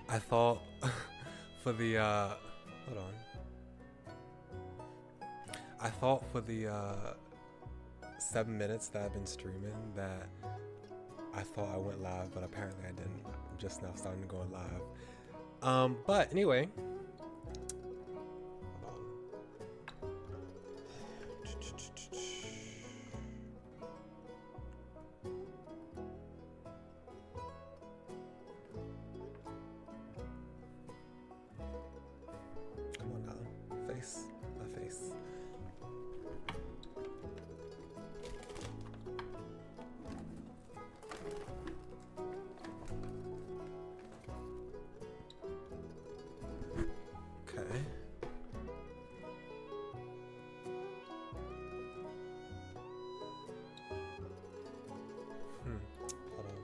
I thought for the hold on. I thought for the 7 minutes that I've been streaming that I thought I went live, but apparently I didn't. I'm just now starting to go live. But anyway, come on now, face, my face. Okay. Hold on.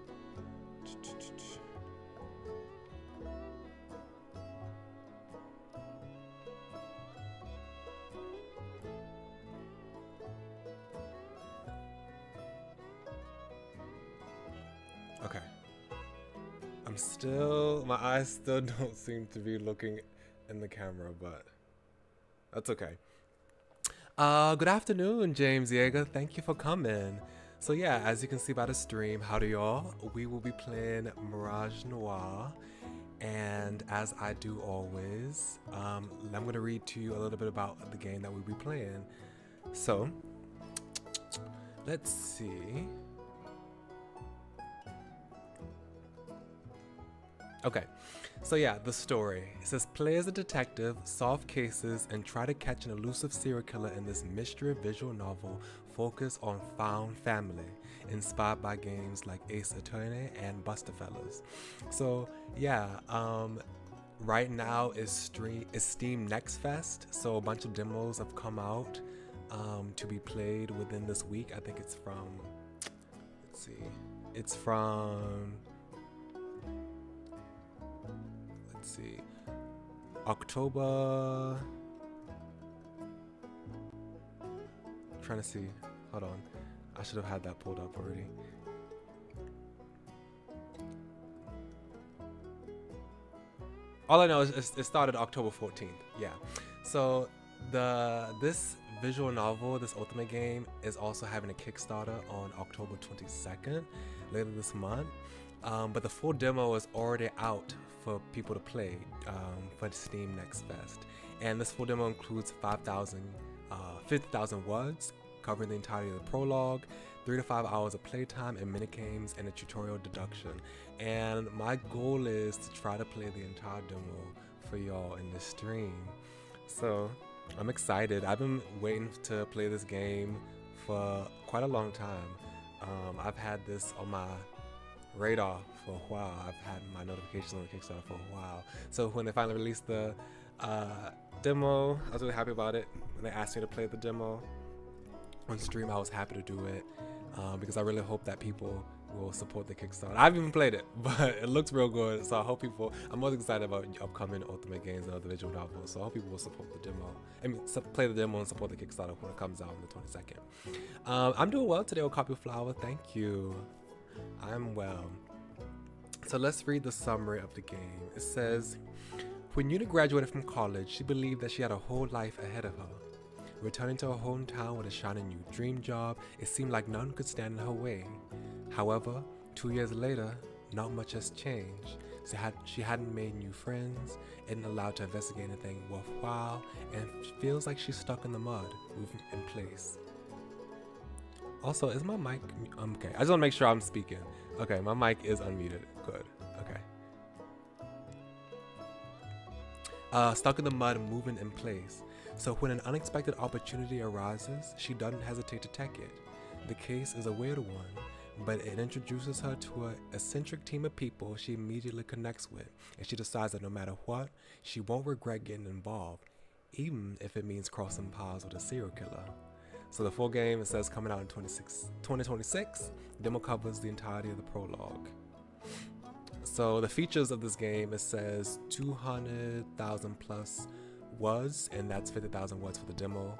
Okay. My eyes still don't seem to be looking in the camera, but that's okay. Good afternoon, James Yeager. Thank you for coming. So yeah, as you can see by the stream, howdy y'all. We will be playing Mirage Noir. And as I do always, I'm going to read to you a little bit about the game that we'll be playing. So, let's see. Okay, so yeah, the story. It says, play as a detective, solve cases, and try to catch an elusive serial killer in this mystery visual novel focused on found family, inspired by games like Ace Attorney and Busterfellas. So yeah, right now is Steam Next Fest, so a bunch of demos have come out to be played within this week. I think it's from, let's see, it's from, let's see, October, I'm trying to see, hold on, I should have had that pulled up already. All I know is it started October 14th, yeah. So this visual novel, this ultimate game, is also having a Kickstarter on October 22nd, later this month. But the full demo is already out for people to play for the Steam Next Fest. And this full demo includes 50,000 words, covering the entirety of the prologue, 3 to 5 hours of playtime and minigames, and a tutorial deduction. And my goal is to try to play the entire demo for y'all in this stream. So I'm excited. I've been waiting to play this game for quite a long time. I've had this on my radar for a while. I've had my notifications on the Kickstarter for a while. So when they finally released the demo, I was really happy about it. When they asked me to play the demo on stream, I was happy to do it because I really hope that people will support the Kickstarter. I haven't even played it, but it looks real good. So I hope people, I'm most excited about upcoming Ultimate games and other visual novels. So I hope people will support the demo. I mean, play the demo and support the Kickstarter when it comes out on the 22nd. I'm doing well today with Copy Flower. Thank you. I'm well. So let's read the summary of the game. It says, when Yuna graduated from college, she believed that she had a whole life ahead of her. Returning to her hometown with a shiny new dream job, it seemed like none could stand in her way. However, 2 years later, not much has changed. She hadn't made new friends, isn't allowed to investigate anything worthwhile, and feels like she's stuck in the mud, moving in place. Also, is my mic, okay, I just want to make sure I'm speaking. Okay, my mic is unmuted, good, okay. Stuck in the mud, moving in place. So when an unexpected opportunity arises, she doesn't hesitate to take it. The case is a weird one, but it introduces her to an eccentric team of people she immediately connects with, and she decides that no matter what, she won't regret getting involved, even if it means crossing paths with a serial killer. So the full game, it says, coming out in 2026. Demo covers the entirety of the prologue. So the features of this game, it says 200,000 plus words, and that's 50,000 words for the demo.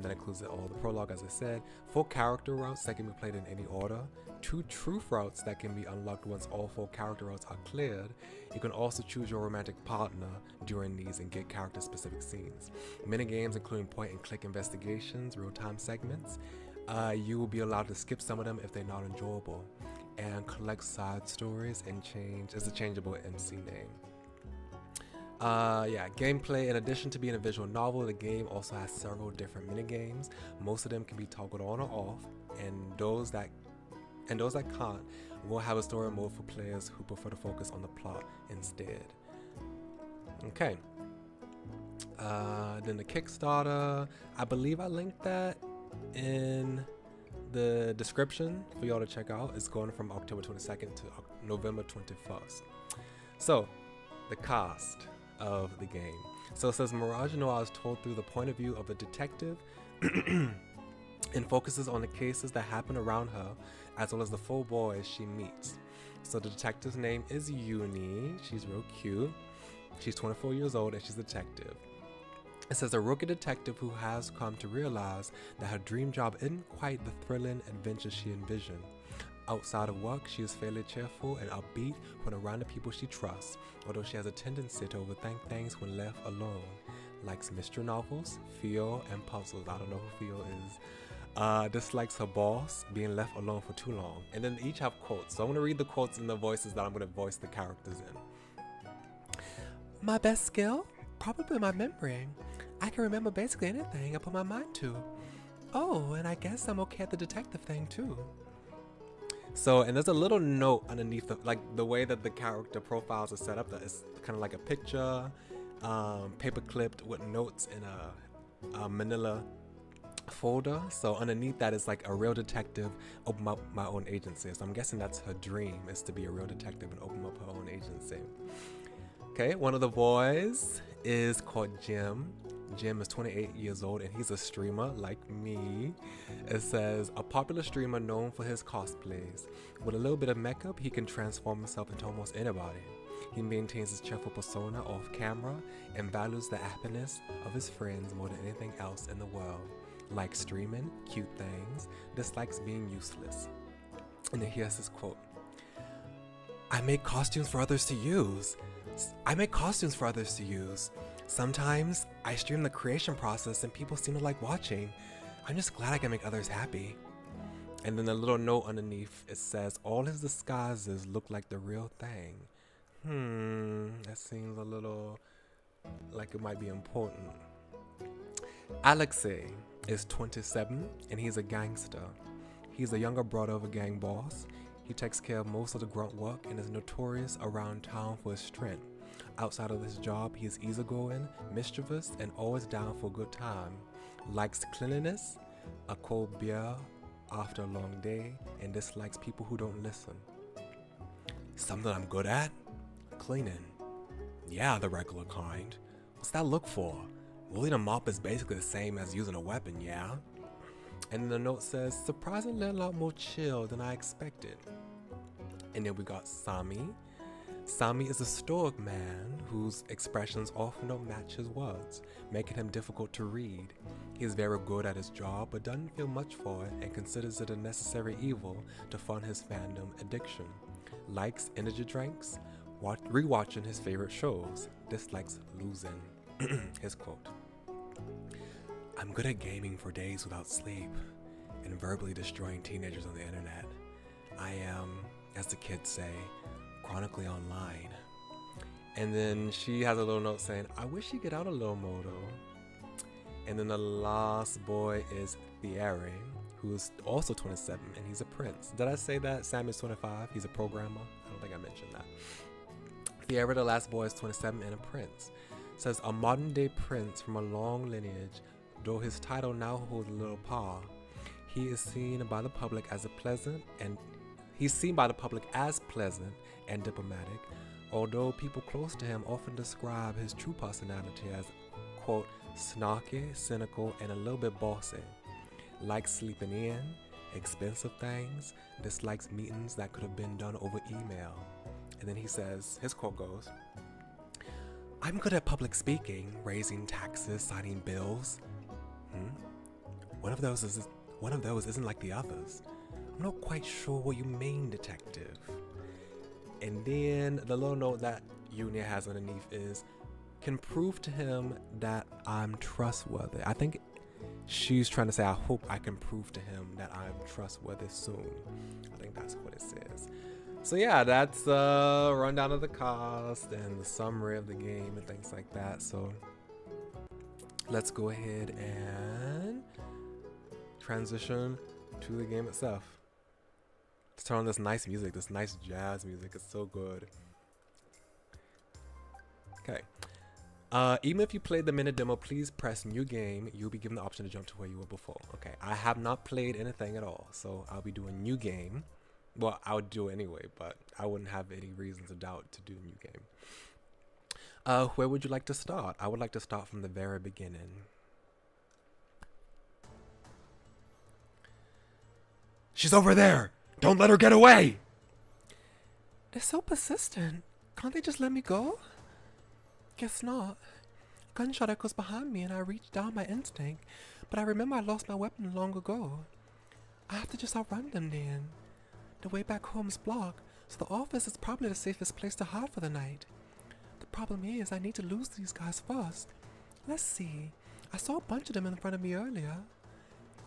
That includes all the prologue, as I said. 4 character routes that can be played in any order. 2 truth routes that can be unlocked once all 4 character routes are cleared. You can also choose your romantic partner during these and get character-specific scenes. Minigames including point-and-click investigations, real-time segments. You will be allowed to skip some of them if they're not enjoyable. And collect side stories and change is a changeable MC name. Gameplay. In addition to being a visual novel, the game also has several different minigames. Most of them can be toggled on or off, and those that can't will have a story mode for players who prefer to focus on the plot instead. Okay. Then the Kickstarter, I believe I linked that in the description for y'all to check out. It's going from October 22nd to November 21st. So, the cast of the game. So it says Mirage Noir is told through the point of view of a detective and focuses on the cases that happen around her, as well as the 4 boys she meets. So the detective's name is Uni. She's real cute. She's 24 years old and she's a detective. It says a rookie detective who has come to realize that her dream job isn't quite the thrilling adventure she envisioned. Outside of work, she is fairly cheerful and upbeat when around the people she trusts, although she has a tendency to overthink things when left alone. Likes mystery novels, fear, and puzzles. I don't know who fear is. Dislikes her boss being left alone for too long. And then each have quotes. So I'm going to read the quotes in the voices that I'm going to voice the characters in. My best skill? Probably my memory. I can remember basically anything I put my mind to. Oh, and I guess I'm okay at the detective thing too. So, and there's a little note underneath the way that the character profiles are set up, that is kind of like a picture, paper clipped with notes in a manila folder. So underneath that is like a real detective, open up my own agency. So I'm guessing that's her dream, is to be a real detective and open up her own agency. Okay, one of the boys is called Jim. Jim is 28 years old and he's a streamer like me. It says, a popular streamer known for his cosplays. With a little bit of makeup, he can transform himself into almost anybody. He maintains his cheerful persona off camera and values the happiness of his friends more than anything else in the world. Likes streaming, cute things, dislikes being useless. And then here's his quote. I make costumes for others to use. Sometimes I stream the creation process and people seem to like watching. I'm just glad I can make others happy. And then a little note underneath, it says, all his disguises look like the real thing. That seems a little like it might be important. Alexei is 27 and he's a gangster. He's the younger brother of a gang boss. He takes care of most of the grunt work and is notorious around town for his strength. Outside of this job, he is easygoing, mischievous, and always down for a good time. Likes cleanliness, a cold beer after a long day, and dislikes people who don't listen. Something I'm good at? Cleaning. Yeah, the regular kind. What's that look for? Wielding a mop is basically the same as using a weapon, yeah? And the note says, surprisingly a lot more chill than I expected. And then we got Sami. Sami is a stoic man whose expressions often don't match his words, making him difficult to read. He is very good at his job but doesn't feel much for it and considers it a necessary evil to fund his fandom addiction. Likes energy drinks, rewatching his favorite shows, dislikes losing. His quote. I'm good at gaming for days without sleep and verbally destroying teenagers on the internet. I am, as the kids say, chronically online. And then she has a little note saying, I wish you get out a little moto. And then the last boy is Thierry, who is also 27 and he's a prince. Did I say that Sam is 25? He's a programmer? I don't think I mentioned that. Thierry, the last boy, is 27 and a prince. Says a modern day prince from a long lineage, though his title now holds little power. He is seen by the public as pleasant and diplomatic, although people close to him often describe his true personality as, quote, snarky, cynical, and a little bit bossy. Likes sleeping in, expensive things, dislikes meetings that could have been done over email. And then he says, his quote goes, I'm good at public speaking, raising taxes, signing bills. one of those isn't like the others. I'm not quite sure what you mean, detective. And then the little note that Yunia has underneath is, can prove to him that I'm trustworthy. I think she's trying to say, I hope I can prove to him that I'm trustworthy soon. I think that's what it says. So yeah, that's a rundown of the cast and the summary of the game and things like that. So let's go ahead and transition to the game itself. Let's turn on this nice music, this nice jazz music. It's so good. Okay. Even if you played the minute demo, please press new game. You'll be given the option to jump to where you were before. Okay, I have not played anything at all, so I'll be doing new game. Well, I would do it anyway, but I wouldn't have any reason to doubt to do new game. Where would you like to start? I would like to start from the very beginning. She's over there! Don't let her get away! They're so persistent. Can't they just let me go? Guess not. Gunshot echoes behind me and I reach down my instinct, but I remember I lost my weapon long ago. I have to just outrun them then. The way back home is blocked, so the office is probably the safest place to hide for the night. The problem is I need to lose these guys first. Let's see. I saw a bunch of them in front of me earlier.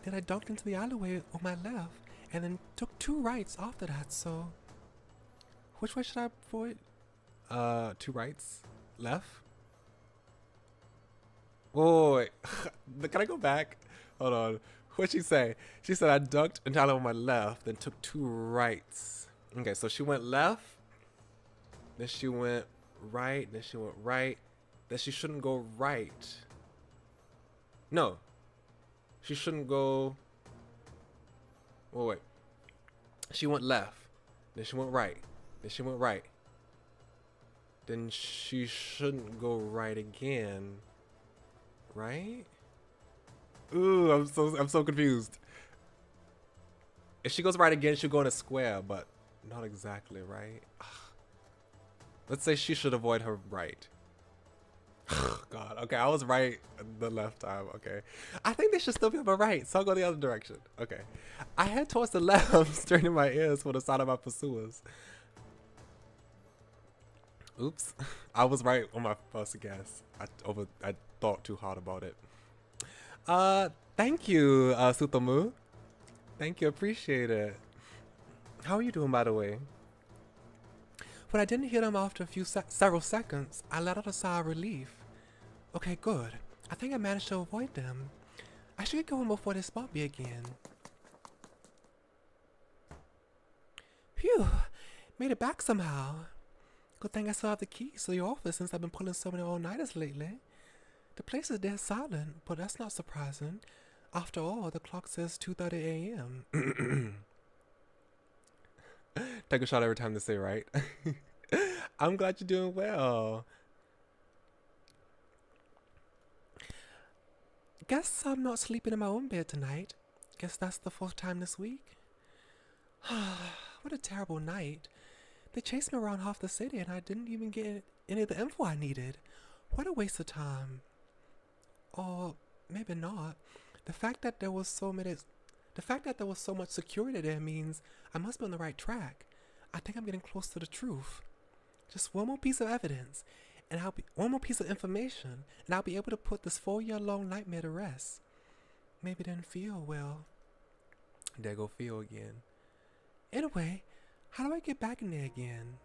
Then I ducked into the alleyway on my left and then took 2 rights after that, so... Which way should I avoid? 2 rights? Left? Whoa, wait. Can I go back? Hold on. What'd she say? She said I ducked entirely on my left, then took 2 rights. Okay, so she went left, then she went right, then she went right, then she shouldn't go right. No. She shouldn't go... Oh, wait. She went left, then she went right, then she went right. Then she shouldn't go right again, right? Ooh, I'm so confused. If she goes right again, she'll go in a square, but not exactly, right? Let's say she should avoid her right. God, okay, I was right the left time, okay. I think they should still be on my right, so I'll go the other direction. Okay. I head towards the left, straining my ears for the sound of my pursuers. Oops, I was right on my first guess. I thought too hard about it. Thank you, Sutomu. Thank you, appreciate it. How are you doing, by the way? When I didn't hear them after several seconds, I let out a sigh of relief. Okay, good. I think I managed to avoid them. I should get going before they spot me again. Phew, made it back somehow. Good thing I still have the keys to your office since I've been pulling so many all-nighters lately. The place is dead silent, but that's not surprising. After all, the clock says 2:30 a.m. Take a shot every time they say right. I'm glad you're doing well. Guess I'm not sleeping in my own bed tonight. Guess that's the 4th time this week. What a terrible night. They chased me around half the city and I didn't even get any of the info I needed. What a waste of time. Or maybe not. The fact that there was so much security there means I must be on the right track. I think I'm getting close to the truth. Just one more piece of evidence, and one more piece of information, and I'll be able to put this 4-year-long nightmare to rest. Maybe it didn't feel well. There go feel again. Anyway, how do I get back in there again?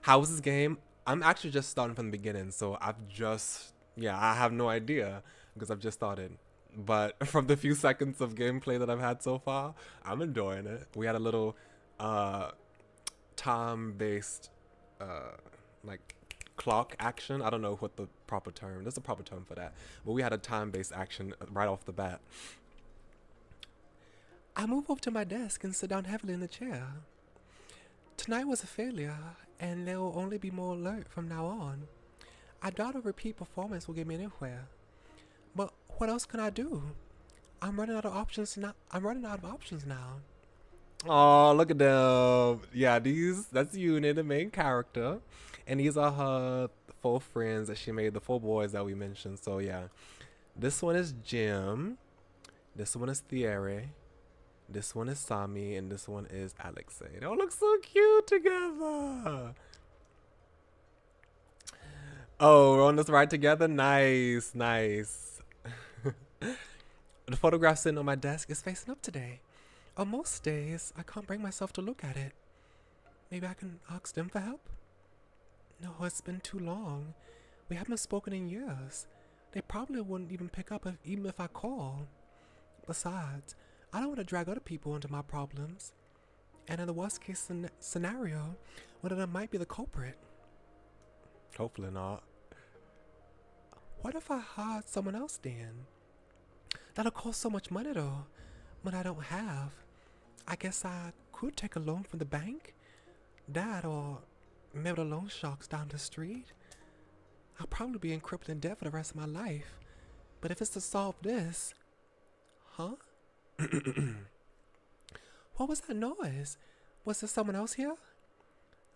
How was this game? I'm actually just starting from the beginning, so I have no idea because I've just started. But from the few seconds of gameplay that I've had so far, I'm enjoying it. We had a little time-based like clock action. I don't know what the proper term. There's a proper term for that. But we had a time-based action right off the bat. I move over to my desk and sit down heavily in the chair. Tonight was a failure, and there will only be more alert from now on. I doubt a repeat performance will get me anywhere. But what else can I do? I'm running out of options now. Oh, look at them. Yeah, that's Yuna, the main character. And these are her 4 friends that she made, the 4 boys that we mentioned. So yeah, This one is Jim. This one is Thierry. This one is Sami, and this one is Alexei. They all look so cute together. Oh, we're on this ride together? Nice, nice. The photograph sitting on my desk is facing up today. On most days, I can't bring myself to look at it. Maybe I can ask them for help? No, it's been too long. We haven't spoken in years. They probably wouldn't even pick up even if I call. Besides, I don't want to drag other people into my problems. And in the worst case scenario, one of them might be the culprit. Hopefully not. What if I hired someone else then? That'll cost so much money though, when I don't have. I guess I could take a loan from the bank. That or maybe the loan sharks down the street. I'll probably be in crippling debt for the rest of my life. But if it's to solve this... Huh? What was that noise? Was there someone else here?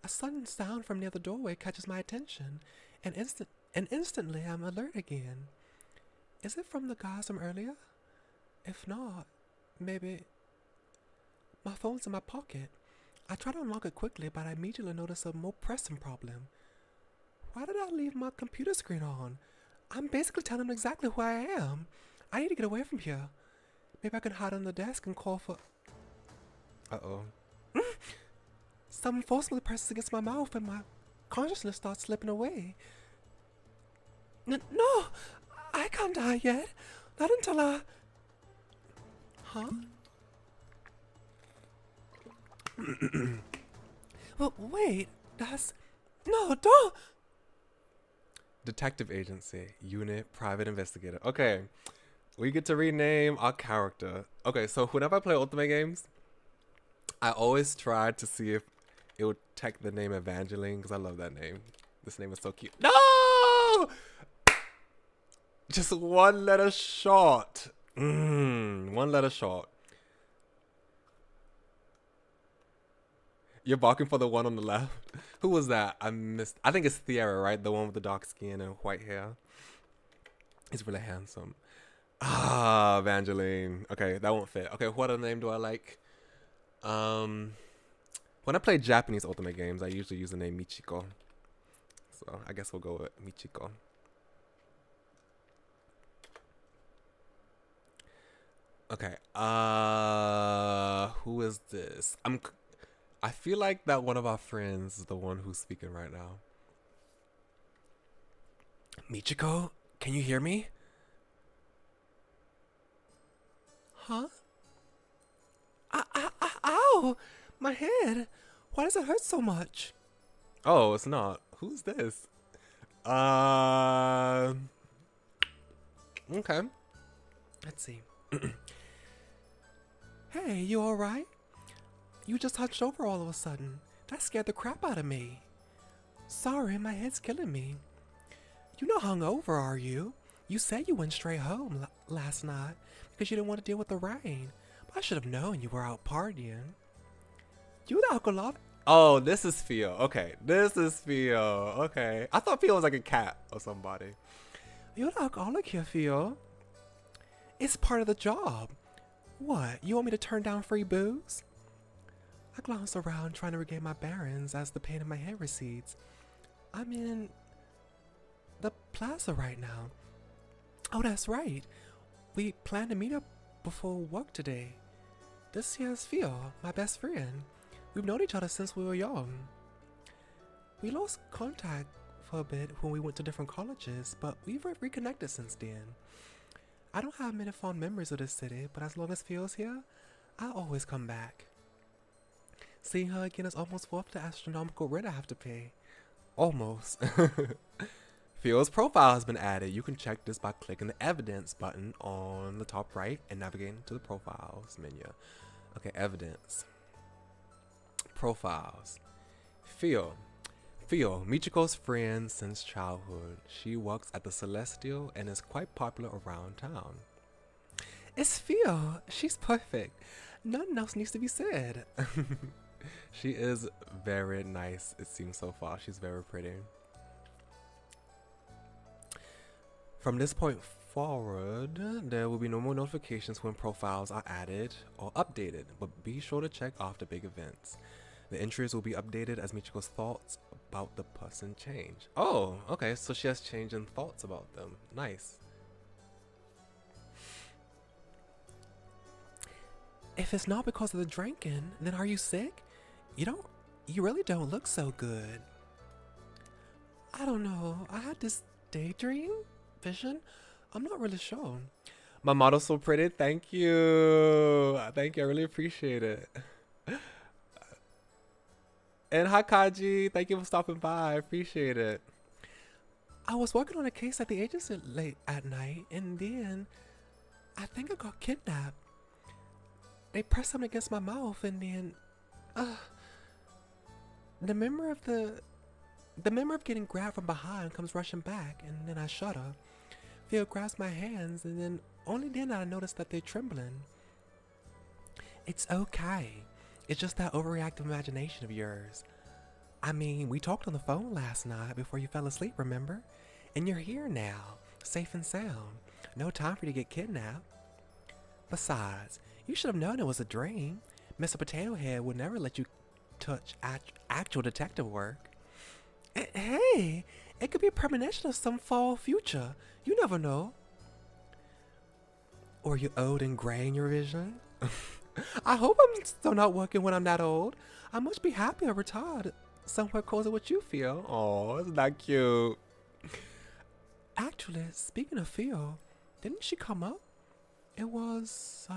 A sudden sound from near the doorway catches my attention, and instantly I'm alert again. Is it from the guys from earlier? If not, maybe... My phone's in my pocket. I try to unlock it quickly, but I immediately notice a more pressing problem. Why did I leave my computer screen on? I'm basically telling them exactly who I am. I need to get away from here. Maybe I can hide on the desk and call for... Uh-oh. Someone forcibly presses against my mouth and my consciousness starts slipping away. No! I can't die yet. Not until I... Huh? Well, wait. That's... No, don't! Detective Agency. Unit Private Investigator. Okay. We get to rename our character. Okay, so whenever I play Ultimate games, I always try to see if it would take the name Evangeline, because I love that name. This name is so cute. No! Just one letter short. One letter short. You're barking for the one on the left. Who was that? I missed. I think it's Thierry, right? The one with the dark skin and white hair. He's really handsome. Ah, Evangeline. Okay, that won't fit. Okay, what other name do I like? When I play Japanese Ultimate games, I usually use the name Michiko. So I guess we'll go with Michiko. Okay. Who is this? I feel like that one of our friends is the one who's speaking right now. Michiko, can you hear me? Huh? Ow! My head! Why does it hurt so much? Oh, it's not. Who's this? Okay. Let's see. Hey, you alright? You just hunched over all of a sudden. That scared the crap out of me. Sorry, my head's killing me. You're not hungover, are you? You said you went straight home last night because you didn't want to deal with the rain. But I should have known you were out partying. You the alcoholic? Oh, this is Theo. Okay, this is Theo. Okay. I thought Theo was like a cat or somebody. You're the alcoholic here, Theo. It's part of the job. What, you want me to turn down free booze? I glance around trying to regain my bearings as the pain in my head recedes. I'm in the plaza right now. Oh, that's right. We planned to meet up before work today. This here's Theo, my best friend. We've known each other since we were young. We lost contact for a bit when we went to different colleges, but we've reconnected since then. I don't have many fond memories of this city, but as long as Theo's here, I always come back. Seeing her again is almost worth the astronomical rent I have to pay. Almost. Theo's profile has been added. You can check this by clicking the evidence button on the top right and navigating to the profiles menu. Okay, evidence. Profiles. Theo, Michiko's friend since childhood. She works at the Celestial and is quite popular around town. It's Theo. She's perfect. Nothing else needs to be said. She is very nice, it seems so far. She's very pretty. From this point forward, there will be no more notifications when profiles are added or updated, but be sure to check after big events. The entries will be updated as Michiko's thoughts about the person change. Oh, okay, so she has changing thoughts about them. Nice. If it's not because of the drinking, then are you sick? You really don't look so good. I don't know. I had this daydream vision. I'm not really sure. My model's so pretty. Thank you. Thank you. I really appreciate it. And hi, Kaji. Thank you for stopping by. I appreciate it. I was working on a case at the agency late at night, and then I think I got kidnapped. They pressed something against my mouth, and then the memory of getting grabbed from behind comes rushing back, and then I shudder. Phil grabs my hands, and then only then I notice that they're trembling. It's okay. It's just that overreactive imagination of yours. I mean, we talked on the phone last night before you fell asleep, remember? And you're here now, safe and sound. No time for you to get kidnapped. Besides, you should have known it was a dream. Mr. Potato Head would never let you touch actual detective work. Hey, it could be a premonition of some fall future. You never know. Or you're old and gray in your vision. I hope I'm still not working when I'm that old. I must be happy or retired somewhere close to what you feel. Oh, isn't that cute? Actually, speaking of Phil, didn't she come up? It was,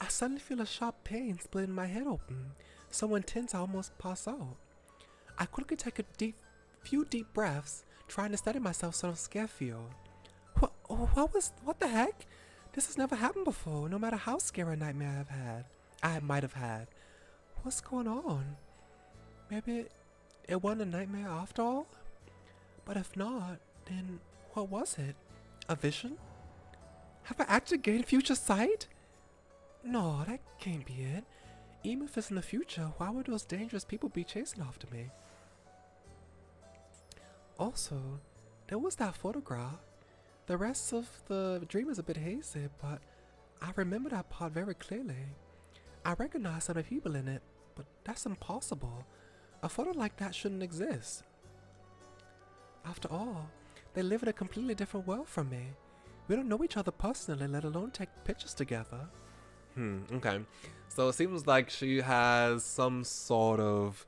I suddenly feel a sharp pain splitting my head open, so intense I almost pass out. I quickly take a few deep breaths, trying to steady myself so I don't scare Phil. What the heck? This has never happened before, no matter how scary a nightmare I might have had. What's going on? Maybe it wasn't a nightmare after all? But if not, then what was it? A vision? Have I actually gained future sight? No, that can't be it. Even if it's in the future, why would those dangerous people be chasing after me? Also, there was that photograph. The rest of the dream is a bit hazy, but I remember that part very clearly. I recognize some of the people in it, but that's impossible. A photo like that shouldn't exist. After all, they live in a completely different world from me. We don't know each other personally, let alone take pictures together. Okay. So it seems like she has some sort of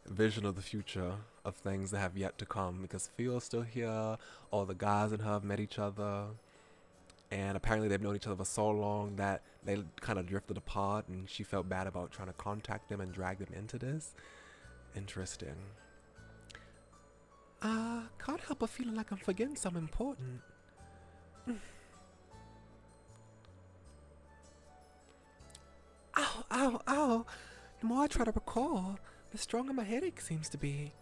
vision of the future, of things that have yet to come, because Phil's still here, all the guys in her have met each other, and apparently they've known each other for so long that they kind of drifted apart, and she felt bad about trying to contact them and drag them into this. Interesting. Can't help but feeling like I'm forgetting something important. Ow, ow, ow. The more I try to recall, the stronger my headache seems to be.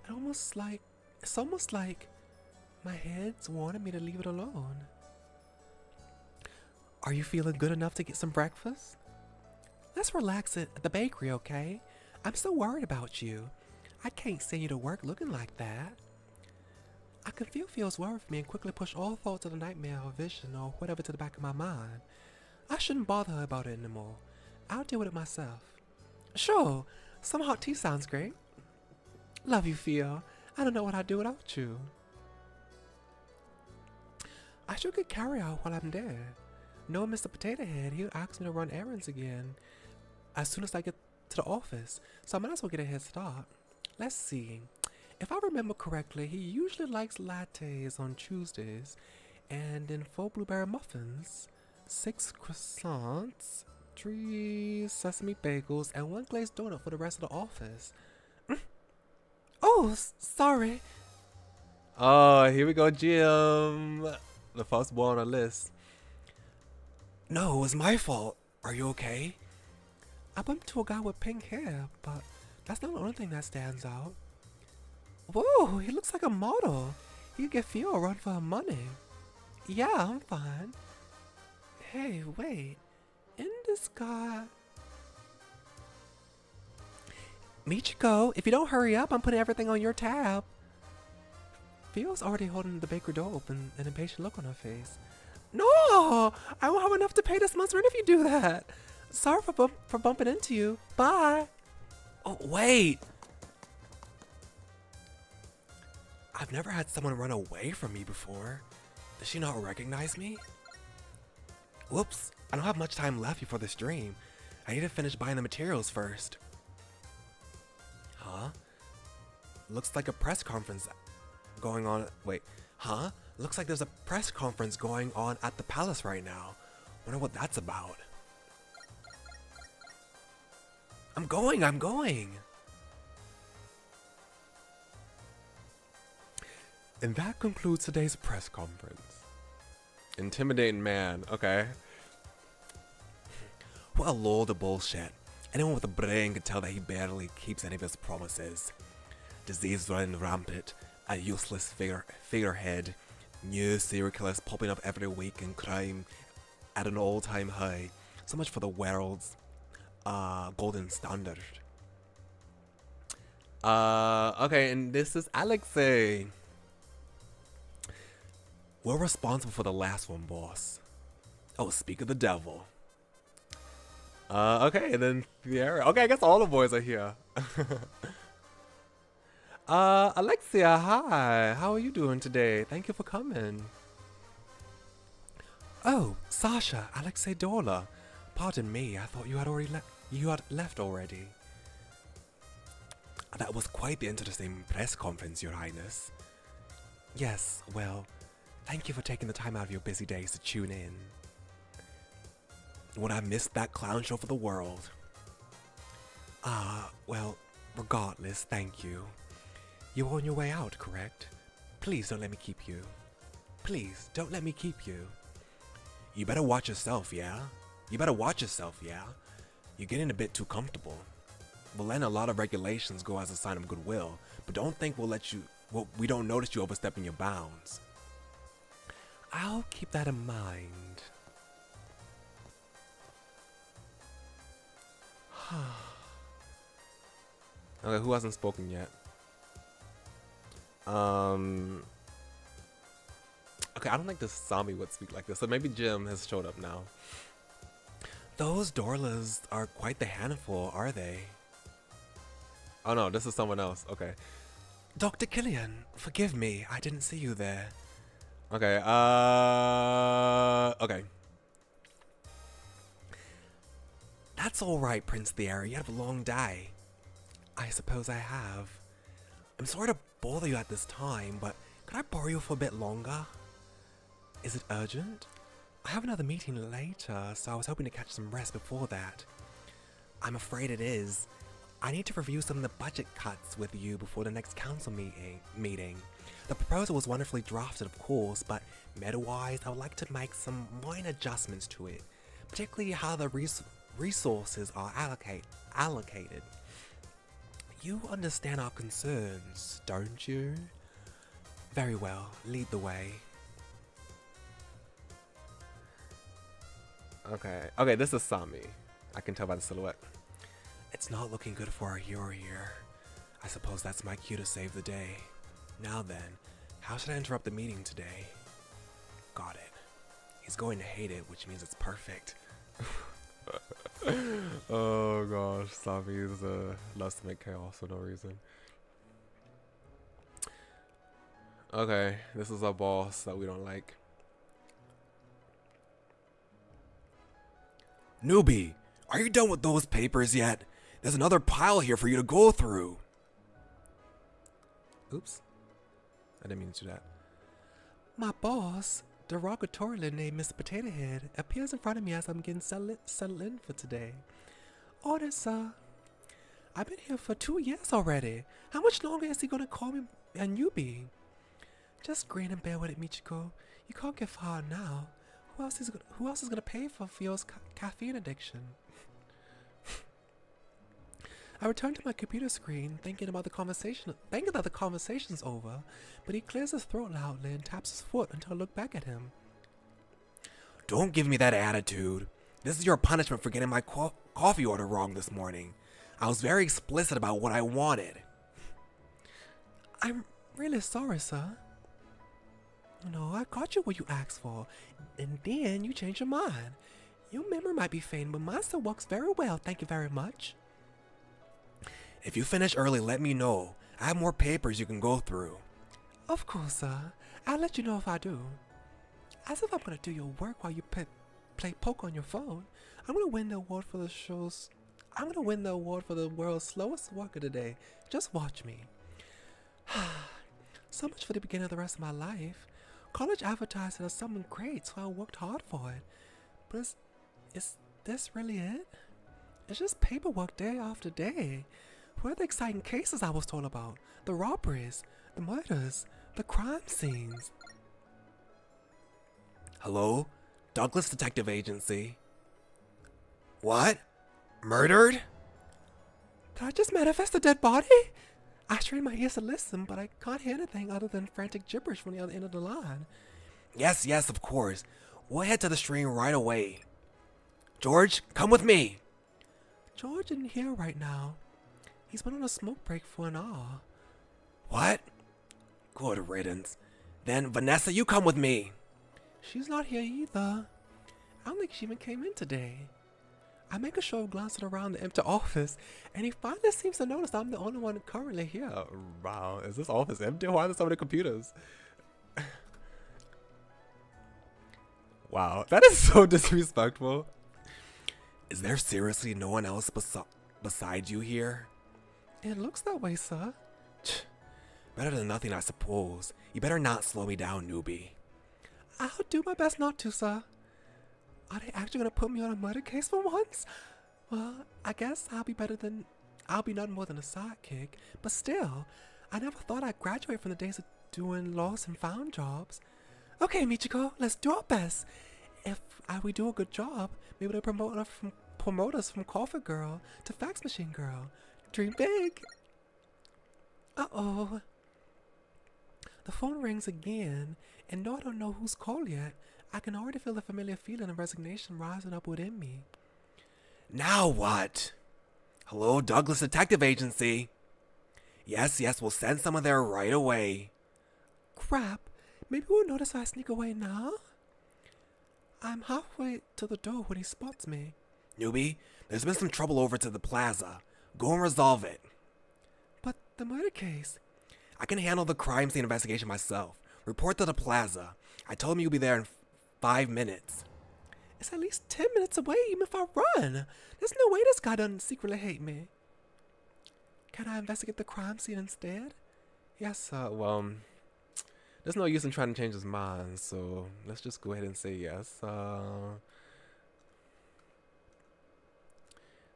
It's almost like my head's wanting me to leave it alone. Are you feeling good enough to get some breakfast? Let's relax at the bakery, okay? I'm so worried about you. I can't send you to work looking like that. I can feel Phil's worry for me and quickly push all thoughts of the nightmare or vision or whatever to the back of my mind. I shouldn't bother her about it anymore. I'll deal with it myself. Sure, some hot tea sounds great. Love you, Phil. I don't know what I'd do without you. I should get carry out while I'm there. Knowing Mr. Potato Head, he'll ask me to run errands again as soon as I get to the office, so I might as well get a head start. Let's see. If I remember correctly, he usually likes lattes on Tuesdays, and then 4 blueberry muffins, 6 croissants, 3 sesame bagels, and 1 glazed donut for the rest of the office. Oh, sorry. Oh, here we go, Jim. The first one on the list. No, it was my fault. Are you okay? I bumped into a guy with pink hair, but that's not the only thing that stands out. Whoa, he looks like a model. He could get Phil a run for her money. Yeah, I'm fine. Hey, wait. Isn't this guy... Michiko, if you don't hurry up, I'm putting everything on your tab. Fio's already holding the bakery door open, an impatient look on her face. No! I won't have enough to pay this month's rent if you do that. Sorry for bumping into you. Bye. Oh, wait. I've never had someone run away from me before. Does she not recognize me? Whoops. I don't have much time left before the stream. I need to finish buying the materials first. Huh? Looks like a press conference going on. Wait, huh? Looks like there's a press conference going on at the palace right now. Wonder what that's about. I'm going. And that concludes today's press conference. Intimidating man, okay. What a load of bullshit. Anyone with a brain could tell that he barely keeps any of his promises. Disease running rampant, a useless figurehead, new serial killers popping up every week, and crime at an all-time high. So much for the world's golden standard. Okay, and this is Alexei. We're responsible for the last one, boss. Oh, speak of the devil. Okay, and then Fiera. Okay, I guess all the boys are here. Alexia, hi. How are you doing today? Thank you for coming. Oh, Sasha, Alexei Dorla. Pardon me, I thought you had left already. That was quite the interesting press conference, Your Highness. Yes, well, thank you for taking the time out of your busy days to tune in. Would I miss that clown show for the world? Well, regardless, thank you. You're on your way out, correct? Please don't let me keep you. Please, don't let me keep you. You better watch yourself, yeah? You better watch yourself, yeah? You're getting a bit too comfortable. We'll let a lot of regulations go as a sign of goodwill, but don't think we don't notice you overstepping your bounds. I'll keep that in mind. Okay, who hasn't spoken yet? Okay, I don't think this zombie would speak like this, so maybe Jim has showed up now. Those Dorlas are quite the handful, are they? Oh no, this is someone else. Okay. Dr. Killian, forgive me, I didn't see you there. Okay, okay. That's alright, Prince Thierry, you have a long day. I suppose I have. I'm sorry to bother you at this time, but could I borrow you for a bit longer? Is it urgent? I have another meeting later, so I was hoping to catch some rest before that. I'm afraid it is. I need to review some of the budget cuts with you before the next council meeting. The proposal was wonderfully drafted, of course, but meta-wise, I would like to make some minor adjustments to it, particularly how the resources are allocated. You understand our concerns, don't you? Very well, lead the way. Okay, this is Sami. I can tell by the silhouette. It's not looking good for our hero here. I suppose that's my cue to save the day. Now then, how should I interrupt the meeting today? Got it. He's going to hate it, which means it's perfect. Oh gosh, Sami loves to make chaos for no reason. Okay, this is our boss that we don't like. Newbie, are you done with those papers yet? There's another pile here for you to go through. Oops. I didn't mean to do that. My boss, derogatorily named Mr. Potato Head, appears in front of me as I'm getting settled in for today. Order, sir. I've been here for 2 years already. How much longer is he gonna call me a newbie? Just grin and bear with it, Michiko. You can't get fired now. Who else is gonna pay for Fio's caffeine addiction? I return to my computer screen, thinking that the conversation's over, but he clears his throat loudly and taps his foot until I look back at him. Don't give me that attitude. This is your punishment for getting my coffee order wrong this morning. I was very explicit about what I wanted. I'm really sorry, sir. No, I got you what you asked for, and then you changed your mind. Your memory might be faint, but mine still works very well, thank you very much. If you finish early, let me know. I have more papers you can go through. Of course, sir. I'll let you know if I do. As if I'm gonna do your work while you play poke on your phone. I'm gonna win the award for the show's... I'm gonna win the award for the world's slowest worker today. Just watch me. So much for the beginning of the rest of my life. College advertised it as something great, so I worked hard for it. But is this really it? It's just paperwork day after day. Where are the exciting cases I was told about? The robberies, the murders, the crime scenes. Hello? Douglas Detective Agency. What? Murdered? Did I just manifest a dead body? I strain my ears to listen, but I can't hear anything other than frantic gibberish from the other end of the line. Yes, of course. We'll head to the stream right away. George, come with me. George isn't here right now. He's been on a smoke break for an hour. What? Good riddance. Then, Vanessa, you come with me. She's not here either. I don't think she even came in today. I make a show of glancing around the empty office, and he finally seems to notice I'm the only one currently here. Wow, is this office empty? Why are there so many computers? Wow, that is so disrespectful. Is there seriously no one else besides you here? It looks that way, sir. Better than nothing, I suppose. You better not slow me down, newbie. I'll do my best not to, sir. Are they actually gonna put me on a murder case for once? Well, I guess I'll be nothing more than a sidekick. But still, I never thought I'd graduate from the days of doing lost and found jobs. Okay, Michiko, let's do our best. If we do a good job, maybe they'll promote us from Coffee Girl to Fax Machine Girl. Dream big. Uh-oh. The phone rings again, and though I don't know who's called yet, I can already feel the familiar feeling of resignation rising up within me. Now what? Hello, Douglas Detective Agency. Yes, we'll send someone there right away. Crap, maybe we'll notice if I sneak away now? I'm halfway to the door when he spots me. Newbie, there's been some trouble over to the plaza. Go and resolve it. But the murder case? I can handle the crime scene investigation myself. Report to the plaza. I told him you'll be there in 5 minutes. It's at least 10 minutes away even if I run. There's no way this guy doesn't secretly hate me. Can I investigate the crime scene instead? Yes, well, there's no use in trying to change his mind, so let's just go ahead and say yes.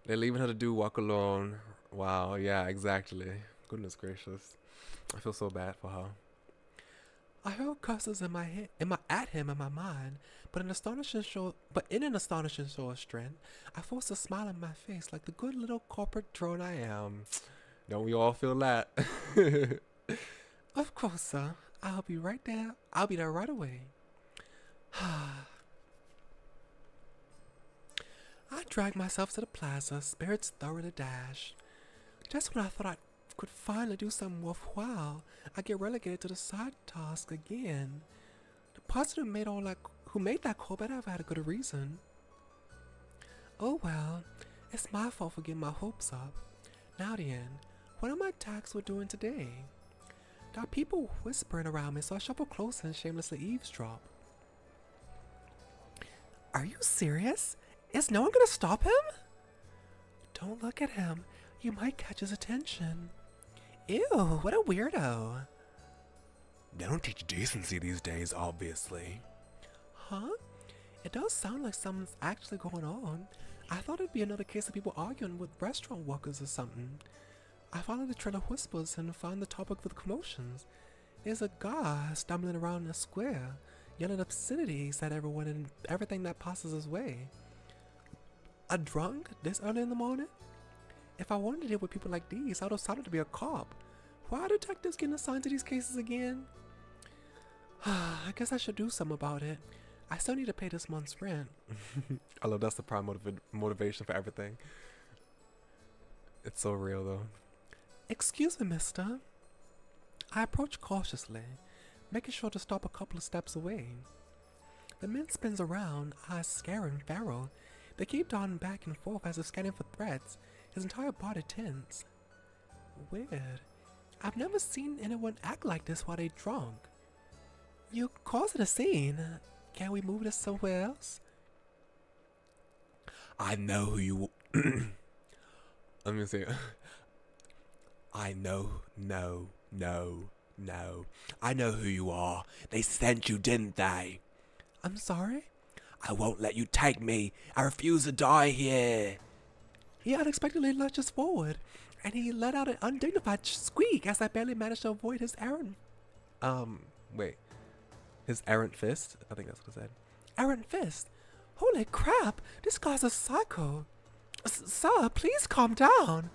They're leaving her to do walk alone. Wow, yeah, exactly. Goodness gracious. I feel so bad for her. I heard curses in my head, at him in my mind, but in an astonishing show of strength, I forced a smile on my face like the good little corporate drone I am. Don't we all feel that? Of course, sir. I'll be right there. I'll be there right away. I dragged myself to the plaza, spirits thoroughly dashed. Just when I thought I could finally do something worthwhile, I get relegated to the side task again. The person who made that call better have had a good reason. Oh well, it's my fault for getting my hopes up. Now then, what are my tasks we're doing today? There are people whispering around me, so I shuffle closer and shamelessly eavesdrop. Are you serious? Is no one gonna stop him? Don't look at him. You might catch his attention. Ew, what a weirdo. They don't teach decency these days, obviously. Huh? It does sound like something's actually going on. I thought it'd be another case of people arguing with restaurant workers or something. I followed the trail of whispers and found the topic for the commotions. There's a guy stumbling around in a square, yelling obscenities at everyone and everything that passes his way. A drunk this early in the morning? If I wanted to deal with people like these, I would have decided to be a cop. Why are detectives getting assigned to these cases again? I guess I should do something about it. I still need to pay this month's rent. I love that's the prime motivation for everything. It's so real though. Excuse me, mister. I approach cautiously, making sure to stop a couple of steps away. The man spins around, eyes scaring feral. They keep darting back and forth as if scanning for threats, his entire body tense. Weird. I've never seen anyone act like this while they're drunk. You're causing a scene. Can we move this somewhere else? I know who you. Let me see. I know. No. I know who you are. They sent you, didn't they? I'm sorry? I won't let you take me. I refuse to die here. He unexpectedly lurches forward, and he let out an undignified squeak as I barely managed to avoid his errant. Wait. His errant fist? I think that's what it said. Errant fist? Holy crap, this guy's a psycho. Sir, please calm down.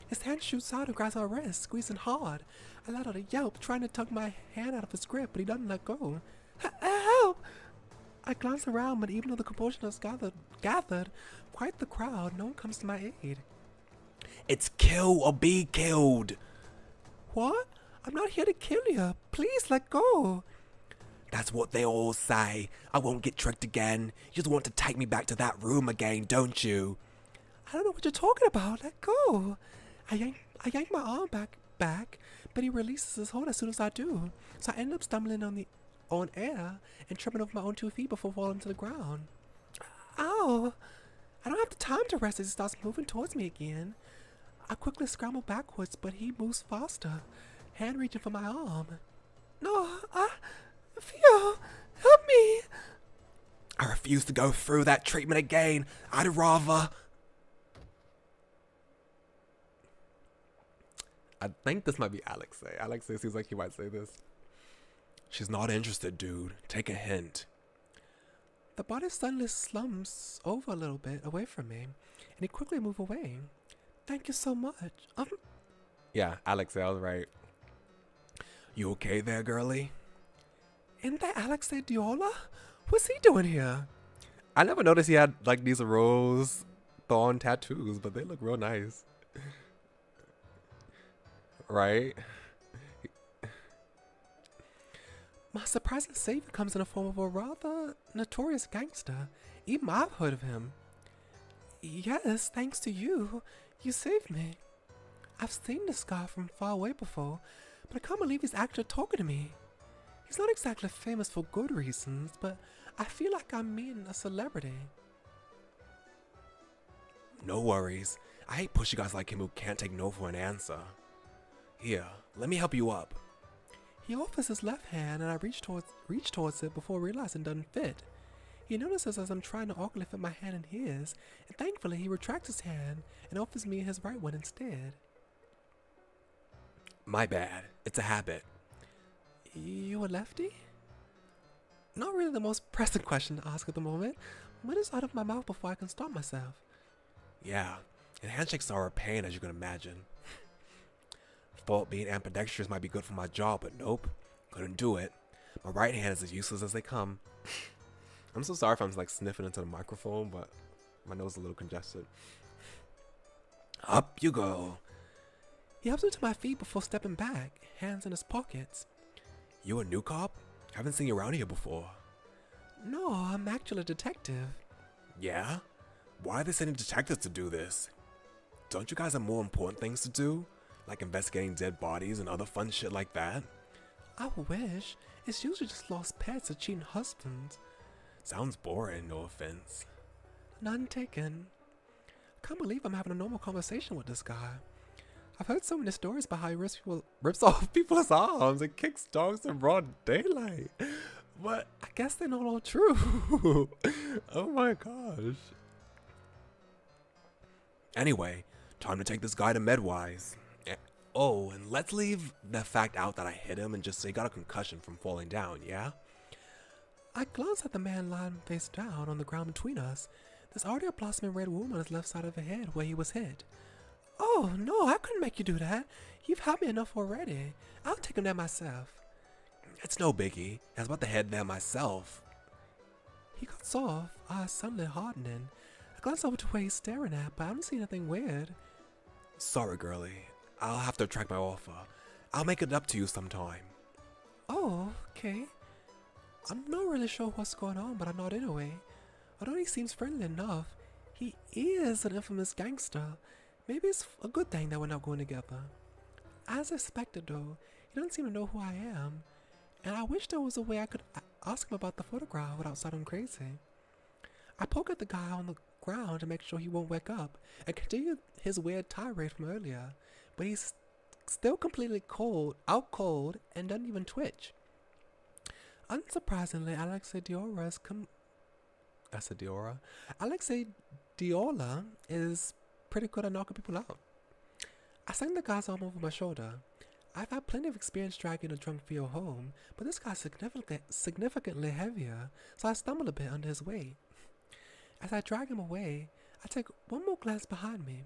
His hand shoots out and grabs my wrist, squeezing hard. I let out a yelp, trying to tug my hand out of his grip, but he doesn't let go. Help! I glance around, but even though the commotion has gathered quite the crowd, no one comes to my aid. It's kill or be killed. What? I'm not here to kill you. Please let go. That's what they all say. I won't get tricked again. You just want to take me back to that room again, don't you? I don't know what you're talking about. Let go. I yank my arm back, but he releases his hold as soon as I do. So I end up stumbling on air and tripping over my own 2 feet before falling to the ground. Ow! I don't have the time to rest as he starts moving towards me again. I quickly scramble backwards, but he moves faster, hand reaching for my arm. No, Theo, help me! I refuse to go through that treatment again. I'd rather... I think this might be Alexei. Alexei seems like he might say this. She's not interested, dude. Take a hint. The body suddenly slumps over a little bit away from me, and he quickly moves away. Thank you so much. Yeah, Alexei, I was right. You okay there, girlie? Isn't that Alexei Diola? What's he doing here? I never noticed he had like these rose thorn tattoos, but they look real nice. Right? My surprising savior comes in the form of a rather notorious gangster. Even I've heard of him. Yes, thanks to you. You saved me. I've seen this guy from far away before, but I can't believe he's actually talking to me. He's not exactly famous for good reasons, but I feel like I'm meeting a celebrity. No worries. I hate pushy guys like him who can't take no for an answer. Here, let me help you up. He offers his left hand, and I reach towards it before realizing it doesn't fit. He notices as I'm trying to awkwardly fit my hand in his, and thankfully he retracts his hand and offers me his right one instead. My bad. It's a habit. You a lefty? Not really the most pressing question to ask at the moment, but it's out of my mouth before I can stop myself. Yeah, and handshakes are a pain, as you can imagine. Thought being ambidextrous might be good for my jaw, but nope, couldn't do it. My right hand is as useless as they come. I'm so sorry if I'm like sniffing into the microphone, but my nose is a little congested. Up you go. He helps me to my feet before stepping back, hands in his pockets. You a new cop? Haven't seen you around here before. No, I'm actually a detective. Yeah? Why are they sending detectives to do this? Don't you guys have more important things to do? Like investigating dead bodies and other fun shit like that? I wish. It's usually just lost pets or cheating husbands. Sounds boring, no offense. None taken. I can't believe I'm having a normal conversation with this guy. I've heard so many stories about how he rips off people's arms and kicks dogs in broad daylight. But I guess they're not all true. Oh my gosh. Anyway, time to take this guy to Medwise. Oh, and let's leave the fact out that I hit him and just say he got a concussion from falling down, yeah? I glance at the man lying face down on the ground between us. There's already a blossoming red wound on his left side of the head where he was hit. Oh, no, I couldn't make you do that. You've helped me enough already. I'll take him there myself. It's no biggie. I was about to head there myself. He cuts off, eyes suddenly hardening. I glance over to where he's staring at, but I don't see anything weird. Sorry, girlie. I'll have to retract my offer. I'll make it up to you sometime. Oh, okay. I'm not really sure what's going on, but I'm not anyway. Although he seems friendly enough, he is an infamous gangster. Maybe it's a good thing that we're not going together. As expected though, he doesn't seem to know who I am. And I wish there was a way I could ask him about the photograph without sounding crazy. I poke at the guy on the ground to make sure he won't wake up and continue his weird tirade from earlier, but he's still completely out cold, and doesn't even twitch. Unsurprisingly, Alexei Diola is pretty good at knocking people out. I sling the guy's arm over my shoulder. I've had plenty of experience dragging a drunk Theo home, but this guy's significantly heavier, so I stumble a bit under his weight. As I drag him away, I take one more glance behind me.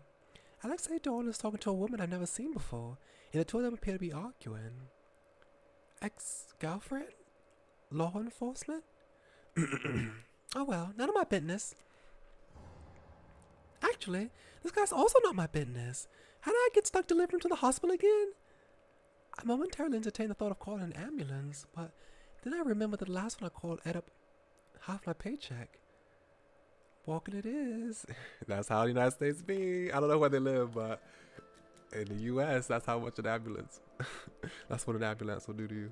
Alexei Diola is talking to a woman I've never seen before, and the two of them appear to be arguing. Ex-girlfriend? Law enforcement? Oh well, none of my business. Actually, this guy's also not my business. How did I get stuck delivering to the hospital again? I momentarily entertained the thought of calling an ambulance, but then I remembered that the last one I called ate up half my paycheck. Walking it is. That's how the United States be. I don't know where they live, but in the U.S., that's how much an ambulance. That's what an ambulance will do to you.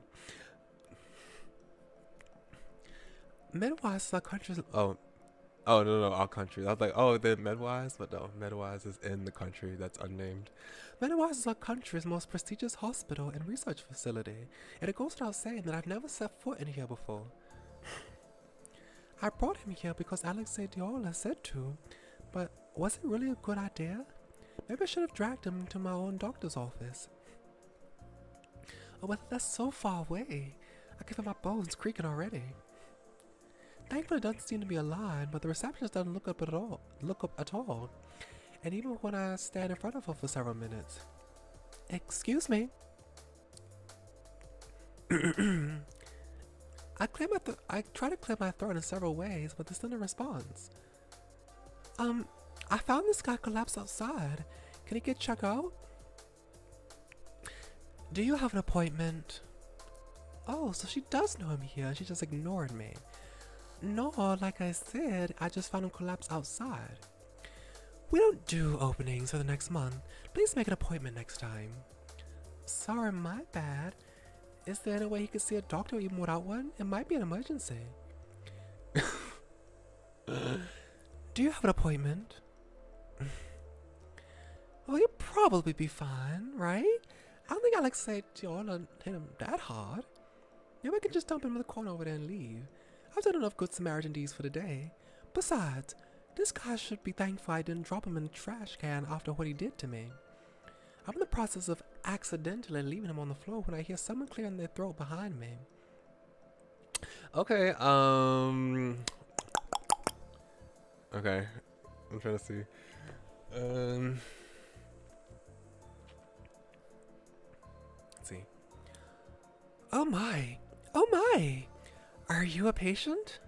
Midwest is our country's... Oh, no, our country. I was like, oh, they're Medwise? But no, Medwise is in the country that's unnamed. Midwest is our country's most prestigious hospital and research facility, and it goes without saying that I've never set foot in here before. I brought him here because Alexei Diola said to, but was it really a good idea? Maybe I should have dragged him to my own doctor's office. Oh, but that's so far away. I can feel my bones creaking already. Thankfully, it doesn't seem to be a line, but the receptionist doesn't look up at all. And even when I stand in front of her for several minutes. Excuse me. I try to clear my throat in several ways, but there's still no response. I found this guy collapsed outside. Can he get checked out? Do you have an appointment? Oh, so she does know I'm here. She just ignored me. No, like I said, I just found him collapsed outside. We don't do openings for the next month. Please make an appointment next time. Sorry, my bad. Is there any way he could see a doctor even without one? It might be an emergency. Do you have an appointment? Well, he'll probably be fine, right? I don't think Alexei Diola hit him that hard. Maybe I can just dump him in the corner over there and leave. I've done enough good Samaritan deeds for the day. Besides, this guy should be thankful I didn't drop him in the trash can after what he did to me. I'm in the process of accidentally leaving him on the floor when I hear someone clearing their throat behind me. Okay, okay. I'm trying to see. Let's see. Oh my! Oh my! Are you a patient?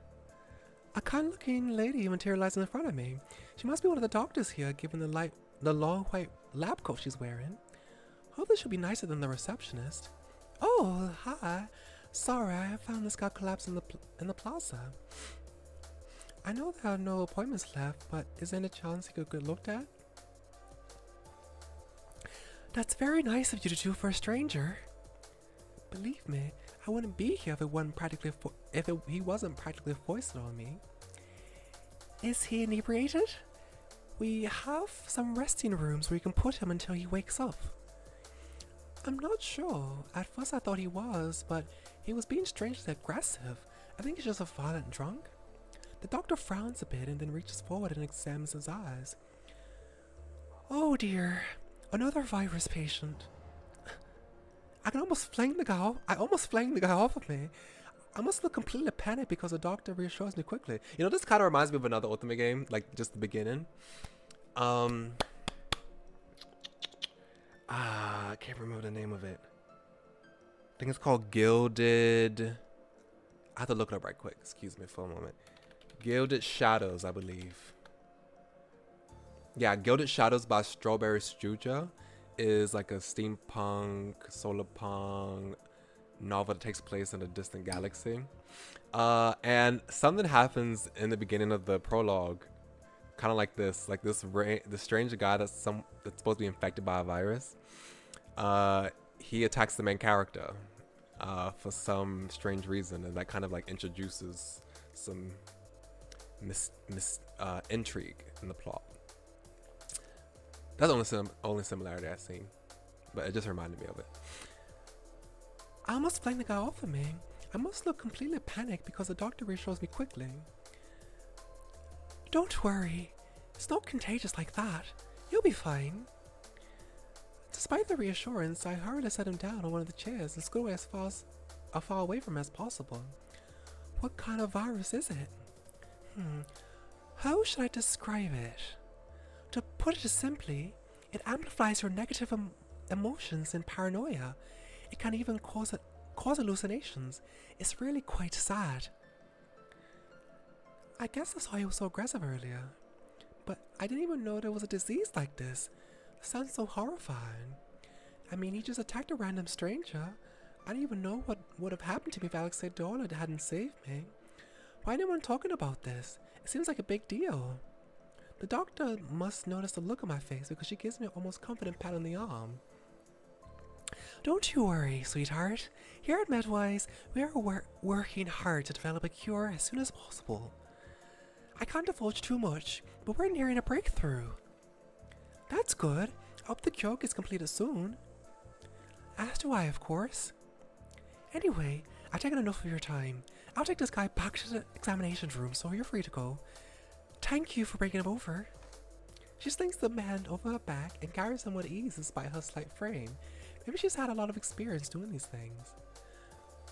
A kind-looking lady materialized in front of me. She must be one of the doctors here, given the long white lab coat she's wearing. Hopefully she'll be nicer than the receptionist. Oh, hi. Sorry, I found this guy collapsed in the plaza. I know there are no appointments left, but is there any chance he could get looked at? That's very nice of you to do for a stranger. Believe me, I wouldn't be here if he wasn't practically foisted on me. Is he inebriated? We have some resting rooms where you can put him until he wakes up. I'm not sure. At first I thought he was, but he was being strangely aggressive. I think he's just a violent drunk. The doctor frowns a bit and then reaches forward and examines his eyes. Oh dear, another virus patient. I almost flanged the guy off of me. I must look completely panicked because the doctor reassures me quickly. You know, this kind of reminds me of another Otome game, like just the beginning. I can't remember the name of it. I think it's called Gilded. I have to look it up right quick. Excuse me for a moment. Gilded Shadows, I believe. Yeah, Gilded Shadows by Strawberry Struja is like a steampunk, solar punk novel that takes place in a distant galaxy. And something happens in the beginning of the prologue, kind of like this strange guy that's supposed to be infected by a virus. He attacks the main character for some strange reason, and that kind of like introduces some intrigue in the plot. That's the only similarity I've seen, but it just reminded me of it. I almost flanked the guy off of me. I must look completely panicked because the doctor reassures me quickly. Don't worry, it's not contagious like that. You'll be fine. Despite the reassurance, I hurriedly set him down on one of the chairs and scoot away as far away from him as possible. What kind of virus is it? How should I describe it? To put it simply, it amplifies your negative emotions and paranoia. It can even cause hallucinations. It's really quite sad. I guess that's why he was so aggressive earlier. But I didn't even know there was a disease like this. It sounds so horrifying. I mean, he just attacked a random stranger. I didn't even know what would have happened to me if Alexandra hadn't saved me. Why isn't anyone talking about this? It seems like a big deal. The doctor must notice the look on my face because she gives me an almost confident pat on the arm. Don't you worry, sweetheart. Here at Medwise, we are working hard to develop a cure as soon as possible. I can't divulge too much, but we're nearing a breakthrough. That's good. I hope the cure gets completed soon. As do I, of course. Anyway, I've taken enough of your time. I'll take this guy back to the examination room, so you're free to go. Thank you for bringing him over. She slings the man over her back and carries him with ease despite her slight frame. Maybe she's had a lot of experience doing these things.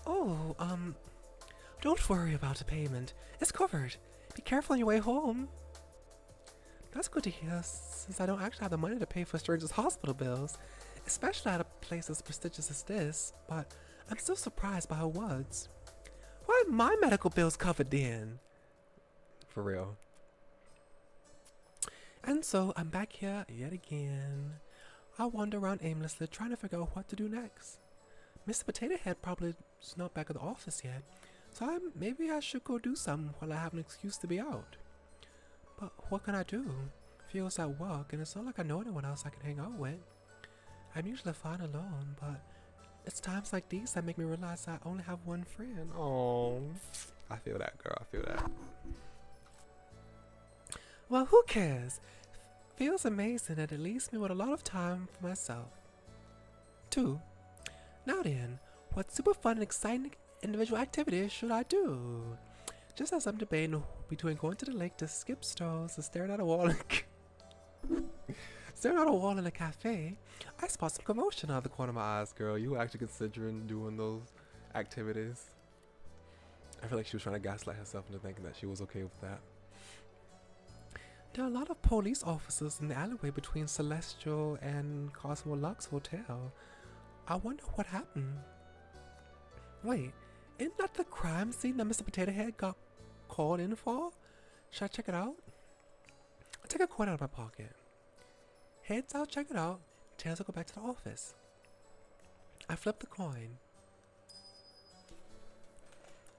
Oh, don't worry about the payment. It's covered. Be careful on your way home. That's good to hear, since I don't actually have the money to pay for strangers' hospital bills, especially at a place as prestigious as this, but I'm still surprised by her words. Why are my medical bills covered then? For real. And so I'm back here yet again. I wander around aimlessly trying to figure out what to do next. Mr. Potato Head probably is not back at the office yet, so maybe I should go do something while I have an excuse to be out. But what can I do? Feels at work and it's not like I know anyone else I can hang out with. I'm usually fine alone, but it's times like these that make me realize I only have one friend. Oh, I feel that, girl. I feel that. Well, who cares? Feels amazing and it leaves me with a lot of time for myself. 2. Now then, what super fun and exciting individual activities should I do? Just as I'm debating between going to the lake to skip stones and staring at a wall in a cafe, I spot some commotion out of the corner of my eyes. Girl, you were actually considering doing those activities? I feel like she was trying to gaslight herself into thinking that she was okay with that. There are a lot of police officers in the alleyway between Celestial and Cosmo Lux Hotel. I wonder what happened. Wait, isn't that the crime scene that Mr. Potato Head got called in for? Should I check it out? I take a coin out of my pocket. Heads, I'll check it out. Tails, I'll go back to the office. I flip the coin.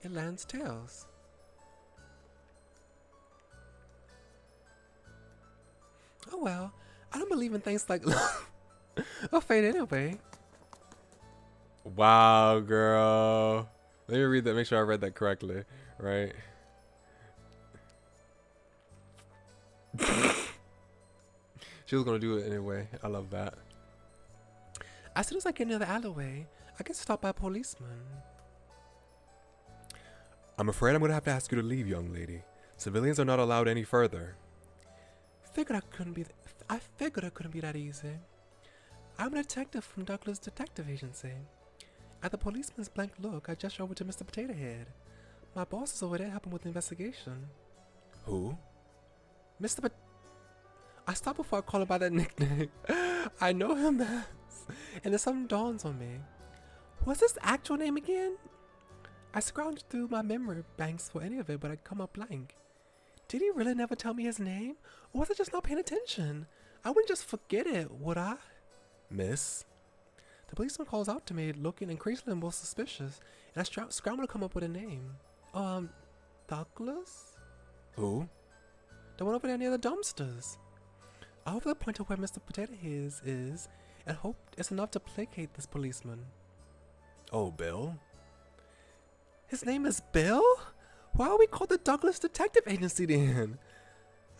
It lands tails. Oh well, I don't believe in things like or fate anyway. Wow, girl. Let me read that, make sure I read that correctly, right? She was gonna do it anyway. I love that. As soon as I get near the alleyway, I get stopped by a policeman. I'm afraid I'm gonna have to ask you to leave, young lady. Civilians are not allowed any further. I figured it couldn't be that easy. I'm a detective from Douglas Detective Agency. At the policeman's blank look, I gesture over to Mr. Potato Head. My boss is over there helping with the investigation. Who? I stop before I call him by that nickname. I know him as, and then something dawns on me. What's his actual name again? I scrounged through my memory banks for any of it, but I come up blank. Did he really never tell me his name? Or was I just not paying attention? I wouldn't just forget it, would I? Miss? The policeman calls out to me, looking increasingly more suspicious, and I scramble to come up with a name. Douglas? Who? The one over there near the dumpsters. I hope the point of where Mr. Potato Head is, and hope it's enough to placate this policeman. Oh, Bill? His name is Bill? Why are we called the Douglas Detective Agency then?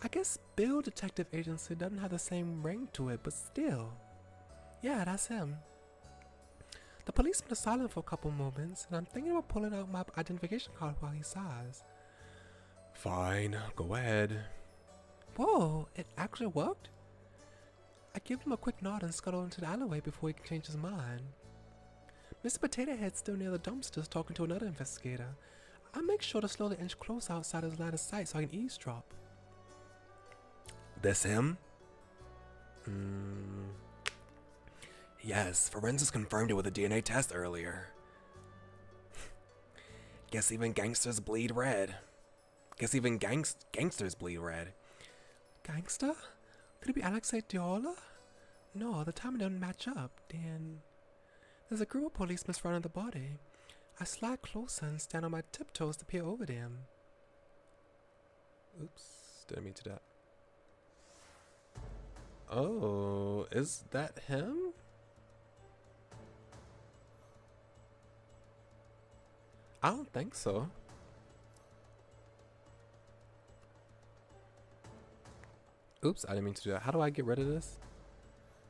I guess Bill Detective Agency doesn't have the same ring to it, but still. Yeah, that's him. The policeman is silent for a couple moments, and I'm thinking about pulling out my identification card while he sighs. Fine, go ahead. Whoa, it actually worked? I give him a quick nod and scuttle into the alleyway before he can change his mind. Mr. Potato Head's still near the dumpsters talking to another investigator. I make sure to slowly inch close outside his line of sight so I can eavesdrop. This him? Yes, forensics confirmed it with a DNA test earlier. Guess even gangsters bleed red. Gangsters bleed red. Gangster? Could it be Alexei Diola? No, the timing doesn't match up. Then there's a group of policemen surrounding the body. I slide closer and stand on my tiptoes to peer over them. Oops, didn't mean to that. Oh, is that him? I don't think so. Oops, I didn't mean to do that. How do I get rid of this?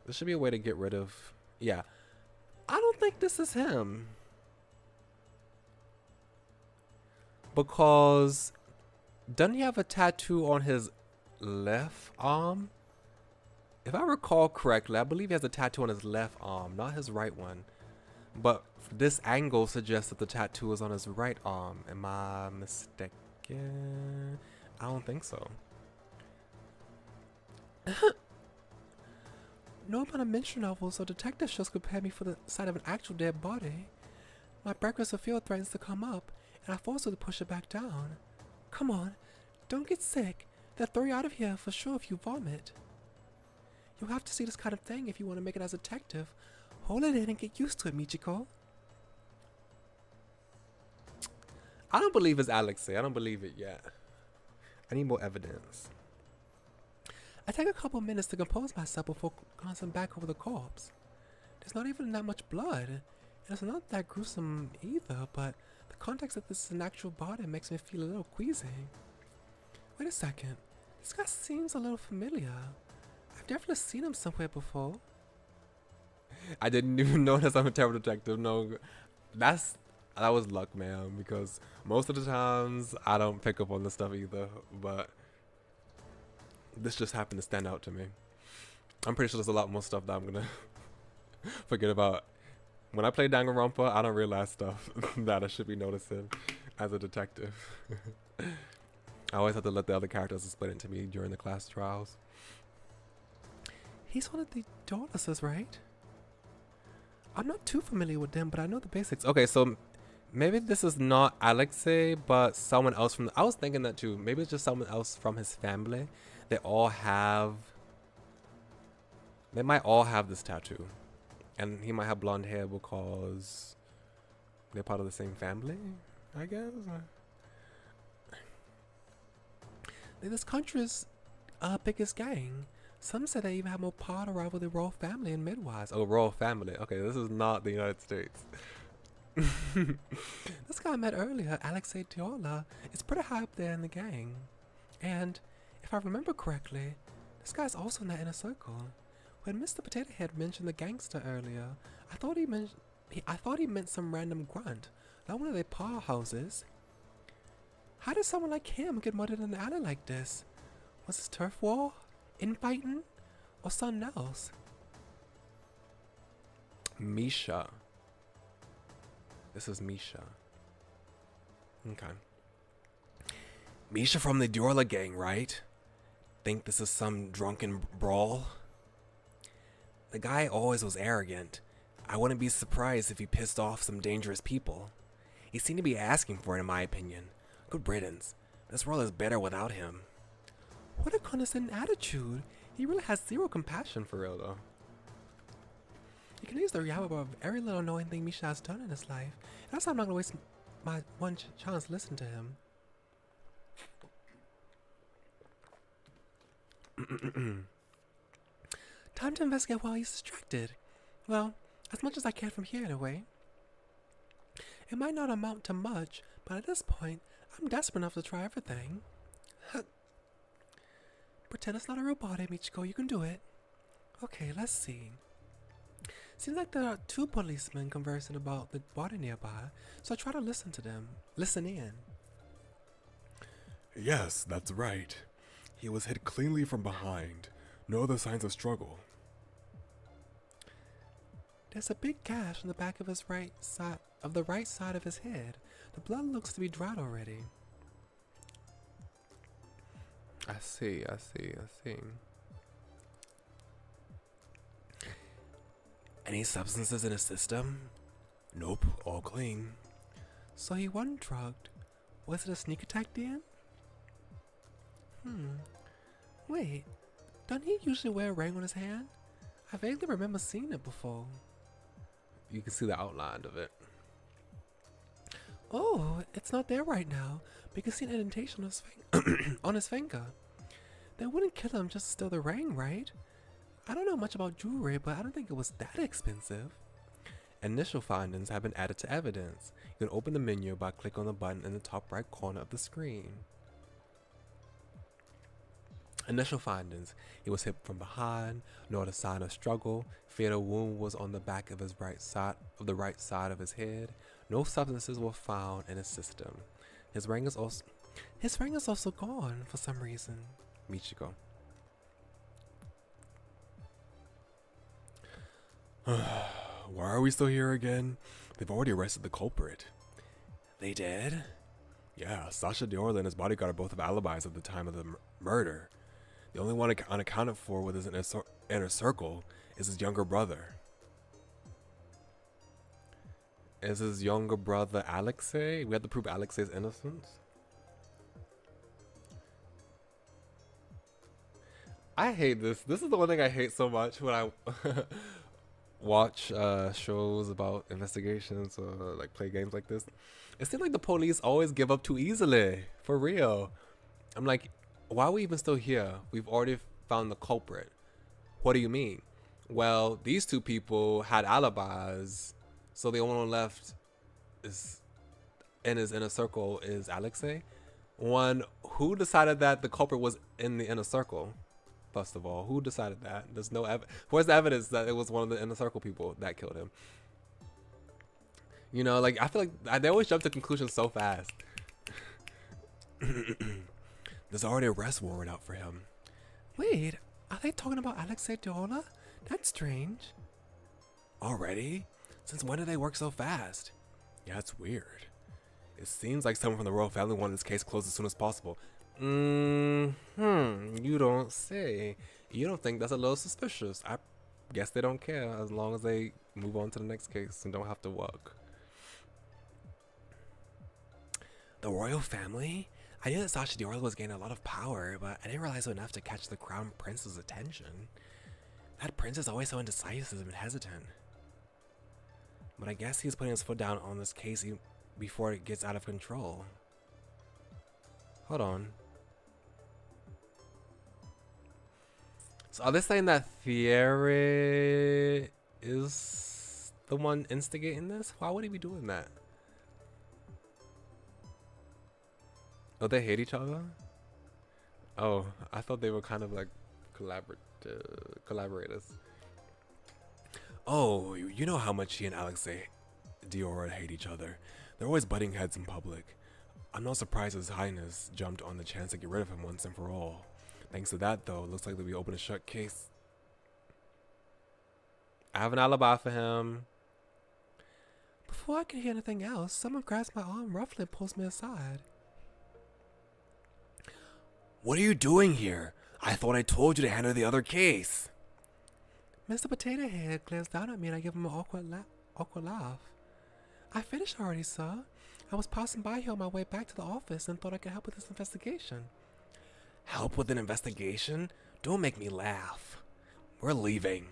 There should be a way to get rid of... Yeah. I don't think this is him. Because... doesn't he have a tattoo on his left arm? If I recall correctly, I believe he has a tattoo on his left arm, not his right one. But this angle suggests that the tattoo is on his right arm. Am I mistaken? I don't think so. No amount of mystery novels or detective shows prepare me for the sight of an actual dead body. My breakfast of fear threatens to come up, and I force her to push it back down. Come on, don't get sick. They'll throw you out of here for sure if you vomit. You'll have to see this kind of thing if you want to make it as a detective. Hold it in and get used to it, Michiko. I don't believe it's Alexei. I don't believe it yet. I need more evidence. I take a couple minutes to compose myself before glancing back over the corpse. There's not even that much blood, and it's not that gruesome either, but the context that this is an actual body makes me feel a little queasy. Wait a second, this guy seems a little familiar. I've definitely seen him somewhere before. I didn't even notice I'm a terrible detective. No, that was luck, man, because most of the times I don't pick up on this stuff either, but this just happened to stand out to me. I'm pretty sure there's a lot more stuff that I'm gonna forget about. When I play Danganronpa, I don't realize stuff that I should be noticing as a detective. I always have to let the other characters explain it to me during the class trials. He's one of the Dolases, right? I'm not too familiar with them, but I know the basics. Okay, so maybe this is not Alexei, but someone else from I was thinking that too. Maybe it's just someone else from his family. They might all have this tattoo. And he might have blonde hair because they're part of the same family, I guess. They're this country's biggest gang. Some say they even have more power to rival the royal family in Midwest. Oh, royal family. Okay, this is not the United States. This guy I met earlier, Alexei Diola, is pretty high up there in the gang. And if I remember correctly, this guy's also in that inner circle. When Mr. Potato Head mentioned the gangster earlier, I thought he meant some random grunt, not one of their powerhouses. How did someone like him get murdered in an alley like this? Was this turf war, infighting, or something else? Misha. This is Misha. Okay. Misha from the Diola gang, right? Think this is some drunken brawl? The guy always was arrogant. I wouldn't be surprised if he pissed off some dangerous people. He seemed to be asking for it, in my opinion. Good riddance. This world is better without him. What a condescending attitude. He really has zero compassion. For real though. He can easily yap about every little annoying thing Misha has done in his life. That's why I'm not gonna waste my one chance to listen to him. Time to investigate while he's distracted. Well, as much as I can from here anyway. It might not amount to much, but at this point, I'm desperate enough to try everything. Pretend it's not a robot, Michiko. You can do it. Okay, let's see. Seems like there are two policemen conversing about the water nearby, so I try to listen to them. Listen in. Yes, that's right. He was hit cleanly from behind. No other signs of struggle. There's a big gash on the back of his right side of his head. The blood looks to be dried already. I see. Any substances in his system? Nope, all clean. So he wasn't drugged. Was it a sneak attack then? Wait, doesn't he usually wear a ring on his hand? I vaguely remember seeing it before. You can see the outline of it. Oh, it's not there right now, but you can see an indentation on his, on his finger. They wouldn't kill him just to steal the ring, right? I don't know much about jewelry, but I don't think it was that expensive. Initial findings have been added to evidence. You can open the menu by clicking on the button in the top right corner of the screen. Initial findings. He was hit from behind, no other sign of struggle. Fatal wound was on the back of his right side of his head. No substances were found in his system. His ring is also gone for some reason. Michiko. Why are we still here again? They've already arrested the culprit. They did? Yeah, Sasha Diorla and his bodyguard both have alibis at the time of the murder. The only one unaccounted for with his inner circle is his younger brother. Is his younger brother Alexei? We have to prove Alexei's innocence? I hate this. This is the one thing I hate so much when I watch shows about investigations or like play games like this. It seems like the police always give up too easily. For real. I'm like, why are we even still here? We've already found the culprit. What do you mean? Well, these two people had alibis, so the only one left is in his inner circle is Alexei. One, who decided that the culprit was in the inner circle? First of all, who decided that? There's no evidence. Where's the evidence that it was one of the inner circle people that killed him? You know, like, I feel like they always jump to conclusions so fast. There's already a arrest warrant out for him. Wait, are they talking about Alexei Diorla? That's strange. Already? Since when did they work so fast? Yeah, it's weird. It seems like someone from the royal family wanted this case closed as soon as possible. You don't say. You don't think that's a little suspicious? I guess they don't care as long as they move on to the next case and don't have to work. The royal family? I knew that Sasha Diorla was gaining a lot of power, but I didn't realize enough to catch the crown prince's attention. That prince is always so indecisive and hesitant. But I guess he's putting his foot down on this case before it gets out of control. Hold on. So are they saying that Thierry is the one instigating this? Why would he be doing that? Oh, they hate each other? Oh, I thought they were kind of like collaborators. Oh, you know how much he and Alexei Diorla hate each other. They're always butting heads in public. I'm not surprised His Highness jumped on the chance to get rid of him once and for all. Thanks to that, though, it looks like they'll be open and shut case. I have an alibi for him. Before I can hear anything else, someone grabs my arm roughly and pulls me aside. What are you doing here? I thought I told you to handle the other case. Mr. Potato Head glares down at me and I give him an awkward laugh. I finished already, sir. I was passing by here on my way back to the office and thought I could help with this investigation. Help with an investigation? Don't make me laugh. We're leaving.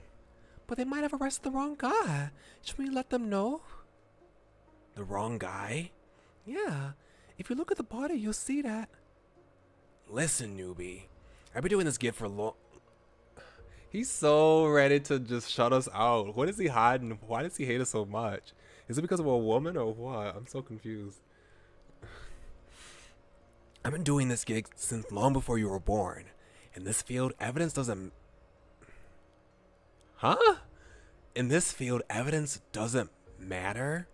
But they might have arrested the wrong guy. Should we let them know? The wrong guy? Yeah. If you look at the body, you'll see that. Listen, newbie. I've been doing this gig for long. He's so ready to just shut us out. What is he hiding? Why does he hate us so much? Is it because of a woman or what? I'm so confused. I've been doing this gig since long before you were born. In this field, evidence doesn't... Huh? In this field, evidence doesn't matter?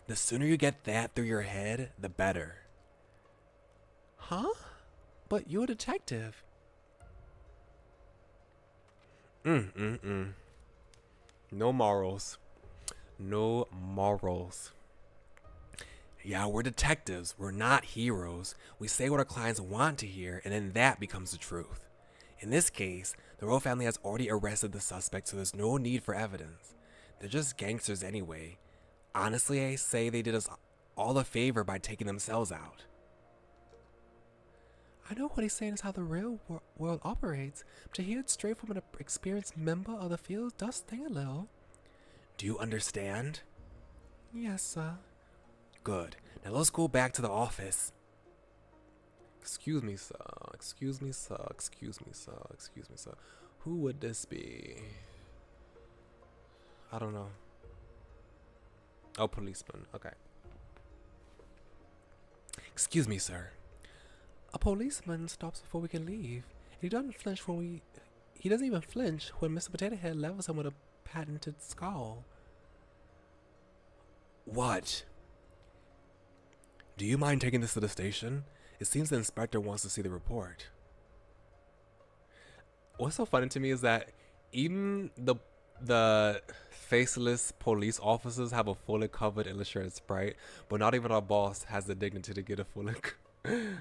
The sooner you get that through your head, the better. Huh? But you're a detective. No morals. No morals. Yeah, we're detectives. We're not heroes. We say what our clients want to hear, and then that becomes the truth. In this case, the royal family has already arrested the suspect, so there's no need for evidence. They're just gangsters anyway. Honestly, I say they did us all a favor by taking themselves out. I know what he's saying is how the real world operates, but to hear it straight from an experienced member of the field does sting a little. Do you understand? Yes, sir. Good. Now let's go back to the office. Excuse me, sir. Excuse me, sir. Excuse me, sir. Excuse me, sir. Who would this be? I don't know. Oh, policeman. Okay. Excuse me, sir. A policeman stops before we can leave. He doesn't flinch when he doesn't even flinch when Mr. Potato Head levels him with a patented scowl. What? Do you mind taking this to the station? It seems the inspector wants to see the report. What's so funny to me is that even the faceless police officers have a fully covered illustrated sprite, but not even our boss has the dignity to get a fully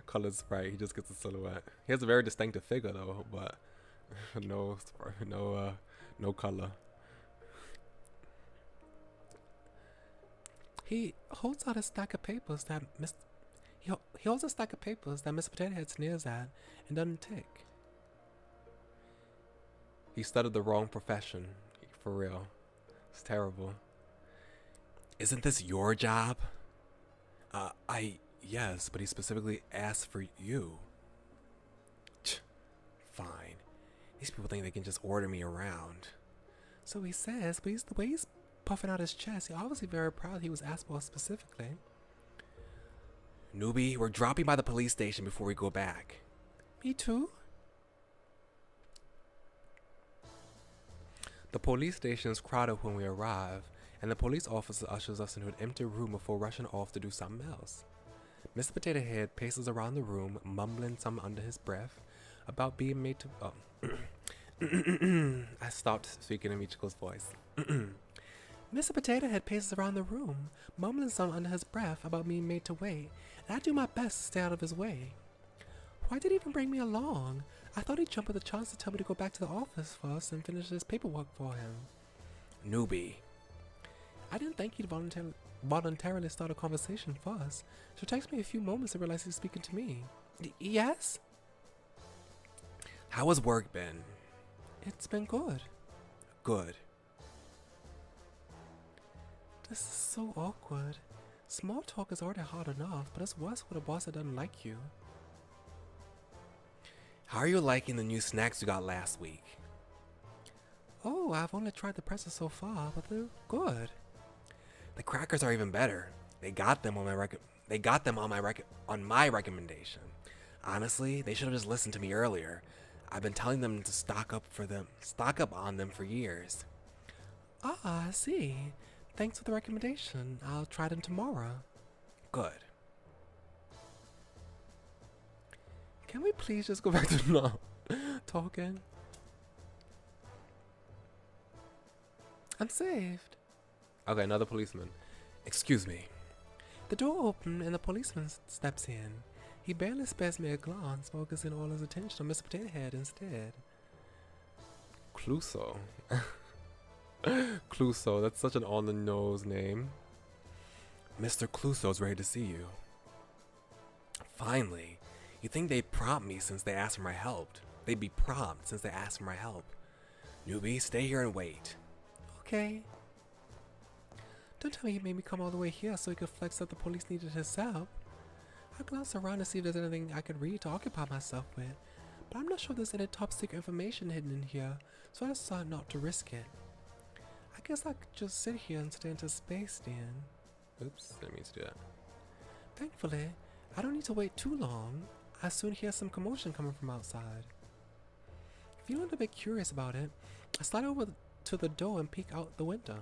colored sprite. He just gets a silhouette. He has a very distinctive figure though, but no color. He holds out a stack of papers that he holds a stack of papers that Mr. Potato Head sneers at and doesn't take. He studied the wrong profession. For real. It's terrible. Isn't this your job? Yes, but he specifically asked for you. Fine. These people think they can just order me around. So he says, but the way he's puffing out his chest, he's obviously very proud he was asked for specifically. Newbie, we're dropping by the police station before we go back. Me too. The police station is crowded when we arrive, and the police officer ushers us into an empty room before rushing off to do something else. Mr. Potato Head paces around the room, mumbling something under his breath about being made to... Oh. I stopped speaking in Michiko's voice. Mr. Potato Head paces around the room, mumbling something under his breath about being made to wait, and I do my best to stay out of his way. Why did he even bring me along? I thought he'd jump at the chance to tell me to go back to the office first and finish this paperwork for him. Newbie. I didn't think he'd voluntarily start a conversation first, so it takes me a few moments to realize he's speaking to me. Yes? How has work been? It's been good. Good. This is so awkward. Small talk is already hard enough, but it's worse with a boss that doesn't like you. How are you liking the new snacks you got last week? Oh, I've only tried the pretzels so far, but they're good. The crackers are even better. They got them on my recommendation. Honestly, they should have just listened to me earlier. I've been telling them to stock up on them for years. Ah, I see. Thanks for the recommendation. I'll try them tomorrow. Good. Can we please just go back to not talking? I'm saved. Okay, another policeman. Excuse me. The door opens and the policeman steps in. He barely spares me a glance, focusing all his attention on Mr. Potato Head instead. Cluso. Cluso, that's such an on-the-nose name. Mr. Clouseau's ready to see you. Finally. You'd think they'd prompt me since they asked for my help. They'd be prompt since they asked for my help. Newbie, stay here and wait. Okay. Don't tell me he made me come all the way here so he could flex that the police needed his help. I glanced around to see if there's anything I could read to occupy myself with, but I'm not sure there's any top secret information hidden in here, so I decided not to risk it. I guess I could just sit here and stare into space then. Oops, didn't mean to do that. Thankfully, I don't need to wait too long. I soon hear some commotion coming from outside. Feeling a bit curious about it, I slide over to the door and peek out the window.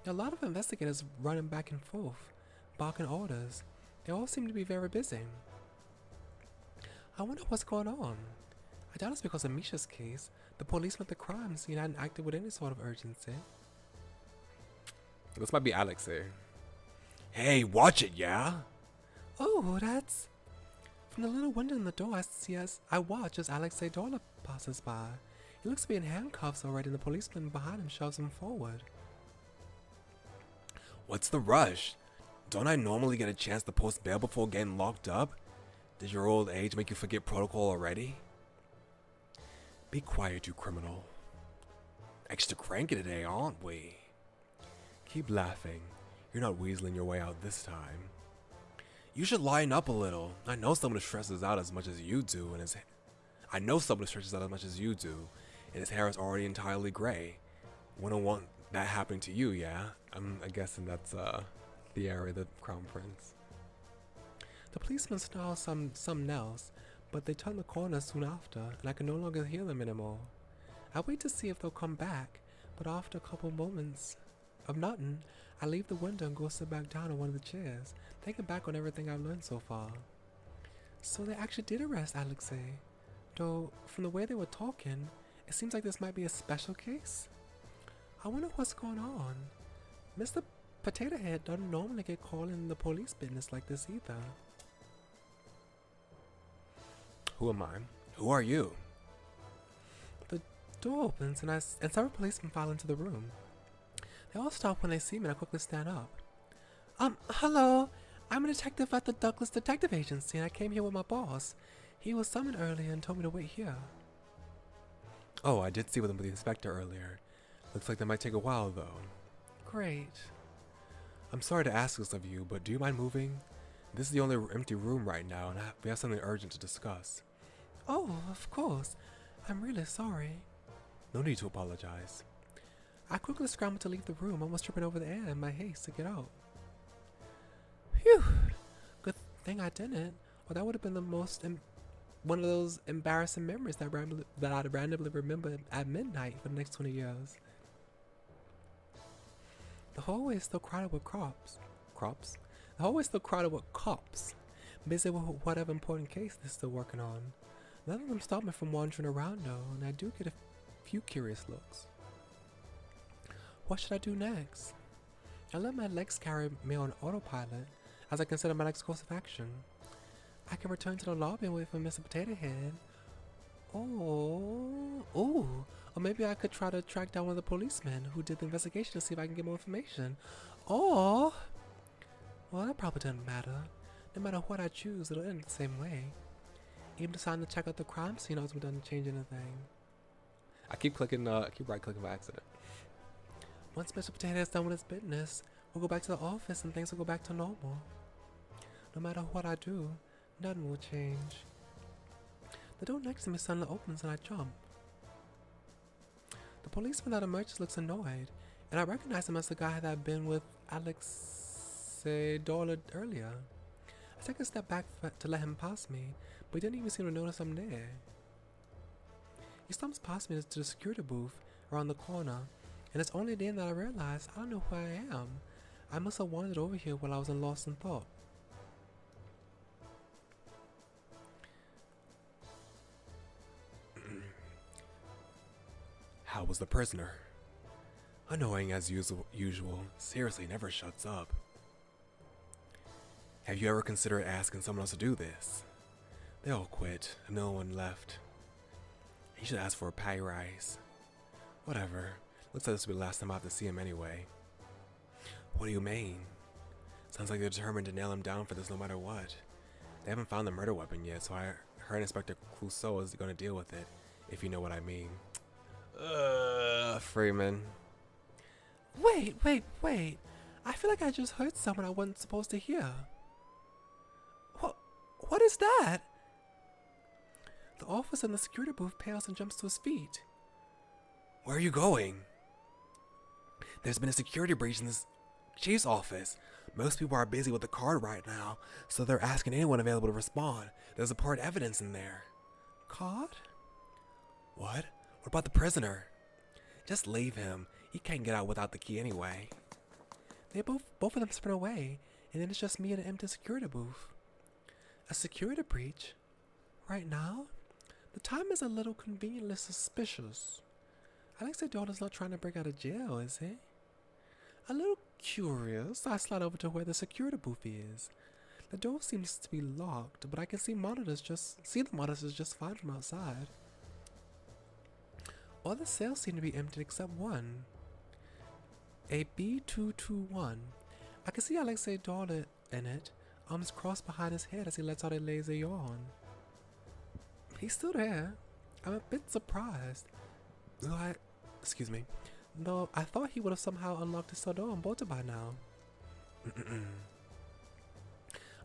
There are a lot of investigators running back and forth, barking orders. They all seem to be very busy. I wonder what's going on. I doubt it's because of Misha's case. The policeman at the crime scene hadn't acted with any sort of urgency. This might be Alex here. Hey, watch it, yeah? Oh, that's... From the little window in the door, I watch as Alexei Dollar passes by. He looks to be in handcuffs already, and the policeman behind him shoves him forward. What's the rush? Don't I normally get a chance to post bail before getting locked up? Did your old age make you forget protocol already? Be quiet, you criminal. Extra cranky today, aren't we? Keep laughing. You're not weaseling your way out this time. You should lighten up a little. I know someone who stresses out as much as you do, and his hair is already entirely gray. Wouldn't want that happening to you, yeah? I'm guessing that's the area, the Crown Prince. The policeman snarls something else, but they turn the corner soon after, and I can no longer hear them anymore. I wait to see if they'll come back, but after a couple moments of nothing, I leave the window and go sit back down on one of the chairs, thinking back on everything I've learned so far. So they actually did arrest Alexei, though from the way they were talking, it seems like this might be a special case. I wonder what's going on. Mr. Potato Head doesn't normally get called in the police business like this either. Who am I? Who are you? The door opens and several policemen file into the room. They all stop when they see me and I quickly stand up. Hello. I'm a detective at the Douglas Detective Agency and I came here with my boss. He was summoned earlier and told me to wait here. Oh, I did see them with the inspector earlier. Looks like that might take a while though. Great. I'm sorry to ask this of you, but do you mind moving? This is the only empty room right now and we have something urgent to discuss. Oh, of course. I'm really sorry. No need to apologize. I quickly scrambled to leave the room, almost tripping over the air in my haste to get out. Phew! Good thing I didn't, or that would have been the most one of those embarrassing memories that I'd randomly remember at midnight for the next 20 years. The hallway is still crowded with cops. The hallway is still crowded with cops, busy with whatever important case they're still working on. None of them stop me from wandering around though, and I do get a few curious looks. What should I do next? I let my legs carry me on autopilot as I consider my next course of action. I can return to the lobby and wait for Mr. Potato Head. Or maybe I could try to track down one of the policemen who did the investigation to see if I can get more information. Well, that probably doesn't matter. No matter what I choose, it'll end the same way. Even deciding to check out the crime scene also doesn't change anything. I keep right clicking by accident. Once Mr. Potato Head's done with his business, we'll go back to the office and things will go back to normal. No matter what I do, nothing will change. The door next to me suddenly opens and I jump. The policeman that emerges looks annoyed, and I recognize him as the guy that I'd been with Alexei Dollar earlier. I take a step back to let him pass me, but he didn't even seem to notice I'm there. He stumps past me to the security booth around the corner, and it's only then that I realize I don't know who I am. I must have wandered over here while I was lost in thought. How was the prisoner? Annoying as usual. Seriously, never shuts up. Have you ever considered asking someone else to do this? They all quit, and no one left. He should ask for a pay rise. Whatever. Looks like this will be the last time I have to see him anyway. What do you mean? Sounds like they're determined to nail him down for this no matter what. They haven't found the murder weapon yet, so I heard Inspector Clouseau is going to deal with it, if you know what I mean. Freeman. Wait. I feel like I just heard someone I wasn't supposed to hear. What is that? The officer in the security booth pales and jumps to his feet. Where are you going? There's been a security breach in this chief's office. Most people are busy with the card right now, so they're asking anyone available to respond. There's important evidence in there. Card? What? What about the prisoner? Just leave him. He can't get out without the key anyway. They both of them sprint away, and then it's just me in an empty security booth. A security breach? Right now? The time is a little conveniently suspicious. Alexei Daughter's not trying to break out of jail, is he? A little curious, I slide over to where the security booth is. The door seems to be locked, but I can see the monitors just fine from outside. All the cells seem to be empty except one. A B221. I can see Alexei Daughter in it, arms crossed behind his head as he lets out a lazy yawn. He's still there. I'm a bit surprised. Though I thought he would have somehow unlocked his cell door and bolted by now. I'm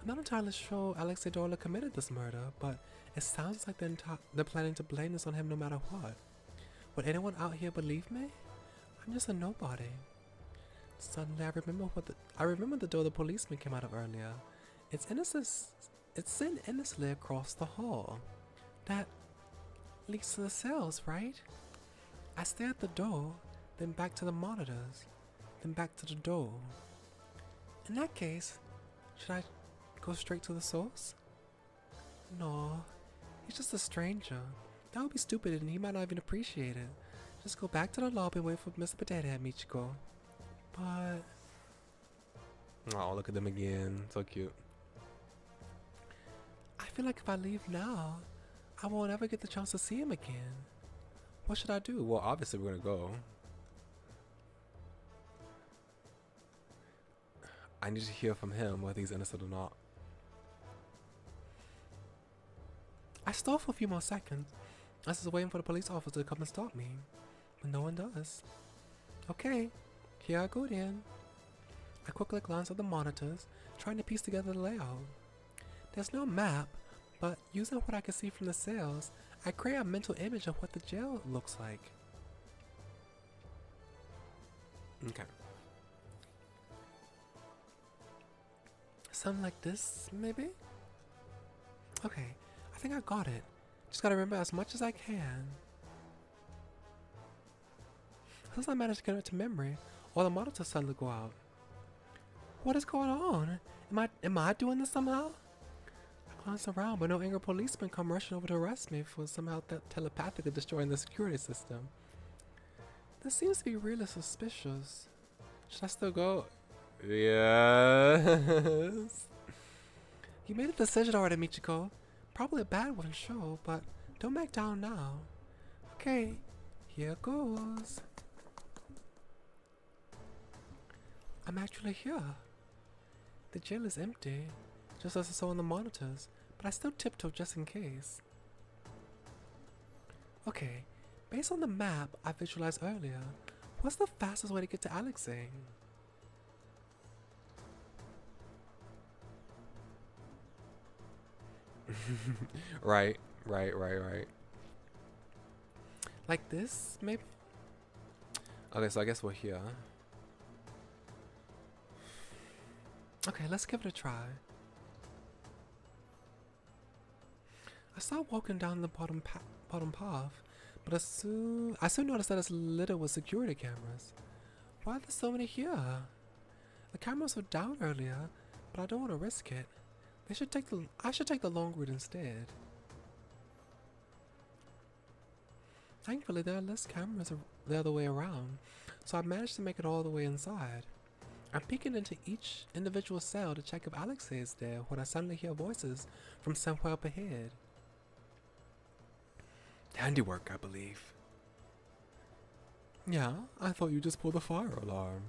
not entirely sure Alexei Daughter committed this murder, but it sounds like they're planning to blame this on him no matter what. Would anyone out here believe me? I'm just a nobody. Suddenly I remember the door the policeman came out of earlier. It's sitting innocently across the hall. That leads to the cells, right? I stare at the door, then back to the monitors, then back to the door. In that case, should I go straight to the source? No, he's just a stranger. That would be stupid and he might not even appreciate it. Just go back to the lobby and wait for Mr. Potato Head Michiko. But... Oh, look at them again. So cute. I feel like if I leave now, I won't ever get the chance to see him again. What should I do? Well, obviously we're gonna go. I need to hear from him whether he's innocent or not. I stall for a few more seconds. I was waiting for the police officer to come and stop me, but no one does. Okay, here I go then. I quickly glance at the monitors, trying to piece together the layout. There's no map, but using what I can see from the cells, I create a mental image of what the jail looks like. Okay. Something like this, maybe? Okay, I think I got it. Just gotta remember as much as I can. Since I managed to get it to memory, all the monitors suddenly go out. What is going on? Am I doing this somehow? I glance around, but no angry policemen come rushing over to arrest me for somehow telepathically destroying the security system. This seems to be really suspicious. Should I still go? Yes. You made a decision already, Michiko. Probably a bad one, sure, but don't back down now. Okay, here goes. I'm actually here. The jail is empty, just as I saw on the monitors, but I still tiptoe just in case. Okay, based on the map I visualized earlier, what's the fastest way to get to Alexei? Right. Like this, maybe? Okay, so I guess we're here. Okay, let's give it a try. I start walking down the bottom path, but I soon noticed that it's littered with security cameras. Why are there so many here? The cameras were down earlier, but I don't want to risk it. I should take the long route instead. Thankfully, there are less cameras the other way around, so I managed to make it all the way inside. I'm peeking into each individual cell to check if Alexei is there when I suddenly hear voices from somewhere up ahead. Handiwork, I believe. Yeah, I thought you just pulled the fire alarm.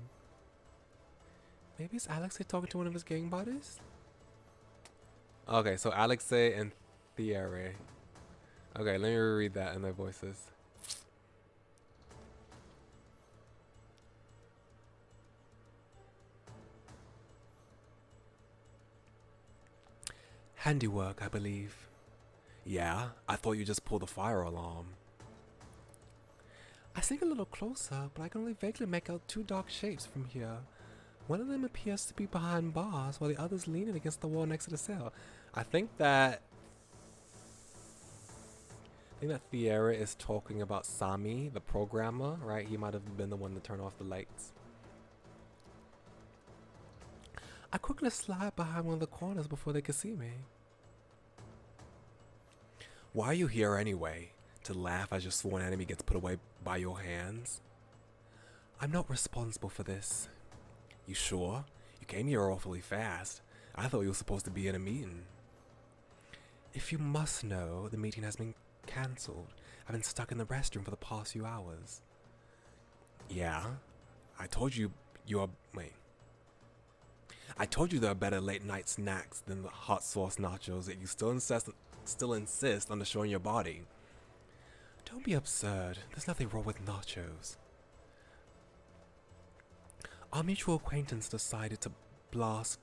Maybe it's Alexei talking to one of his gang buddies? Okay, so Alexei and Thierry. Okay, let me reread that in their voices. Handiwork, I believe. Yeah, I thought you just pulled the fire alarm. I sink a little closer, but I can only vaguely make out two dark shapes from here. One of them appears to be behind bars, while the other's leaning against the wall next to the cell. I think that Thierry is talking about Sami, the programmer, right? He might have been the one to turn off the lights. I quickly slide behind one of the corners before they can see me. Why are you here anyway? To laugh as your sworn enemy gets put away by your hands? I'm not responsible for this. You sure? You came here awfully fast. I thought you were supposed to be in a meeting. If you must know, the meeting has been cancelled. I've been stuck in the restroom for the past few hours. Yeah? I told you I told you there are better late night snacks than the hot sauce nachos that you still insist on destroying your body. Don't be absurd. There's nothing wrong with nachos. Our mutual acquaintance decided to blast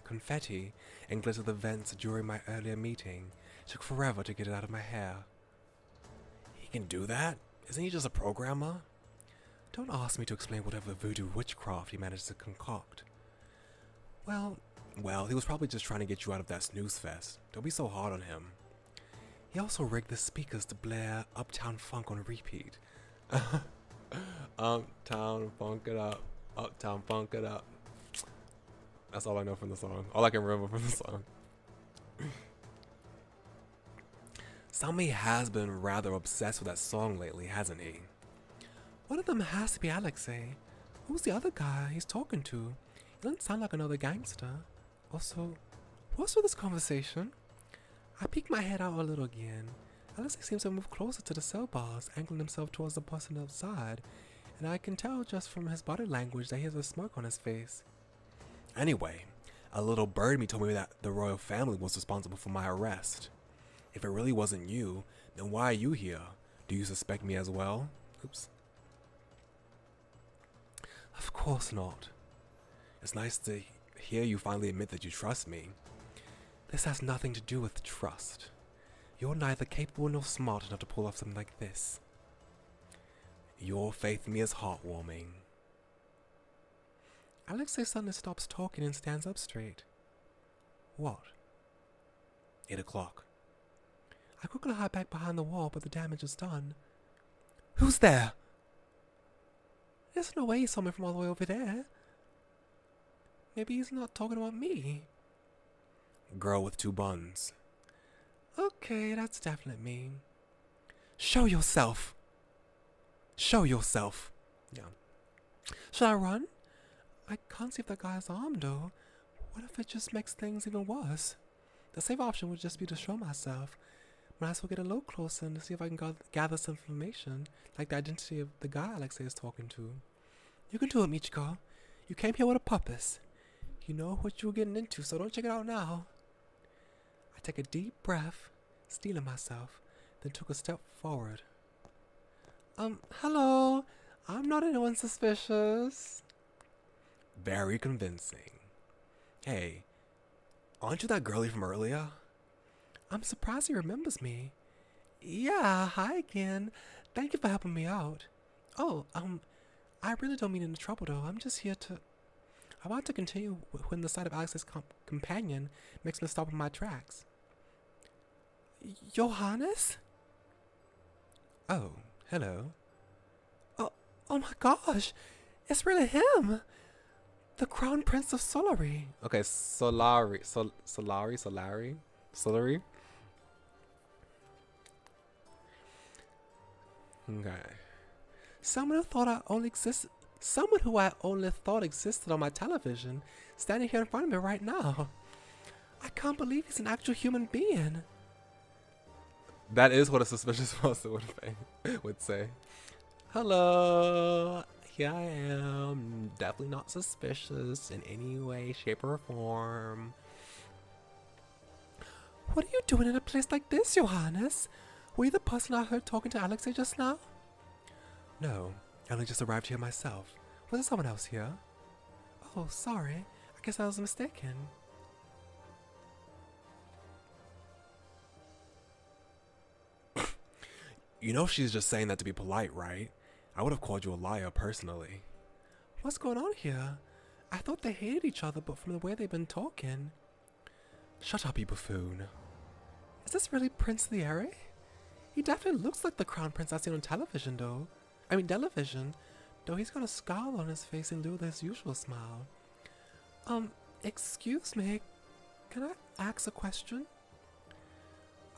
confetti and glitter the vents during my earlier meeting. It took forever to get it out of my hair. He can do that? Isn't he just a programmer? Don't ask me to explain whatever voodoo witchcraft he managed to concoct. Well, he was probably just trying to get you out of that snooze fest. Don't be so hard on him. He also rigged the speakers to blare Uptown Funk on repeat. Uptown Funk it up. Uptown Funk it up. That's all I know from the song. All I can remember from the song. Sami has been rather obsessed with that song lately, hasn't he? One of them has to be Alexei. Who's the other guy he's talking to? He doesn't sound like another gangster. Also, what's with this conversation? I peek my head out a little again. Alexei seems to move closer to the cell bars, angling himself towards the person outside, and I can tell just from his body language that he has a smirk on his face. Anyway, a little birdie told me that the royal family was responsible for my arrest. If it really wasn't you, then why are you here? Do you suspect me as well? Oops. Of course not. It's nice to hear you finally admit that you trust me. This has nothing to do with trust. You're neither capable nor smart enough to pull off something like this. Your faith in me is heartwarming. Alexei suddenly stops talking and stands up straight. What? 8 o'clock. I quickly hide back behind the wall, but the damage is done. Who's there? There's no way he saw me from all the way over there. Maybe he's not talking about me. Girl with 2 buns. Okay, that's definitely me. Show yourself. Show yourself. Yeah. Should I run? I can't see if that guy's armed though. What if it just makes things even worse? The safe option would just be to show myself. Might as well get a little closer and see if I can gather some information, like the identity of the guy Alexei is talking to. You can do it, Michiko. You came here with a purpose. You know what you were getting into, so don't check it out now. I take a deep breath, steeling myself, then took a step forward. Hello. I'm not anyone suspicious. Very convincing. Hey, aren't you that girlie from earlier? I'm surprised he remembers me. Yeah, hi again. Thank you for helping me out. Oh, I really don't mean any trouble though. I'm just here to... I want to continue when the sight of Alex's companion makes me stop in my tracks. Johannes? Oh, hello. Oh my gosh, it's really him! The Crown Prince of Solari. Okay, Solari. Okay. Someone who I only thought existed on my television, standing here in front of me right now. I can't believe he's an actual human being. That is what a suspicious person would say. Hello. here I am, definitely not suspicious in any way, shape, or form. What are you doing in a place like this, Johannes? Were you the person I heard talking to Alexei just now? No, I only just arrived here myself. Was there someone else here? Oh, sorry. I guess I was mistaken. You know she's just saying that to be polite, right? I would have called you a liar personally. What's going on here? I thought they hated each other, but from the way they've been talking... Shut up, you buffoon. Is this really Prince Thierry? He definitely looks like the crown prince I've seen on television, though. I mean, television. Though he's got a scowl on his face in lieu of his usual smile. Excuse me. Can I ask a question?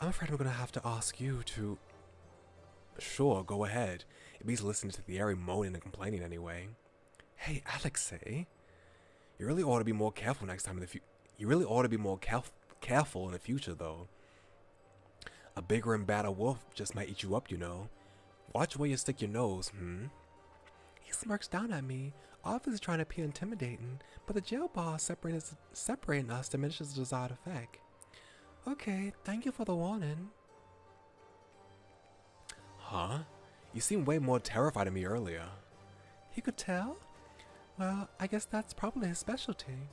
I'm afraid I'm gonna have to ask you to... Sure, go ahead. It beats listening to Thierry moaning and complaining anyway. Hey, Alexei. You really ought to be more careful next time in the future. You really ought to be more careful in the future, though. A bigger and badder wolf just might eat you up, you know. Watch where you stick your nose, He smirks down at me, obviously trying to appear intimidating, but the jail bar separating us diminishes the desired effect. Okay, thank you for the warning. Huh? You seemed way more terrified of me earlier. You could tell? Well, I guess that's probably his specialty.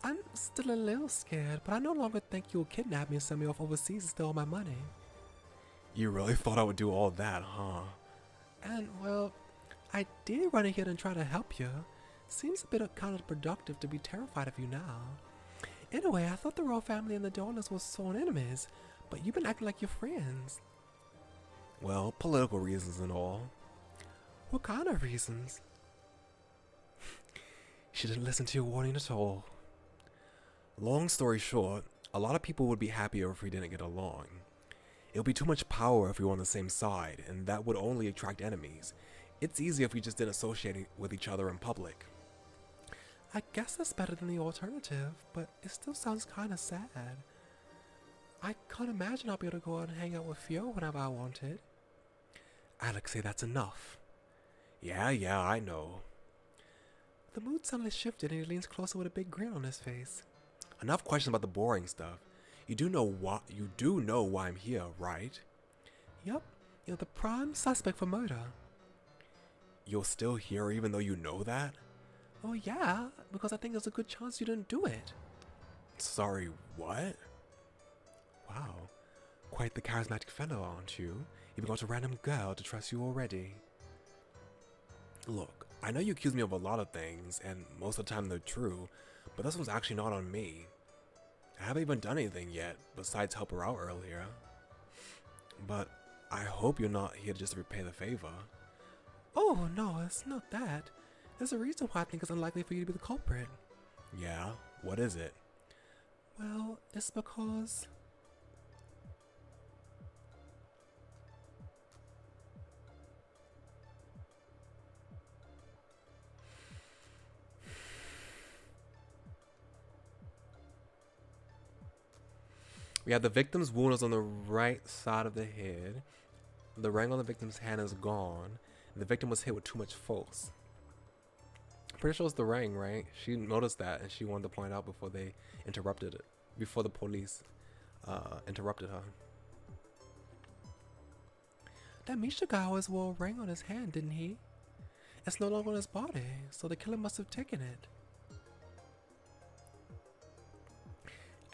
I'm still a little scared, but I no longer think you'll kidnap me and send me off overseas to steal all my money. You really thought I would do all that, huh? And, well, I did run ahead and try to help you. Seems a bit counterproductive to be terrified of you now. Anyway, I thought the royal family and the Dollars were sworn enemies, but you've been acting like you're friends. Well, political reasons and all. What kind of reasons? She didn't listen to your warning at all. Long story short, a lot of people would be happier if we didn't get along. It would be too much power if we were on the same side, and that would only attract enemies. It's easier if we just didn't associate with each other in public. I guess that's better than the alternative, but it still sounds kinda sad. I can't imagine I'll be able to go out and hang out with Fio whenever I wanted. Alexei, that's enough. Yeah, I know. The mood suddenly shifted and he leans closer with a big grin on his face. Enough questions about the boring stuff. You do know why I'm here, right? Yup, you're the prime suspect for murder. You're still here even though you know that? Oh yeah, because I think there's a good chance you didn't do it. Sorry, what? Wow, quite the charismatic fellow, aren't you? Even got a random girl to trust you already. Look, I know you accuse me of a lot of things, and most of the time they're true, but this one's actually not on me. I haven't even done anything yet, besides help her out earlier. But I hope you're not here just to repay the favor. Oh no, it's not that. There's a reason why I think it's unlikely for you to be the culprit. Yeah? What is it? Well, it's because... We have the victim's wound is on the right side of the head. The ring on the victim's hand is gone. The victim was hit with too much force. Pretty sure it's the ring, right? She noticed that and she wanted to point out before they interrupted it. Before the police interrupted her. That Misha guy always wore a ring on his hand, didn't he? It's no longer on his body, so the killer must have taken it.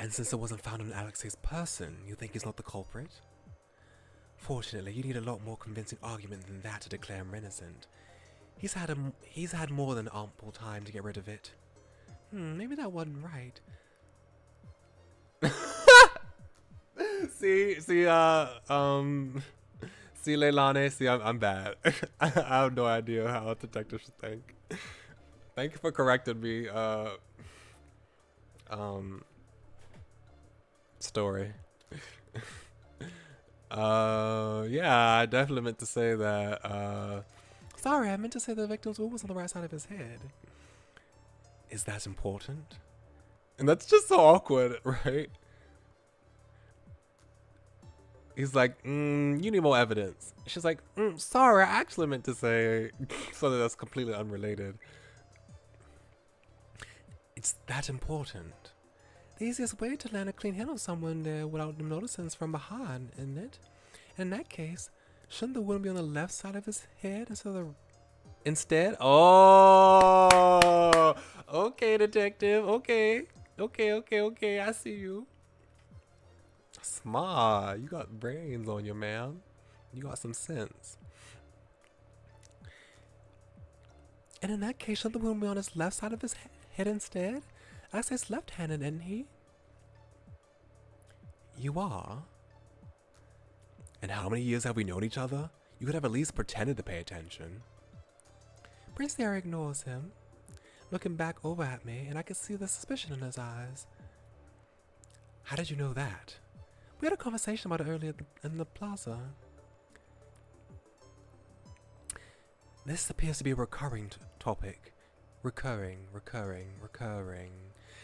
And since it wasn't found on Alexei's person, you think he's not the culprit? Fortunately, you need a lot more convincing argument than that to declare him innocent. He's had more than ample time to get rid of it. Maybe that wasn't right. See, Leilani, see, I'm bad. I have no idea how a detective should think. Thank you for correcting me, story. Yeah, I definitely meant to say that, Sorry, I meant to say the victim's wound was on the right side of his head. Is that important? And that's just so awkward, right? He's like, you need more evidence. She's like, sorry, I actually meant to say something that's completely unrelated. It's that important. The easiest way to land a clean hit on someone there without them noticing is from behind, isn't it? And in that case, shouldn't the wound be on the left side of his head instead? Oh, okay, detective. Okay. I see you. Smart. You got brains on you, man. You got some sense. And in that case, shouldn't the wound be on his left side of his head instead? Alexei's left-handed, isn't he? You are? And how many years have we known each other? You could have at least pretended to pay attention. Prince Thear ignores him, looking back over at me, and I could see the suspicion in his eyes. How did you know that? We had a conversation about it earlier in the plaza. This appears to be a recurring topic. Recurring.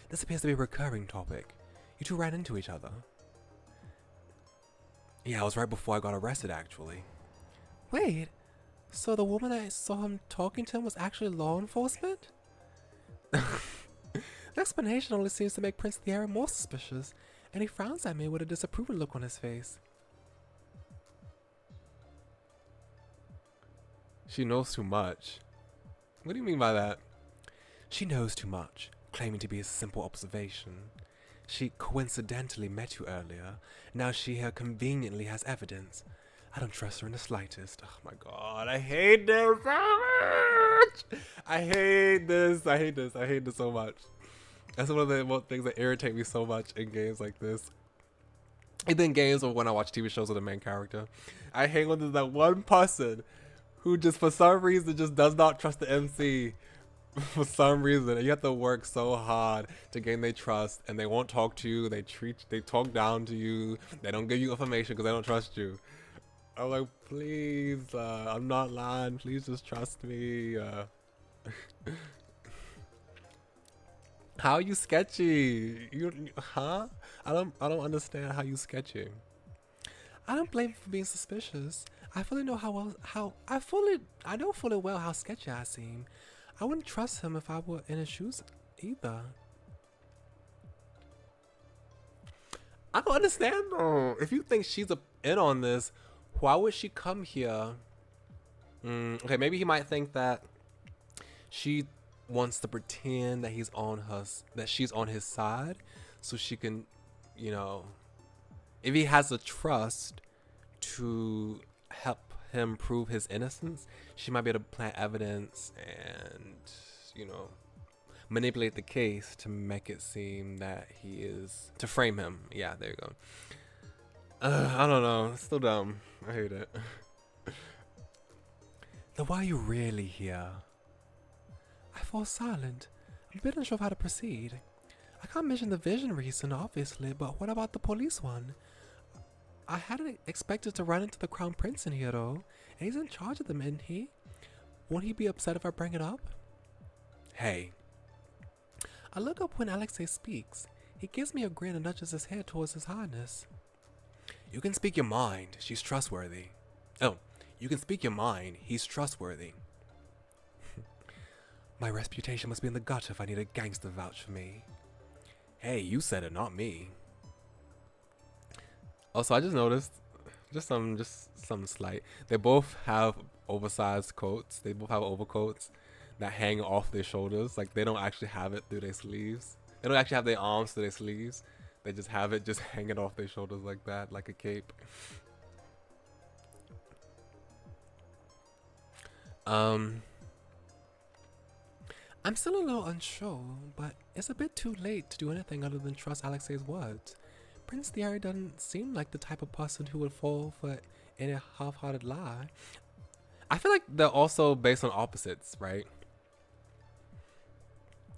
This appears to be a recurring topic. You two ran into each other. Yeah, it was right before I got arrested, actually. Wait, so the woman that saw him talking to him was actually law enforcement? The explanation only seems to make Prince Thear more suspicious, and he frowns at me with a disapproving look on his face. She knows too much. What do you mean by that? She knows too much, claiming to be a simple observation. She coincidentally met you earlier. Now she here conveniently has evidence. I don't trust her in the slightest. Oh my god, I hate this so much! I hate this so much. That's one of the things that irritate me so much in games like this. And then games or when I watch TV shows with the main character. I hate when there's that one person who just for some reason just does not trust the MC. For some reason, and you have to work so hard to gain their trust, and they won't talk to you. They talk down to you. They don't give you information because they don't trust you. I'm like, please, I'm not lying. Please just trust me. How are you sketchy? Huh? I don't understand how you sketchy. I don't blame him for being suspicious. I fully know I know fully well how sketchy I seem. I wouldn't trust him if I were in his shoes either. I don't understand though. If you think she's in on this, why would she come here? Okay, maybe he might think that she wants to pretend that she's on his side, so she can, you know, if he has the trust to help him prove his innocence, she might be able to plant evidence and, you know, manipulate the case to make it seem that to frame him. Yeah, there you go. I don't know. It's still dumb. I hate it. Then why are you really here? I fall silent. I'm a bit unsure of how to proceed. I can't mention the vision reason, obviously, but what about the police one? I hadn't expected to run into the Crown Prince in here, though, and he's in charge of them, isn't he? Won't he be upset if I bring it up? Hey. I look up when Alexei speaks. He gives me a grin and nudges his head towards His Highness. You can speak your mind. She's trustworthy. Oh, you can speak your mind. He's trustworthy. My reputation must be in the gutter if I need a gangster to vouch for me. Hey, you said it, not me. Also, I just noticed, just some slight. They both have oversized coats. They both have overcoats that hang off their shoulders. Like they don't actually have it through their sleeves. They don't actually have their arms through their sleeves. They just have it just hanging off their shoulders like that, like a cape. I'm still a little unsure, but it's a bit too late to do anything other than trust Alexei's words. Prince Thear doesn't seem like the type of person who would fall for any half-hearted lie. I feel like they're also based on opposites, right?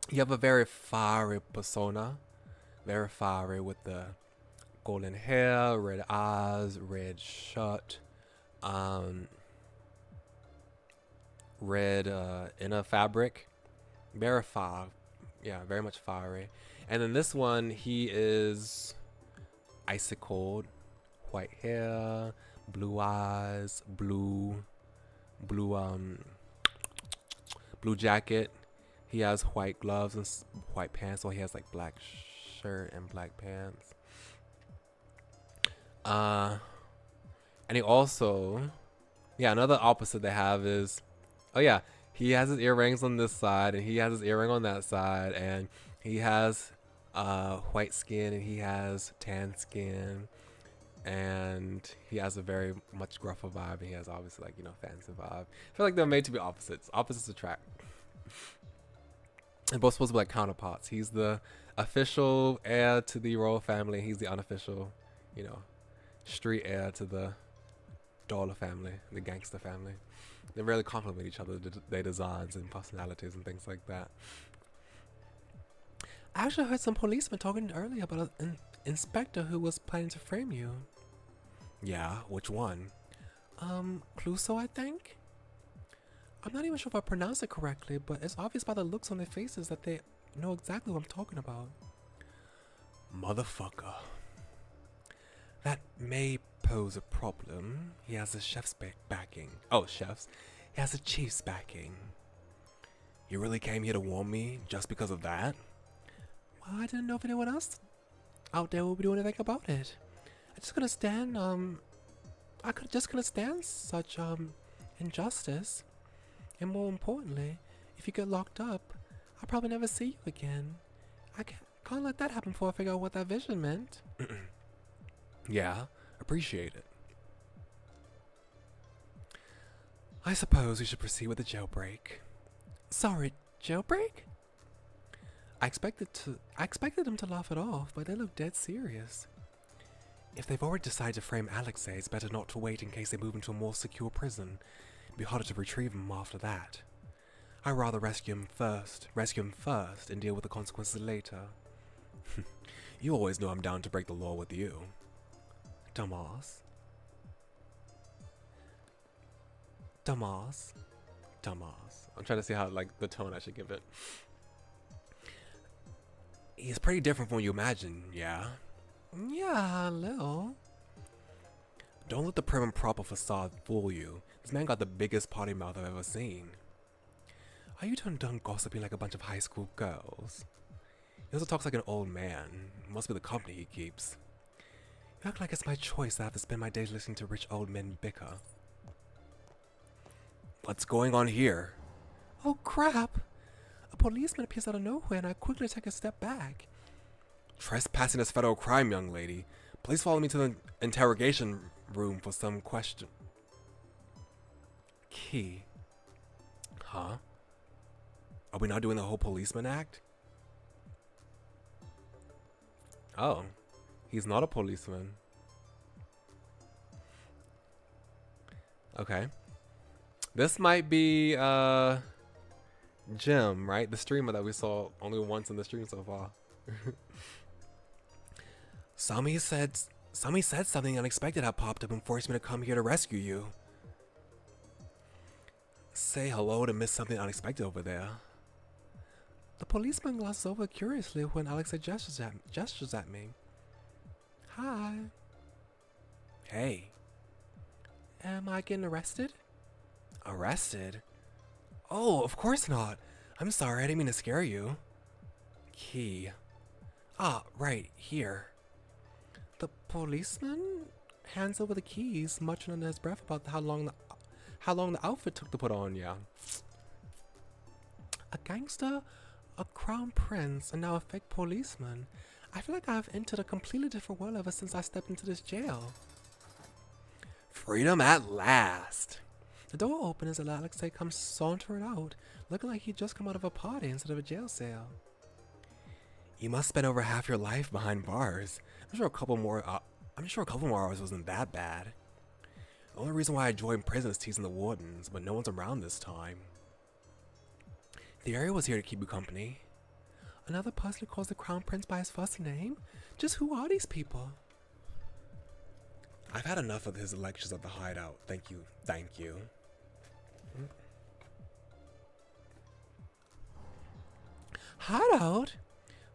You have a very fiery persona, very fiery with the golden hair, red eyes, red shirt, red inner fabric, very very much fiery. And then this one, he is icy cold, white hair, blue eyes, blue jacket. He has white gloves and white pants, so he has like black shirt and black pants. And he also, yeah, another opposite they have is, oh yeah, he has his earrings on this side and he has his earring on that side, and he has white skin and he has tan skin, and he has a very much gruffer vibe, and he has obviously like, you know, fancy vibe. I feel like they're made to be opposites. Opposites attract. And both supposed to be like counterparts. He's the official heir to the royal family. He's the unofficial, you know, street heir to the dollar family, the gangster family. They really complement each other, their designs and personalities and things like that. I actually heard some policemen talking earlier about an inspector who was planning to frame you. Yeah, which one? Cluso, I think? I'm not even sure if I pronounced it correctly, but it's obvious by the looks on their faces that they know exactly what I'm talking about. Motherfucker. That may pose a problem. He has a chef's backing. Oh, chef's. He has a chief's backing. You really came here to warn me just because of that? Well, I didn't know if anyone else out there would be doing anything about it. I just couldn't stand, couldn't stand such, injustice. And more importantly, if you get locked up, I'll probably never see you again. I can't let that happen before I figure out what that vision meant. Yeah, appreciate it. I suppose we should proceed with the jailbreak. Sorry, jailbreak? I expected them to laugh it off, but they look dead serious. If they've already decided to frame Alexei, it's better not to wait in case they move into a more secure prison. It'd be harder to retrieve him after that. I'd rather rescue him first, and deal with the consequences later. You always know I'm down to break the law with you. Dumbass. Dumbass. Dumbass. I'm trying to see how, like, the tone I should give it. He's pretty different from what you imagine, yeah? Yeah, a little. Don't let the prim and proper facade fool you. This man got the biggest potty mouth I've ever seen. Are you done gossiping like a bunch of high school girls? He also talks like an old man. Must be the company he keeps. You act like it's my choice that I have to spend my days listening to rich old men bicker. What's going on here? Oh crap! A policeman appears out of nowhere and I quickly take a step back. Trespassing is federal crime, young lady. Please follow me to the interrogation room for some question. Key. Huh? Are we not doing the whole policeman act? Oh. He's not a policeman. Okay. This might be Jim, right? The streamer that we saw only once in the stream so far. Somebody said something unexpected had popped up and forced me to come here to rescue you. Say hello to miss something unexpected over there. The policeman glances over curiously when Alexei gestures at me. Hi. Hey. Am I getting arrested? Arrested? Oh, of course not. I'm sorry, I didn't mean to scare you. Key. Ah, right, here. The policeman hands over the keys, muttering under his breath about how long the outfit took to put on. Yeah. A gangster, a crown prince, and now a fake policeman. I feel like I've entered a completely different world ever since I stepped into this jail. Freedom at last. The door opens and Alexei comes sauntering out, looking like he'd just come out of a party instead of a jail cell. You must spend over half your life behind bars. I'm sure a couple more hours wasn't that bad. The only reason why I joined prison is teasing the wardens, but no one's around this time. The area was here to keep you company. Another person who calls the crown prince by his first name? Just who are these people? I've had enough of his lectures at the hideout. Thank you. Hideout?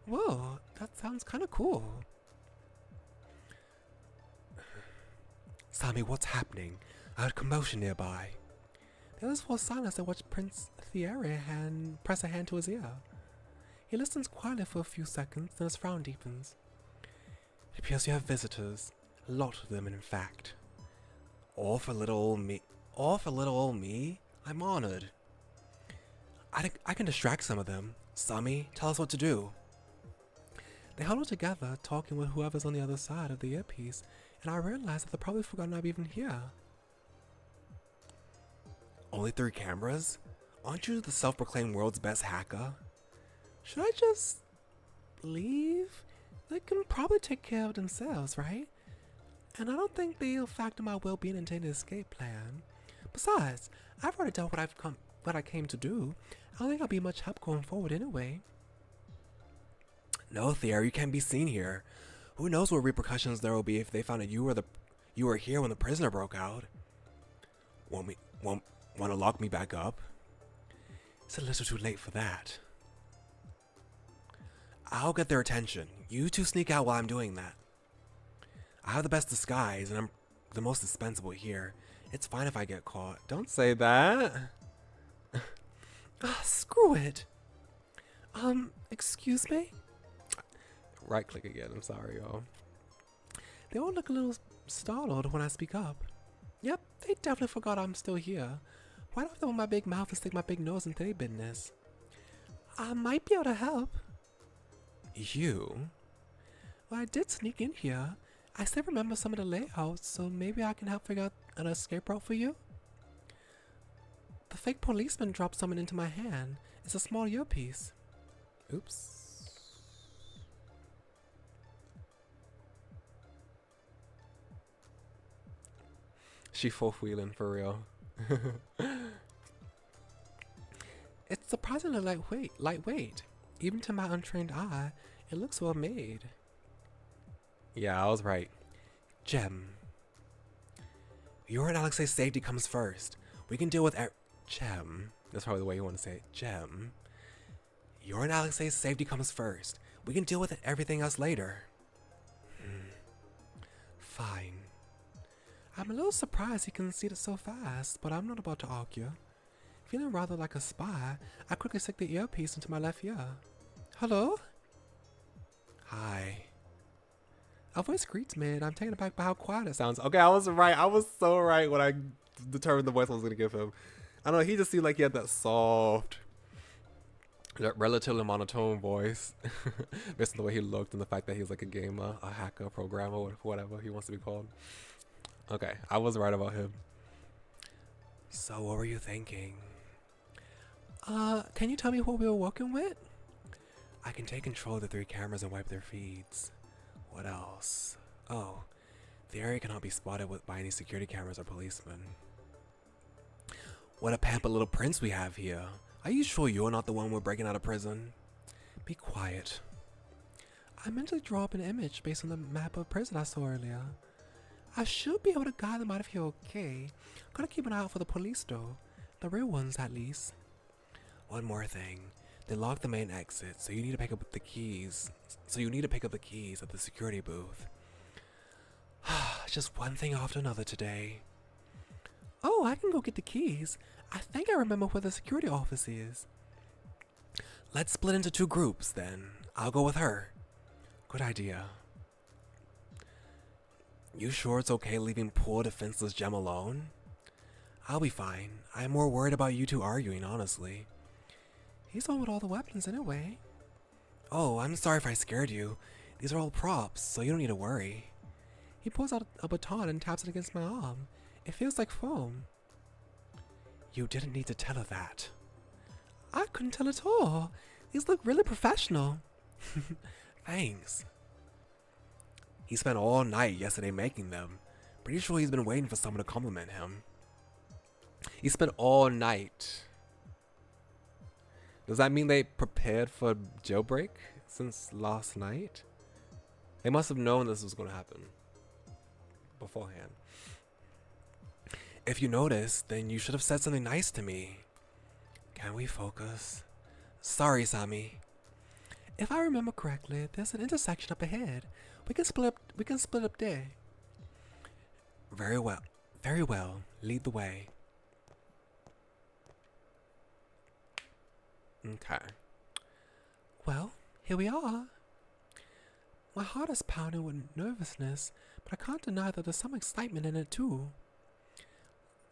Whoa, that sounds kind of cool. Sammy, what's happening? I heard commotion nearby. The others fall silent and watch Prince Thierry press a hand to his ear. He listens quietly for a few seconds, then his frown deepens. It appears you have visitors. A lot of them, in fact. All for little old me? All for little old me? I'm honored. I can distract some of them. Sammy, tell us what to do. They huddle together, talking with whoever's on the other side of the earpiece, and I realize that they've probably forgotten I'm even here. Only 3 cameras? Aren't you the self-proclaimed world's best hacker? Should I just leave? They can probably take care of themselves, right? And I don't think they'll factor my well-being into an escape plan. Besides, I've already done what I came to do. I don't think I'll be much help going forward anyway. No, Thierry, you can't be seen here. Who knows what repercussions there will be if they found that you were here when the prisoner broke out. Want to lock me back up? It's a little too late for that. I'll get their attention. You two sneak out while I'm doing that. I have the best disguise, and I'm the most dispensable here. It's fine if I get caught. Don't say that. Screw it. Excuse me? Right click again. I'm sorry, y'all. They all look a little startled when I speak up. Yep, they definitely forgot I'm still here. Why don't I open my big mouth and stick my big nose into their business? I might be able to help. You? Well, I did sneak in here. I still remember some of the layouts, so maybe I can help figure out an escape route for you? The fake policeman dropped something into my hand. It's a small earpiece. Oops. She fourth-wheeling for real. It's surprisingly lightweight. Even to my untrained eye, it looks well made. Yeah, I was right. Gem. Your and Alexei's safety comes first. We can deal with Gem. That's probably the way you want to say it. Gem. Your and Alexei's safety comes first. We can deal with everything else later. Fine. I'm a little surprised he conceded so fast, but I'm not about to argue. Feeling rather like a spy, I quickly stick the earpiece into my left ear. Hello? Hi. A voice greets me, and I'm taken aback by how quiet it sounds. Okay, I was right. I was so right when I determined the voice I was going to give him. I don't know, he just seemed like he had that soft, that relatively monotone voice. Based on the way he looked and the fact that he was like a gamer, a hacker, programmer, whatever he wants to be called. Okay, I was right about him. So what were you thinking? Can you tell me what we were working with? I can take control of the 3 cameras and wipe their feeds. What else? Oh, the area cannot be spotted by any security cameras or policemen. What a pampered little prince we have here. Are you sure you're not the one we're breaking out of prison? Be quiet. I mentally draw up an image based on the map of prison I saw earlier. I should be able to guide them out of here okay. Gotta keep an eye out for the police though. The real ones at least. One more thing. They locked the main exit, so you need to pick up the keys. At the security booth. Just one thing after another today. Oh, I can go get the keys. I think I remember where the security office is. Let's split into 2 groups then. I'll go with her. Good idea. You sure it's okay leaving poor defenseless Gem alone? I'll be fine. I'm more worried about you 2 arguing, honestly. He's on with all the weapons anyway. Oh, I'm sorry if I scared you. These are all props, so you don't need to worry. He pulls out a baton and taps it against my arm. It feels like foam. You didn't need to tell her that. I couldn't tell at all. These look really professional. Thanks. He spent all night yesterday making them. Pretty sure he's been waiting for someone to compliment him. He spent all night. Does that mean they prepared for jailbreak since last night? They must have known this was going to happen beforehand. If you noticed, then you should have said something nice to me. Can we focus? Sorry, Sammy. If I remember correctly, there's an intersection up ahead. We can split up there. Very well. Very well. Lead the way. Okay. Well, here we are. My heart is pounding with nervousness, but I can't deny that there's some excitement in it too.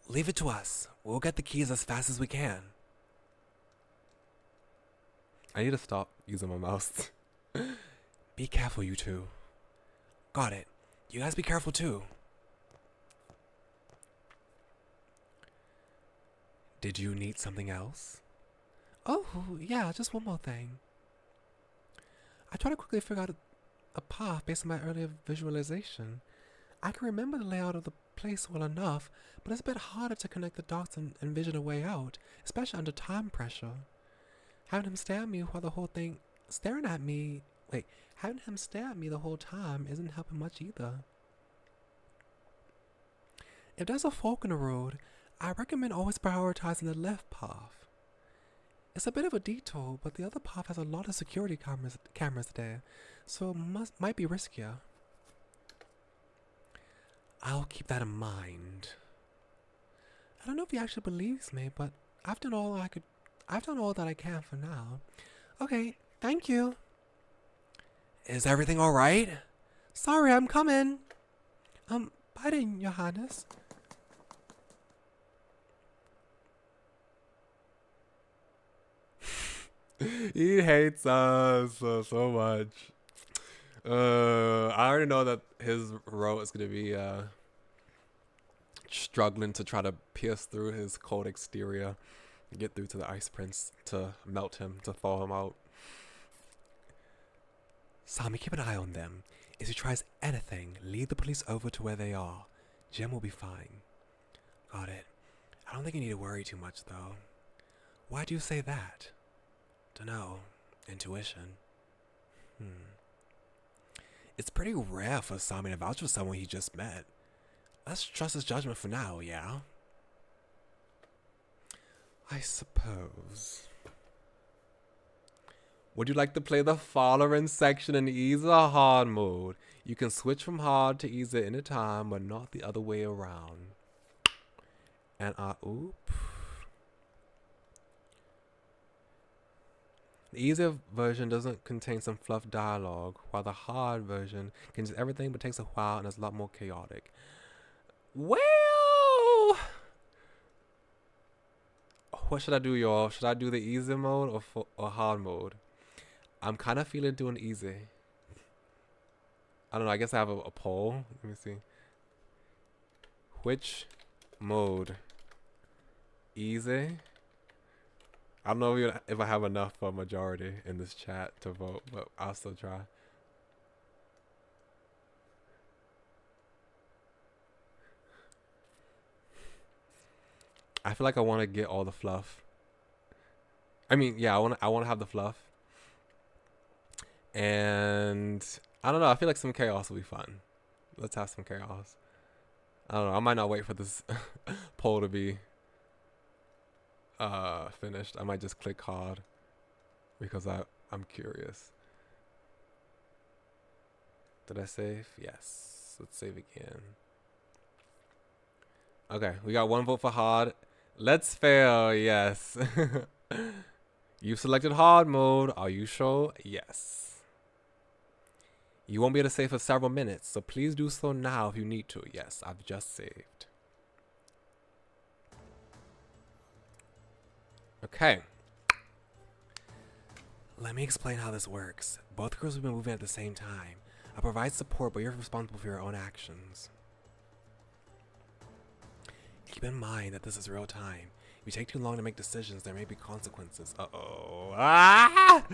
Leave it to us. We'll get the keys as fast as we can. I need to stop using my mouse. Be careful, you two. Got it. You guys be careful too. Did you need something else? Oh, yeah, just one more thing. I tried to quickly figure out a path based on my earlier visualization. I can remember the layout of the place well enough, but it's a bit harder to connect the dots and envision a way out, especially under time pressure. Having him stare at me while the whole thing having him stare at me the whole time isn't helping much either. If there's a fork in the road, I recommend always prioritizing the left path. It's a bit of a detour, but the other path has a lot of security cameras there, so might be riskier. I'll keep that in mind. I don't know if he actually believes me, but I've done all that I can for now. Okay, thank you. Is everything alright? Sorry, I'm coming. Bye then, Your Highness. He hates us so much. I already know that his role is going to be struggling to try to pierce through his cold exterior, get through to the Ice Prince to melt him, to thaw him out. Sami, keep an eye on them. If he tries anything, lead the police over to where they are. Jim will be fine. Got it. I don't think you need to worry too much, though. Why do you say that? Dunno. Intuition. It's pretty rare for Sami to vouch for someone he just met. Let's trust his judgment for now, yeah? I suppose. Would you like to play the following section in easy or hard mode? You can switch from hard to easy anytime, but not the other way around. And the easier version doesn't contain some fluff dialogue, while the hard version contains everything but takes a while and is a lot more chaotic. Well, what should I do, y'all? Should I do the easy mode or hard mode? I'm kind of feeling doing easy. I don't know. I guess I have a poll. Let me see. Which mode? Easy. I don't know if I have enough for a majority in this chat to vote, but I'll still try. I feel like I want to get all the fluff. I mean, yeah, I want to have the fluff. And I don't know. I feel like some chaos will be fun. Let's have some chaos. I don't know. I might not wait for this poll to be finished. I might just click hard because I'm curious. Did I save? Yes. Let's save again. Okay, we got one vote for hard. Let's fail. Yes. You've selected hard mode. Are you sure? Yes. You won't be able to save for several minutes, so please do so now if you need to. Yes, I've just saved. Okay. Let me explain how this works. Both girls will be moving at the same time. I provide support, but you're responsible for your own actions. Keep in mind that this is real time. If you take too long to make decisions, there may be consequences. Uh-oh. Ah!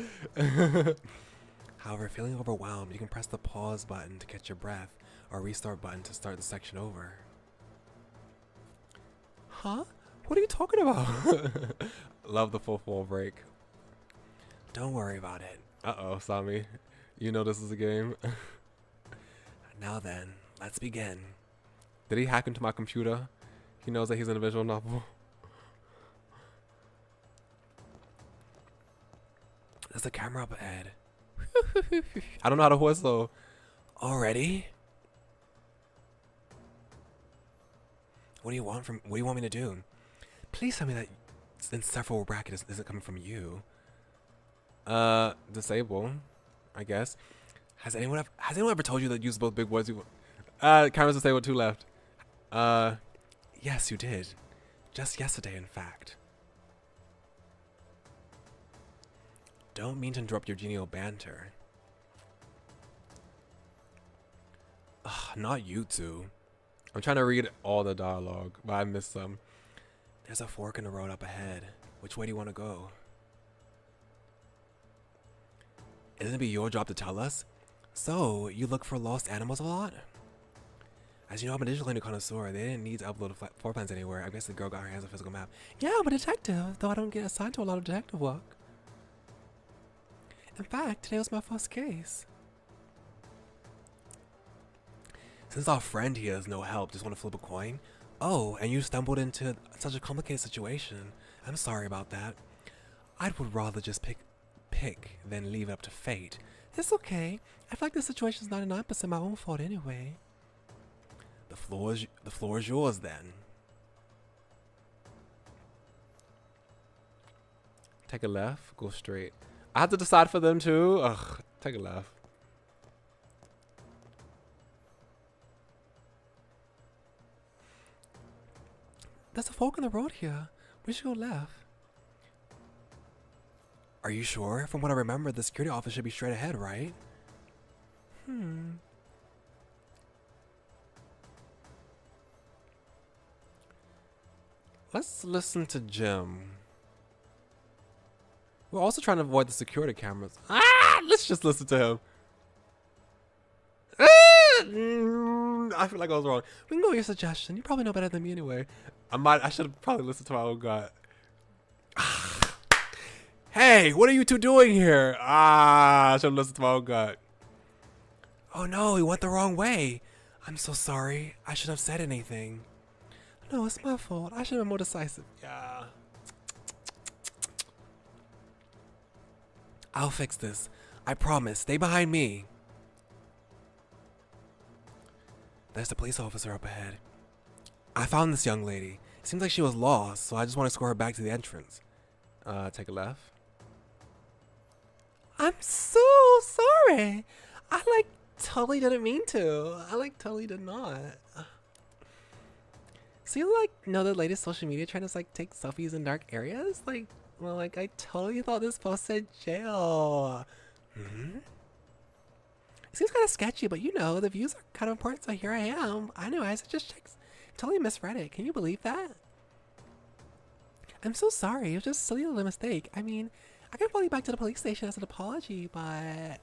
However, feeling overwhelmed, you can press the pause button to catch your breath, or restart button to start the section over. Huh? What are you talking about? Love the full break. Don't worry about it. Uh-oh, Sami. You know this is a game. Now then, let's begin. Did he hack into my computer? He knows that he's in a visual novel. There's a camera up ahead. I don't know how to whistle. Already? What do you want from? What do you want me to do? Please tell me that insufferable bracket isn't coming from you. Disable, I guess. Has anyone ever told you that use both big words? Cameras disabled, 2 left. Yes, you did. Just yesterday, in fact. Don't mean to interrupt your genial banter. Ugh, not you two. I'm trying to read all the dialogue, but I missed some. There's a fork in the road up ahead. Which way do you want to go? Isn't it your job to tell us? So, you look for lost animals a lot? As you know, I'm a digital connoisseur. They didn't need to upload floor plans anywhere. I guess the girl got her hands on a physical map. Yeah, I'm a detective, though I don't get assigned to a lot of detective work. In fact, today was my first case. Since our friend here is no help, just want to flip a coin? Oh, and you stumbled into such a complicated situation. I'm sorry about that. I would rather just pick than leave it up to fate. It's okay. I feel like the situation's 99% my own fault anyway. The floor is yours then. Take a left, go straight. I have to decide for them too. Ugh, take a left. There's a fork in the road here. We should go left. Are you sure? From what I remember, the security office should be straight ahead, right? Let's listen to Jim. We're also trying to avoid the security cameras. Let's just listen to him. I feel like I was wrong. We can go with your suggestion. You probably know better than me anyway. I should have probably listened to my own gut. Hey, what are you two doing here? I should have listened to my own gut. Oh no, we went the wrong way. I'm so sorry. I shouldn't have said anything. No, it's my fault. I should have been more decisive. Yeah. I'll fix this. I promise. Stay behind me. There's the police officer up ahead. I found this young lady. It seems like she was lost, so I just want to escort her back to the entrance. Take a left. I'm so sorry. I totally didn't mean to. I totally did not. So you know the latest social media trend is take selfies in dark areas? I totally thought this post said jail. It seems kind of sketchy, but the views are kind of important, so here I am. I know, I just totally misread it. Can you believe that? I'm so sorry. It was just a silly little mistake. I mean, I can follow you back to the police station as an apology, but...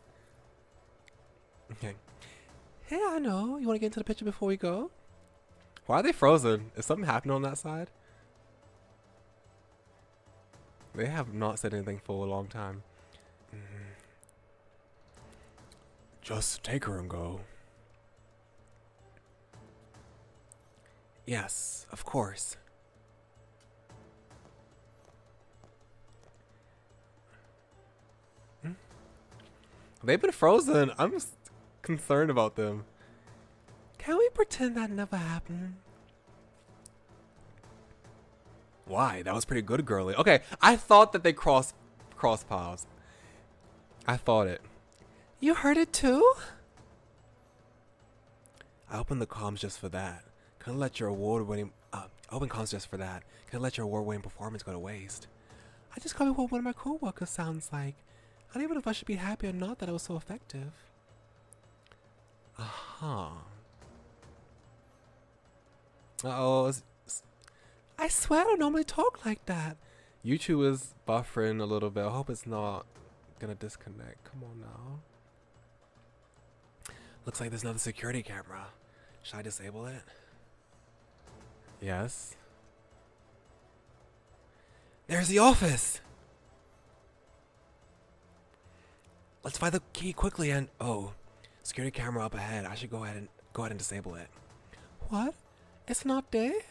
Okay. Hey, I know. You want to get into the picture before we go? Why are they frozen? Is something happening on that side? They have not said anything for a long time. Just take her and go. Yes, of course. They've been frozen. I'm concerned about them. Can we pretend that never happened? Why? That was pretty good, girly. Okay, I thought that they cross paths. I thought it. You heard it too? I opened the comms just for that. Couldn't let your award-winning open comms just for that. Couldn't let your award-winning performance go to waste. I just copied what one of my co-workers sounds like. I don't even know if I should be happy or not that it was so effective. Uh-oh. I swear I don't normally talk like that. YouTube is buffering a little bit. I hope it's not gonna disconnect. Come on now. Looks like there's another security camera. Should I disable it? Yes. There's the office! Let's find the key quickly and... Oh. Security camera up ahead. I should go ahead and disable it. What? It's not there?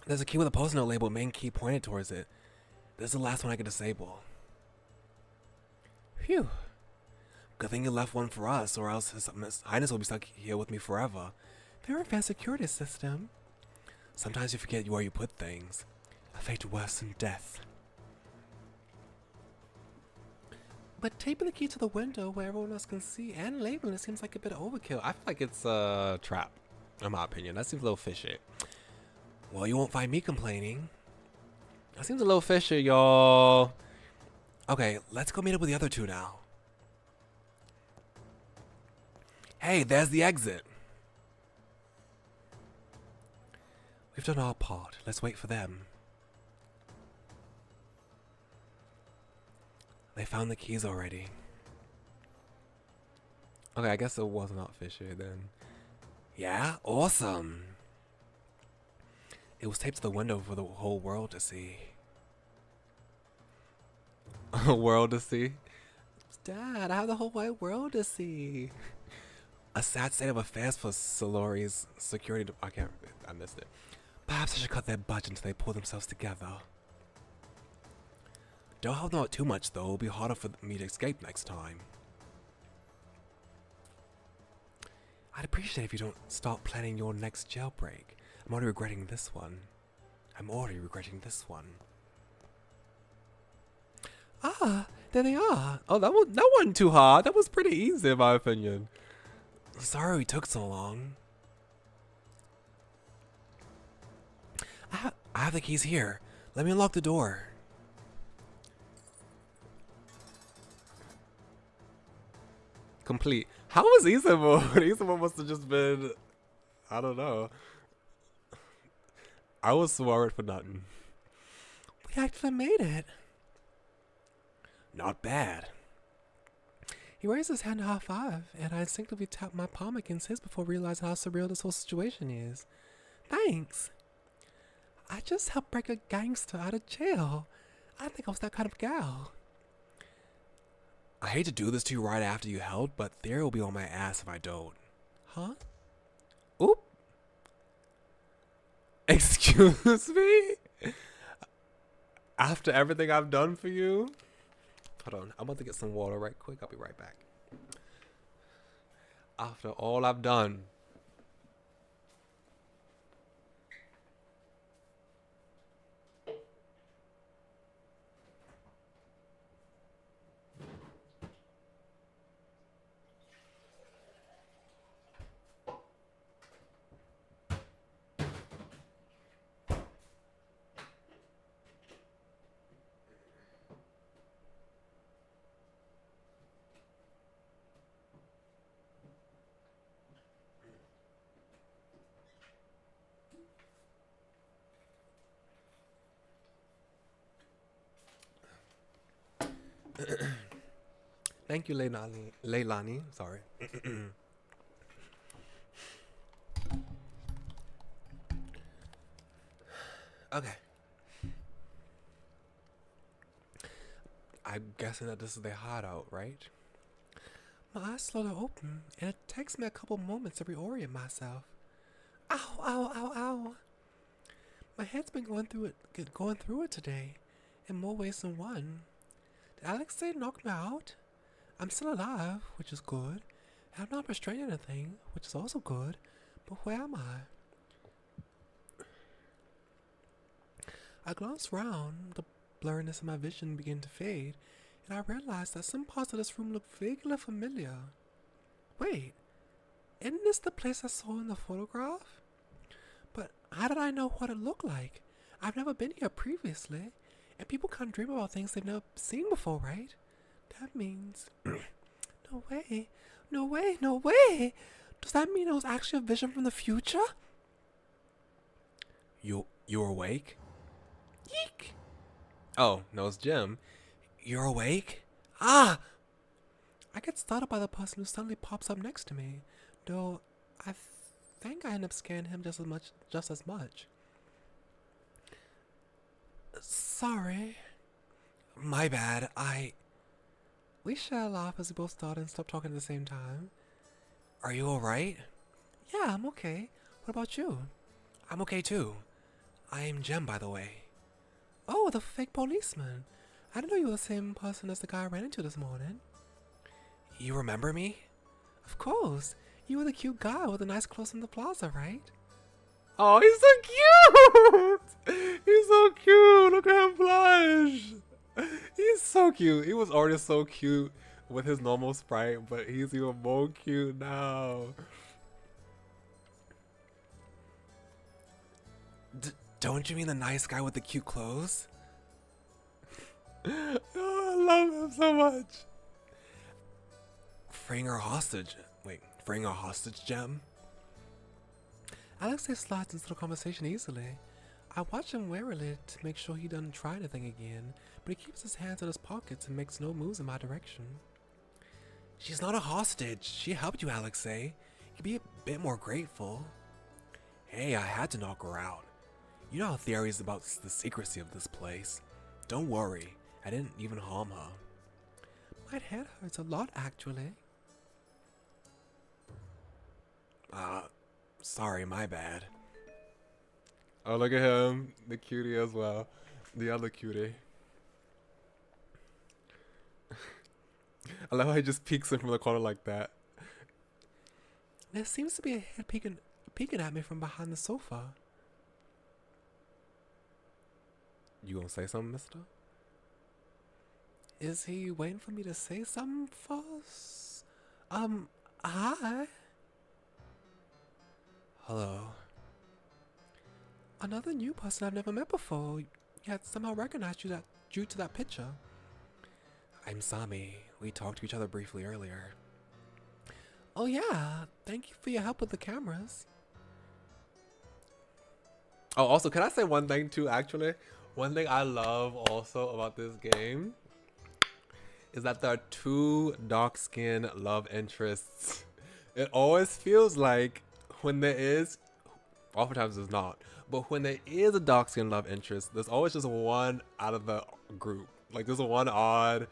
There's a key with a post-it note labeled main key pointed towards it. This is the last one I can disable. Phew. Good thing you left one for us, or else His Highness will be stuck here with me forever. very fancy security system. Sometimes you forget where you put things. A fate worse than death. But taping the key to the window where everyone else can see and labeling it seems like a bit of overkill. I feel like it's a trap, in my opinion. That seems a little fishy. Well, you won't find me complaining. That seems a little fishy, y'all. Okay, let's go meet up with the other two now. Hey, there's the exit. We've done our part. Let's wait for them. They found the keys already. Okay, I guess it was not fishy then. Yeah, awesome. It was taped to the window for the whole world to see. A world to see? Dad, I have the whole wide world to see. A sad state of affairs for Solori's security. I missed it. Perhaps I should cut their budget until they pull themselves together. Don't help them out too much though. It'll be harder for me to escape next time. I'd appreciate it if you don't start planning your next jailbreak. I'm already regretting this one. Ah, there they are. Oh, that wasn't too hard. That was pretty easy in my opinion. Sorry we took so long. I have the keys here. Let me unlock the door. Complete. How was Easy mode? Easy mode must have just been, I don't know. I was smart for nothing. We actually made it. Not bad. He raised his hand to high five, and I instinctively tapped my palm against his before realizing how surreal this whole situation is. Thanks. I just helped break a gangster out of jail. I think I was that kind of gal. I hate to do this to you right after you helped, but Theory will be on my ass if I don't. Huh? Oop. Excuse me? After everything I've done for you? Hold on, I'm about to get some water right quick. I'll be right back. After all I've done. Thank you, Leilani. Sorry. Okay. I'm guessing that this is their hideout, right? My eyes slowly open, and it takes me a couple moments to reorient myself. Ow, ow, ow, ow. My head's been going through it today, in more ways than one. Did Alex say knock me out? I'm still alive, which is good. And I'm not restraining anything, which is also good. But where am I? I glanced round, the blurriness of my vision began to fade, and I realized that some parts of this room looked vaguely familiar. Wait, isn't this the place I saw in the photograph? But how did I know what it looked like? I've never been here previously, and people can't dream about things they've never seen before, right? That means... No way, no way, no way! Does that mean it was actually a vision from the future? You're awake? Yeek! Oh, no, it's Jim. You're awake? Ah! I get startled by the person who suddenly pops up next to me, though I think I end up scaring him just as much. Sorry. My bad, We share a laugh as we both start and stop talking at the same time. Are you alright? Yeah, I'm okay. What about you? I'm okay too. I am Jem, by the way. Oh, the fake policeman. I didn't know you were the same person as the guy I ran into this morning. You remember me? Of course. You were the cute guy with the nice clothes in the plaza, right? Oh, he's so cute! He's so cute! Look at him blush! He's so cute. He was already so cute with his normal sprite, but he's even more cute now. Don't you mean the nice guy with the cute clothes? Oh, I love him so much. Freeing our hostage. Wait, freeing our hostage gem? Alexei slides into the conversation easily. I watch him warily to make sure he doesn't try anything again, but he keeps his hands in his pockets and makes no moves in my direction. She's not a hostage. She helped you, Alexei. You could be a bit more grateful. Hey, I had to knock her out. You know how theories about the secrecy of this place. Don't worry, I didn't even harm her. My head hurts a lot, actually. Sorry, my bad. Oh, look at him. The cutie as well. The other cutie. I love how he just peeks in from the corner like that. There seems to be a head peeking at me from behind the sofa. You gonna say something, mister? Is he waiting for me to say something first? Hi. Hello. Another new person I've never met before, yet somehow recognized you due to that picture. I'm Sami. We talked to each other briefly earlier. Oh yeah, thank you for your help with the cameras. Oh, also, can I say one thing too, actually? One thing I love also about this game is that there are two dark-skinned love interests. It always feels like when there is, oftentimes there's not, but when there is a dark-skinned love interest, there's always just one out of the group. Like there's a one odd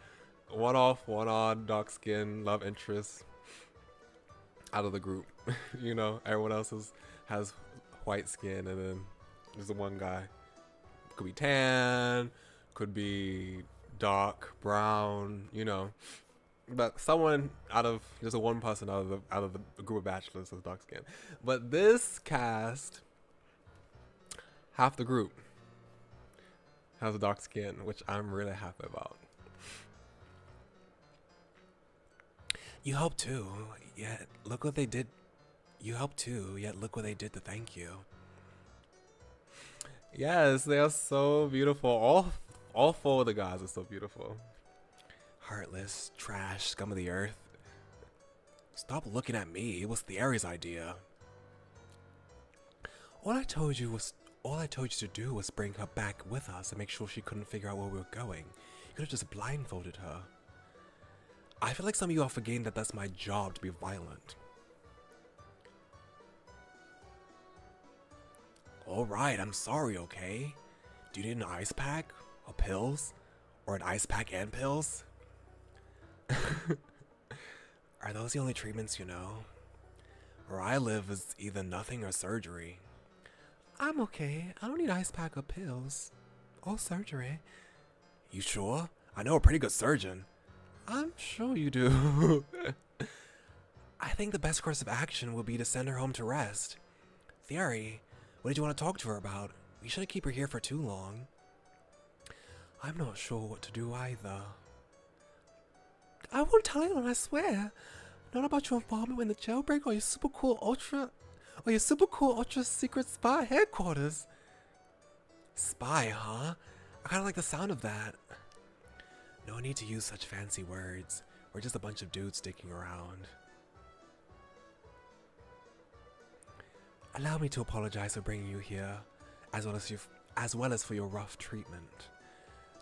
dark-skinned love interest out of the group. You know, everyone else has white skin, and then there's the one guy. Could be tan, could be dark brown, you know, but someone just a one person out of the group of bachelors is dark skin. But this cast, half the group has a dark skin, which I'm really happy about. You helped too, yet look what they did. You helped too, yet look what they did to thank you. Yes, they are so beautiful. All four of the guys are so beautiful. Heartless, trash, scum of the earth. Stop looking at me. It was Thierry's idea. All I told you to do was bring her back with us and make sure she couldn't figure out where we were going. You could have just blindfolded her. I feel like some of you are forgetting that that's my job to be violent. Alright, I'm sorry, okay? Do you need an ice pack? Or pills? Or an ice pack and pills? Are those the only treatments you know? Where I live is either nothing or surgery. I'm okay. I don't need ice pack or pills. Or surgery. You sure? I know a pretty good surgeon. I'm sure you do. I think the best course of action would be to send her home to rest. Thierry, what did you want to talk to her about? We shouldn't keep her here for too long. I'm not sure what to do either. I won't tell anyone, I swear. Not about your involvement in the jailbreak or your super cool ultra secret spy headquarters. Spy, huh? I kinda like the sound of that. No need to use such fancy words. We're just a bunch of dudes sticking around. Allow me to apologize for bringing you here, as well as for your rough treatment.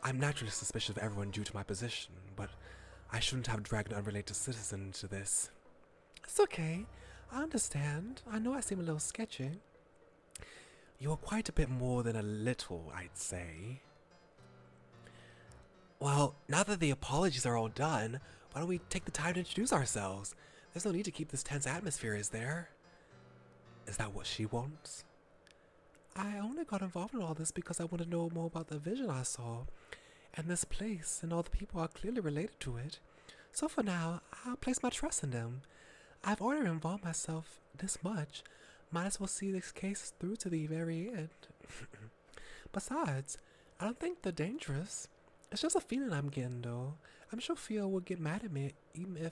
I'm naturally suspicious of everyone due to my position, but I shouldn't have dragged an unrelated citizen into this. It's okay. I understand. I know I seem a little sketchy. You're quite a bit more than a little, I'd say. Well, now that the apologies are all done, why don't we take the time to introduce ourselves? There's no need to keep this tense atmosphere, is there? Is that what she wants? I only got involved in all this because I want to know more about the vision I saw, and this place and all the people are clearly related to it. So for now, I'll place my trust in them. I've already involved myself this much. Might as well see this case through to the very end. Besides, I don't think they're dangerous. It's just a feeling I'm getting though. I'm sure Theo would get mad at me even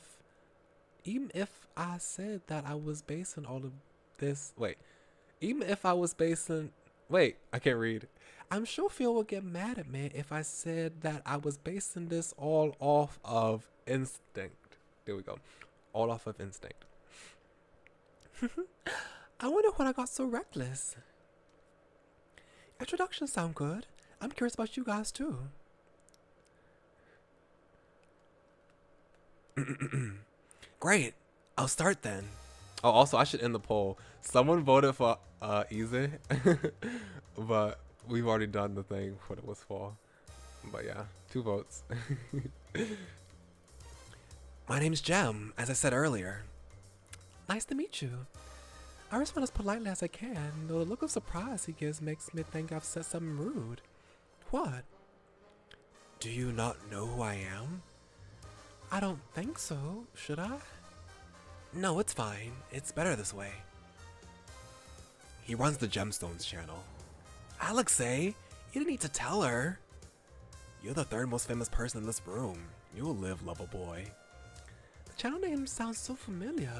if I said that I was basing all of this. I can't read. I'm sure Phil would get mad at me if I said that I was basing this all off of instinct. There we go. All off of instinct. I wonder when I got so reckless. Introductions sound good. I'm curious about you guys too. Great. I'll start then. Oh, also, I should end the poll. Someone voted for easy, but we've already done the thing what it was for. But yeah, 2 votes. My name's Jem, as I said earlier. Nice to meet you. I respond as politely as I can, though the look of surprise he gives makes me think I've said something rude. What? Do you not know who I am? I don't think so, should I? No, it's fine. It's better this way. He runs the Gemstones channel. Alexei, you didn't need to tell her. You're the 3rd most famous person in this room. You'll live, lover boy. The channel name sounds so familiar,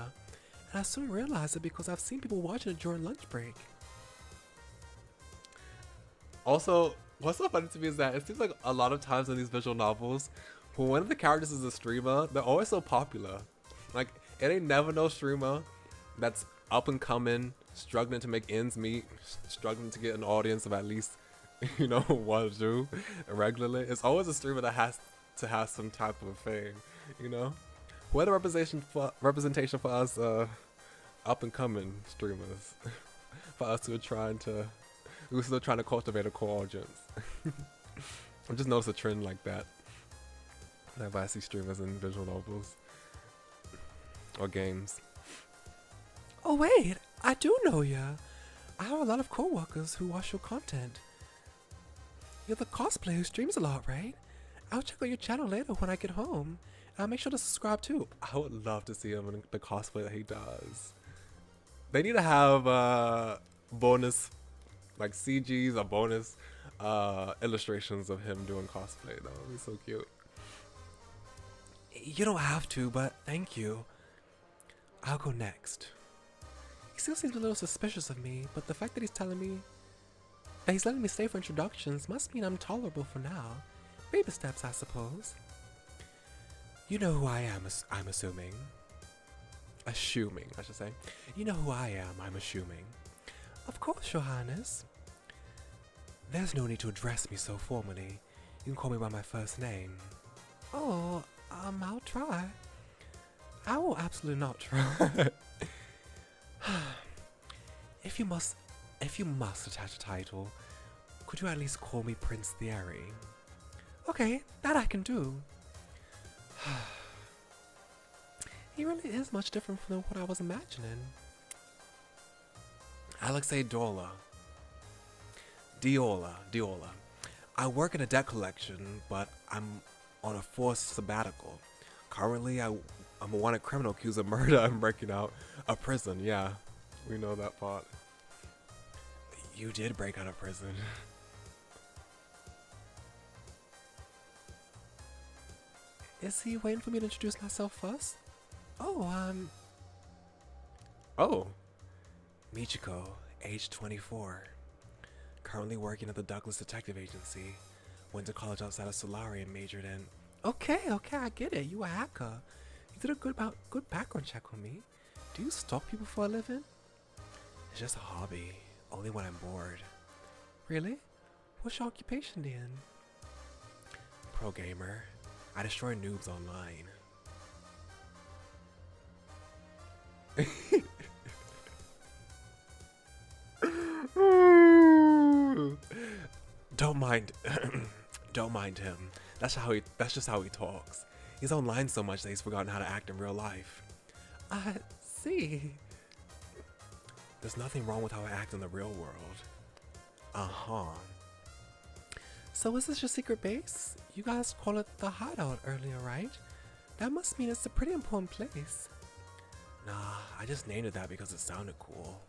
and I soon realized it because I've seen people watching it during lunch break. Also, what's so funny to me is that it seems like a lot of times in these visual novels, when one of the characters is a streamer, they're always so popular. Like, it ain't never no streamer that's up and coming, struggling to make ends meet, struggling to get an audience of at least, 1 or 2 regularly. It's always a streamer that has to have some type of fame, What a representation for us up and coming streamers. For us who are we're still trying to cultivate a core audience. I just noticed a trend like that. Whenever I see streamers in visual novels or games. Oh wait, I do know ya. I have a lot of co-workers who watch your content. You're the cosplayer who streams a lot, right? I'll check out your channel later when I get home. I'll make sure to subscribe too. I would love to see him in the cosplay that he does. They need to have bonus, like CGs or bonus illustrations of him doing cosplay. That would be so cute. You don't have to, but thank you. I'll go next. He still seems a little suspicious of me, but the fact that he's letting me stay for introductions must mean I'm tolerable for now. Baby steps, I suppose. You know who I am, I'm assuming. Assuming, I should say. You know who I am, I'm assuming. Of course, Your Highness. There's no need to address me so formally. You can call me by my first name. Oh, I'll try. I will absolutely not try. If you must attach a title, could you at least call me Prince Thierry? Okay, that I can do. He really is much different from what I was imagining. Alexei Diola. I work in a debt collection, but I'm on a forced sabbatical. Currently, I'm a wanted criminal accused of murder and breaking out of prison. Yeah, we know that part. You did break out of prison. Is he waiting for me to introduce myself first? Oh, Michiko, age 24. Currently working at the Douglas Detective Agency. Went to college outside of Solari and majored in... Okay, I get it. You a hacker. You did a good background check on me. Do you stalk people for a living? It's just a hobby. Only when I'm bored. Really? What's your occupation then? Pro gamer. I destroy noobs online. Don't mind him. That's just how he talks. He's online so much that he's forgotten how to act in real life. I see. There's nothing wrong with how I act in the real world. Uh-huh. So is this your secret base? You guys call it the hideout earlier, right? That must mean it's a pretty important place. Nah, I just named it that because it sounded cool.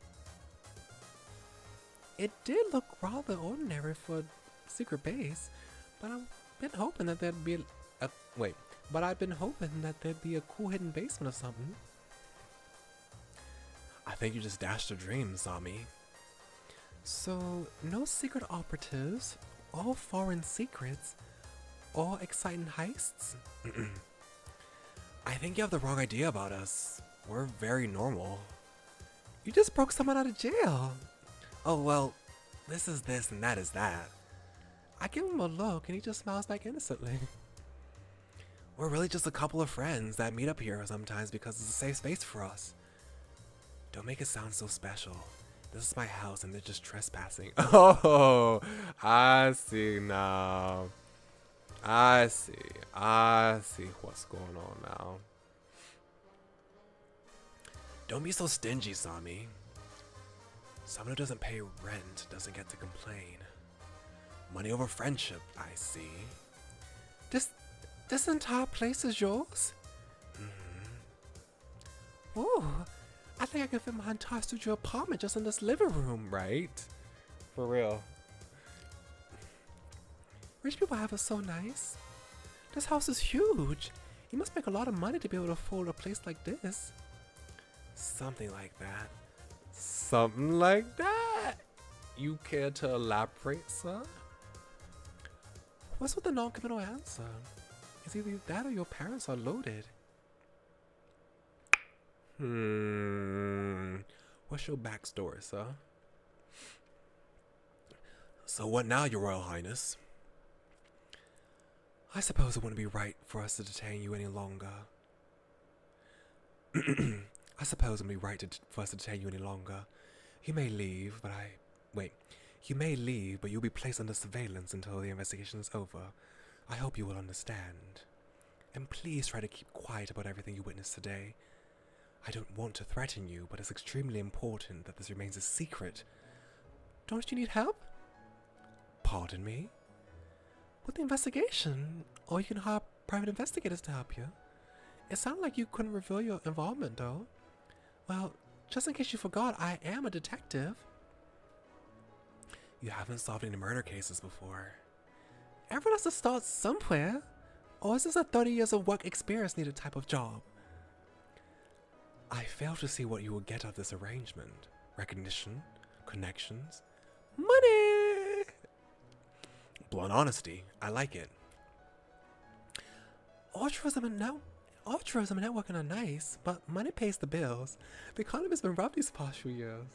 It did look rather ordinary for a secret base, but I've been hoping that there'd be a wait. But I've been hoping that there'd be a cool hidden basement or something. I think you just dashed your dreams, Sami. So, no secret operatives, all foreign secrets, all exciting heists? I think you have the wrong idea about us. We're very normal. You just broke someone out of jail. Oh well, this is this and that is that. I give him a look and he just smiles back innocently. We're really just a couple of friends that meet up here sometimes because it's a safe space for us. Don't make it sound so special. This is my house and they're just trespassing. Oh, I see now. I see what's going on now. Don't be so stingy, Sami. Someone who doesn't pay rent doesn't get to complain. Money over friendship, I see. This entire place is yours? Mm-hmm. Ooh, I think I can fit my entire studio apartment just in this living room. Right? For real. Rich people have it so nice. This house is huge. You must make a lot of money to be able to afford a place like this. Something like that. Something like that. You care to elaborate, sir? What's with the non-committal answer? It's either that or your parents are loaded. What's your backstory, sir? So what now, Your Royal Highness? I suppose it wouldn't be right for us to detain you any longer. I suppose it wouldn't be right for us to detain you any longer. You may leave, but You may leave, but you'll be placed under surveillance until the investigation is over. I hope you will understand. And please try to keep quiet about everything you witnessed today. I don't want to threaten you, but it's extremely important that this remains a secret. Don't you need help? Pardon me? With the investigation, or you can hire private investigators to help you. It sounded like you couldn't reveal your involvement, though. Well, just in case you forgot, I am a detective. You haven't solved any murder cases before. Everyone has to start somewhere. Or is this a 30 years of work experience needed type of job? I fail to see what you will get out of this arrangement. Recognition, connections, money! Blunt honesty. I like it. Altruism and networking are nice, but money pays the bills. The economy's been rough these past few years.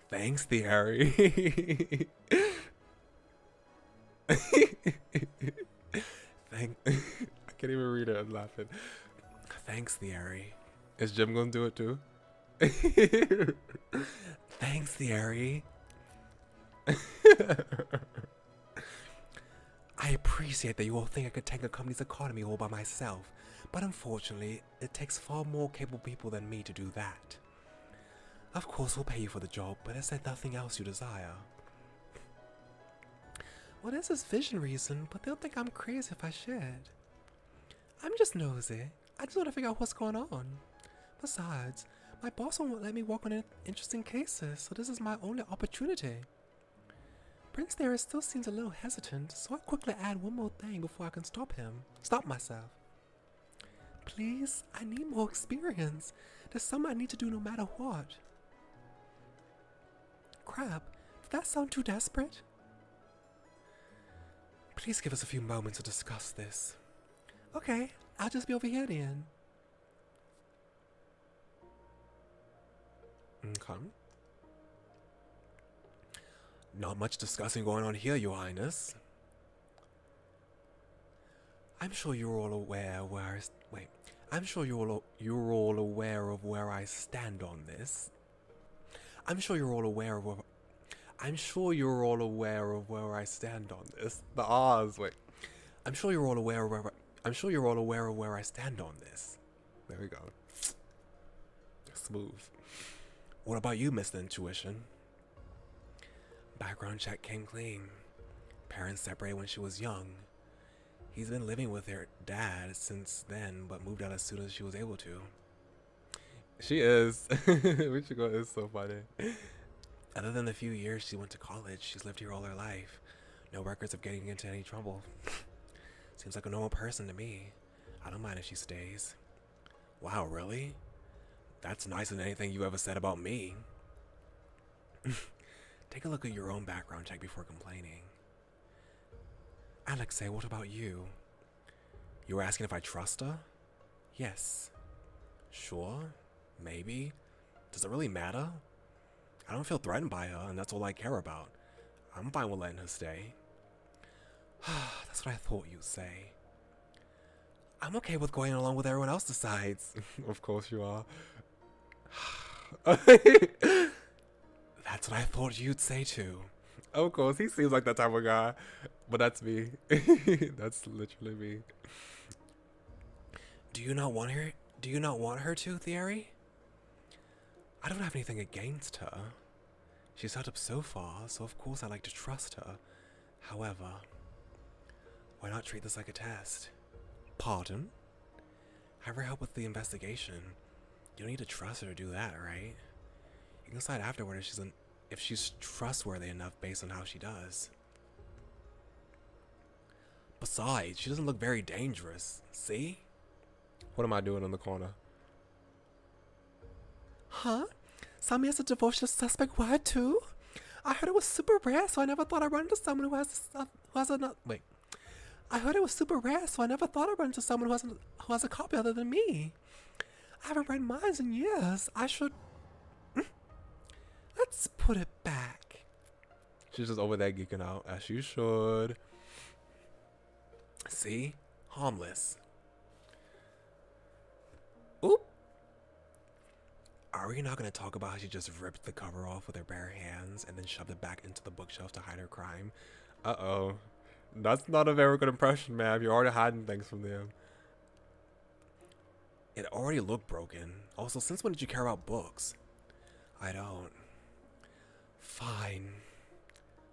Thanks, Thierry. I can't even read it. I'm laughing. Thanks, Thierry. Is Jim gonna do it too? Thanks, Thierry. I appreciate that you all think I could tank a company's economy all by myself, but unfortunately, it takes far more capable people than me to do that. Of course, we'll pay you for the job, but is there nothing else you desire? Well, there's this vision reason, but they'll think I'm crazy if I shared. I'm just nosy. I just want to figure out what's going on. Besides, my boss won't let me work on interesting cases, so this is my only opportunity. Prince there still seems a little hesitant, so I quickly add one more thing before I can stop myself. Please, I need more experience. There's something I need to do no matter what. Crap, did that sound too desperate? Please give us a few moments to discuss this. Okay, I'll just be over here then. Okay. Not much discussing going on here, Your Highness. I'm sure you're all aware where I'm sure you're all aware of where I stand on this. I'm sure you're all aware of where I stand on this. The R's, I'm sure you're all aware of where I stand on this. There we go. Smooth. What about you, Mr. Intuition? Background check came clean. Parents separated when she was young. He's been living with her dad since then, but moved out as soon as she was able to. She is. Michiko is so funny. Other than the few years she went to college, she's lived here all her life. No records of getting into any trouble. Seems like a normal person to me. I don't mind if she stays. Wow, really? That's nicer than anything you ever said about me. Take a look at your own background check before complaining. Alexei, what about you? You were asking if I trust her? Yes. Sure? Maybe? Does it really matter? I don't feel threatened by her, and that's all I care about. I'm fine with letting her stay. That's what I thought you'd say. I'm okay with going along with everyone else decides. Of course you are. That's what I thought you'd say too. Of course, he seems like that type of guy. But that's me. That's literally me. Do you not want her? Do you not want her to, Theory? I don't have anything against her. She's held up so far, so of course I like to trust her. However, why not treat this like a test? Pardon? Have her help with the investigation. You don't need to trust her to do that, right? You can decide afterward if she's trustworthy enough based on how she does. Besides, she doesn't look very dangerous. See? What am I doing in the corner? Huh? Sami has a devotional suspect wife too? I heard it was super rare, so I never thought I'd run into someone who has a wait. I heard it was super rare, so I never thought I'd run into someone who has a copy other than me. I haven't read mines in years. I should. Let's put it back. She's just over there geeking out, as you should. See? Harmless. Oop. Are we not going to talk about how she just ripped the cover off with her bare hands and then shoved it back into the bookshelf to hide her crime? Uh-oh. That's not a very good impression, ma'am. You're already hiding things from them. It already looked broken. Also, since when did you care about books? I don't. Fine.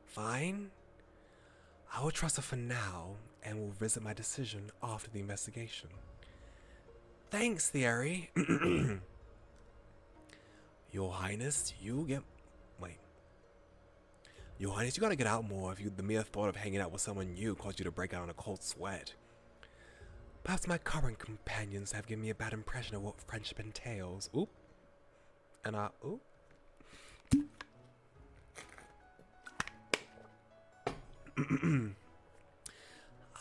Fine? I will trust her for now, and will visit my decision after the investigation. Thanks, Theory. Your Highness, Your Highness, you gotta get out more if the mere thought of hanging out with someone new caused you to break out in a cold sweat. Perhaps my current companions have given me a bad impression of what friendship entails. Oop. And oop.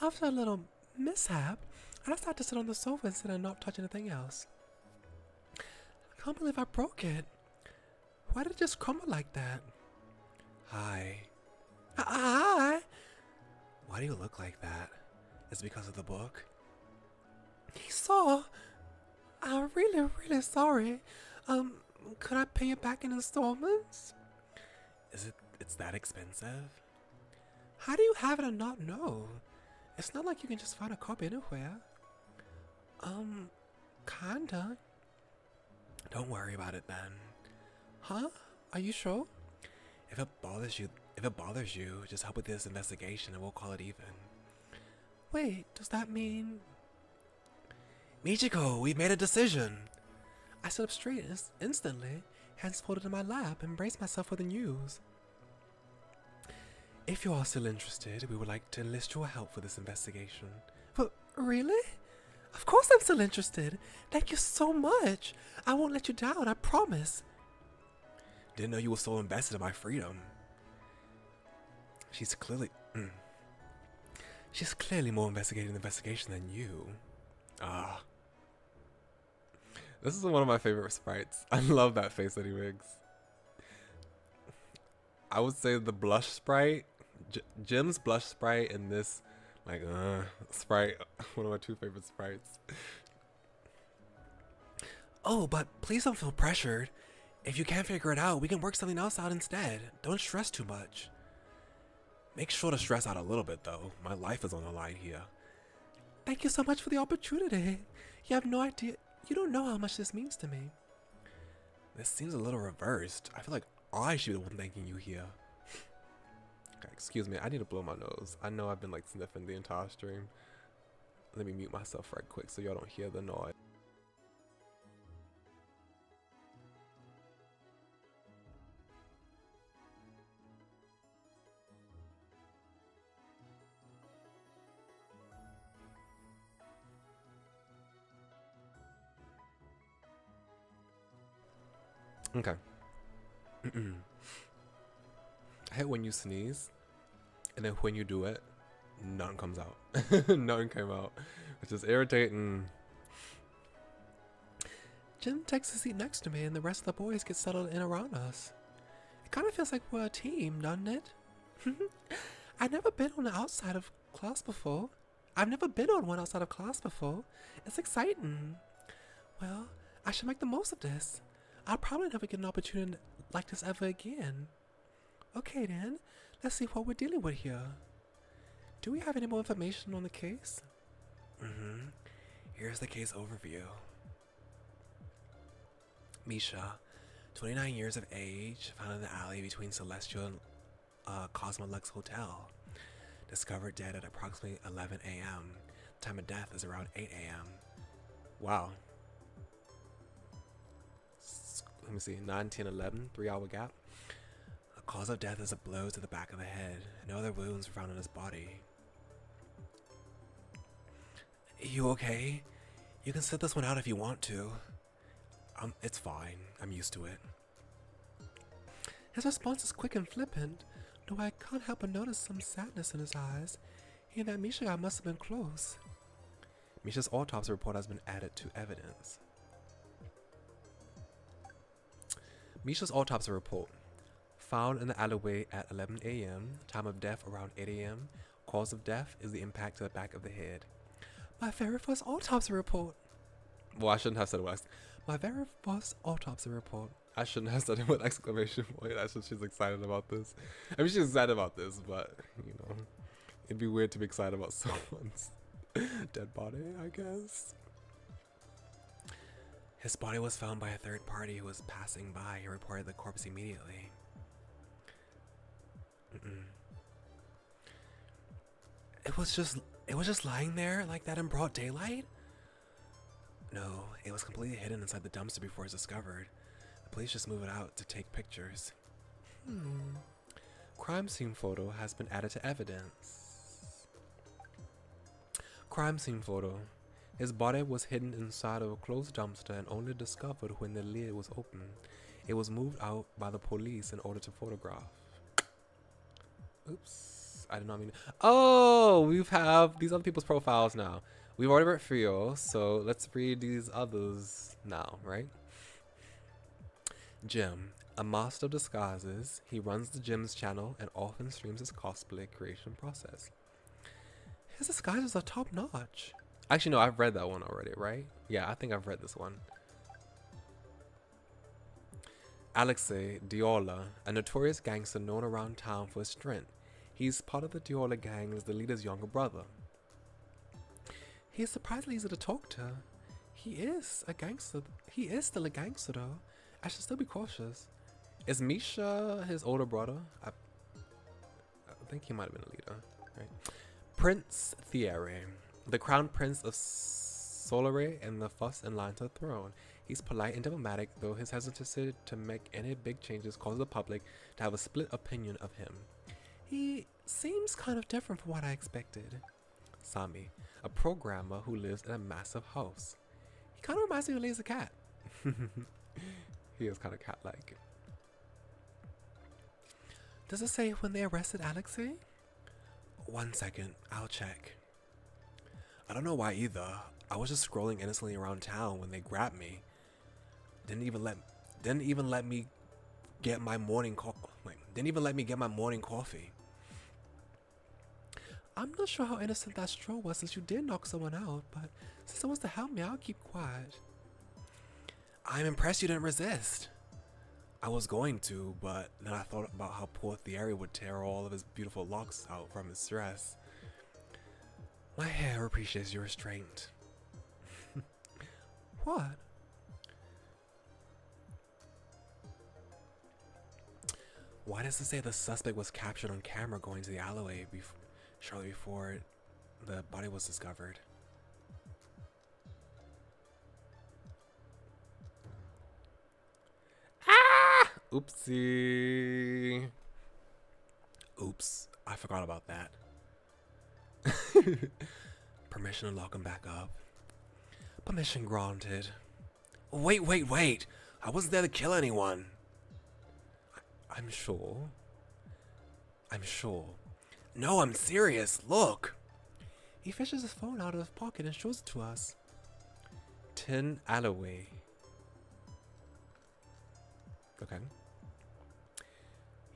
After a little mishap, I decided to sit on the sofa instead of not touch anything else. I can't believe I broke it. Why did it just crumble like that? Hi. Hi! Why do you look like that? Is it because of the book? He saw. I'm really, really sorry. Could I pay it back in installments? It's that expensive? How do you have it and not know? It's not like you can just find a copy anywhere. Kinda. Don't worry about it then. Huh? Are you sure? If it bothers you, just help with this investigation and we'll call it even. Wait, does that mean... Michiko, we've made a decision. I stood up straight instantly, hands folded in my lap, and braced myself for the news. If you are still interested, we would like to enlist your help for this investigation. But really? Of course I'm still interested. Thank you so much. I won't let you down, I promise. Didn't know you were so invested in my freedom. She's clearly more investigating the investigation than you. This is one of my favorite sprites. I love that face that he makes. I would say the blush sprite, Jim's blush sprite, and this sprite, one of my two favorite sprites. Oh, but please don't feel pressured. If you can't figure it out, we can work something else out instead. Don't stress too much. Make sure to stress out a little bit though. My life is on the line here. Thank you so much for the opportunity. You have no idea. You don't know how much this means to me. This seems a little reversed. I feel like I should be the one thanking you here. Okay, excuse me, I need to blow my nose. I know I've been like sniffing the entire stream. Let me mute myself right quick so y'all don't hear the noise. Okay. I hate when you sneeze, and then when you do it, nothing comes out. Nothing came out, which is irritating. Jim takes the seat next to me, and the rest of the boys get settled in around us. It kind of feels like we're a team, doesn't it? I've never been on the outside of class before. I've never been on one outside of class before. It's exciting. Well, I should make the most of this. I'll probably never get an opportunity like this ever again. Okay then, let's see what we're dealing with here. Do we have any more information on the case? Here's the case overview. Misha, 29 years of age, found in the alley between Celestial and Cosmolux Hotel. Discovered dead at approximately 11 a.m. Time of death is around 8 a.m. Wow. Let me see, 9, 10, 11, 3-hour gap. The cause of death is a blow to the back of the head. No other wounds were found in his body. You okay? You can sit this one out if you want to. It's fine. I'm used to it. His response is quick and flippant, though I can't help but notice some sadness in his eyes. He and that Misha guy must have been close. Misha's autopsy report has been added to evidence. Misha's autopsy report. Found in the alleyway at 11 a.m. Time of death around 8 a.m. Cause of death is the impact to the back of the head. My very first autopsy report. Well, I shouldn't have said it with My very first autopsy report. I shouldn't have said it with exclamation point. That's what she's excited about this. I mean, she's excited about this, but, you know, it'd be weird to be excited about someone's dead body, I guess. His body was found by a third party who was passing by. He reported the corpse immediately. It was just lying there like that in broad daylight? No, it was completely hidden inside the dumpster before it was discovered. The police just moved it out to take pictures. Crime scene photo has been added to evidence. Crime scene photo. His body was hidden inside of a closed dumpster and only discovered when the lid was open. It was moved out by the police in order to photograph. Oops, I did not mean to. Oh, we have these other people's profiles now. We've already read Frio, so let's read these others now, right? Jim, a master of disguises. He runs the Jim's channel and often streams his cosplay creation process. His disguises are top notch. Actually, no, I've read that one already, right? Yeah, I think I've read this one. Alexei Diola, a notorious gangster known around town for his strength. He's part of the Diola gang and is the leader's younger brother. He is surprisingly easy to talk to. He is a gangster. He is still a gangster, though. I should still be cautious. Is Misha his older brother? I think he might have been a leader, right? Prince Thierry, the crown prince of Solare and the first in line to the throne. He's polite and diplomatic, though his hesitancy to make any big changes causes the public to have a split opinion of him. He seems kind of different from what I expected. Sami, a programmer who lives in a massive house. He kind of reminds me of Laser Cat. He is kind of cat-like. Does it say when they arrested Alexei? 1 second, I'll check. I don't know why either. I was just scrolling innocently around town when they grabbed me. Didn't even let me get my morning coffee. I'm not sure how innocent that stroll was since you did knock someone out, but since it was to help me, I'll keep quiet. I'm impressed you didn't resist. I was going to, but then I thought about how poor Thierry would tear all of his beautiful locks out from his stress. My hair appreciates your restraint. What? Why does it say the suspect was captured on camera going to the alleyway shortly before the body was discovered? Oopsie. Oops, I forgot about that. Permission to lock him back up. Permission granted. Wait. I wasn't there to kill anyone. I'm sure. No, I'm serious. Look. He fishes his phone out of his pocket and shows it to us. 10 Alloway. Okay.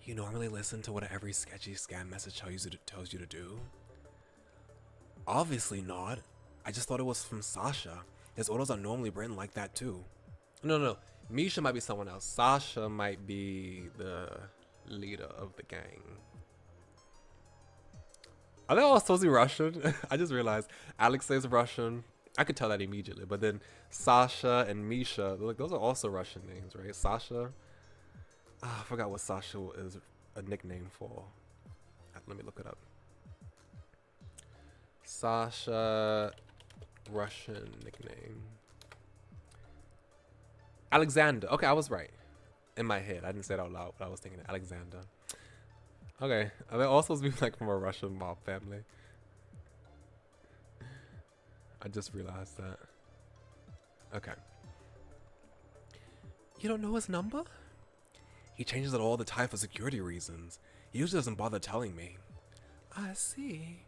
You normally listen to what every sketchy scam message tells you to do? Obviously not. I just thought it was from Sasha. His orders are normally written like that too. No. Misha might be someone else. Sasha might be the leader of the gang. Are they all supposed to be Russian? I just realized Alex is Russian. I could tell that immediately. But then Sasha and Misha, like, those are also Russian names, right? Sasha. I forgot what Sasha is a nickname for. Let me look it up. Sasha, Russian nickname. Alexander. Okay, I was right. In my head. I didn't say it out loud, but I was thinking Alexander. Okay. Are they all supposed to be like from a Russian mob family? I just realized that. Okay. You don't know his number? He changes it all the time for security reasons. He usually doesn't bother telling me. I see.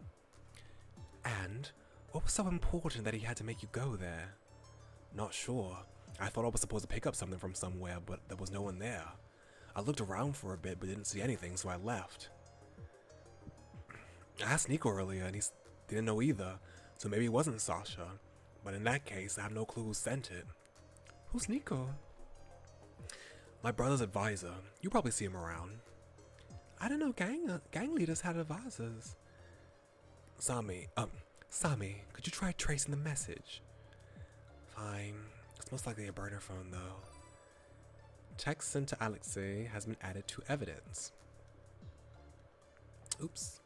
And what was so important that he had to make you go there? Not sure. I thought I was supposed to pick up something from somewhere, but there was no one there. I looked around for a bit, but didn't see anything, so I left. I asked Nico earlier, and he didn't know either, so maybe it wasn't Sasha. But in that case, I have no clue who sent it. Who's Nico? My brother's advisor. You probably see him around. I didn't know gang leaders had advisors. Sami, could you try tracing the message? Fine. It's most likely a burner phone, though. Text sent to Alexei has been added to evidence. Oops.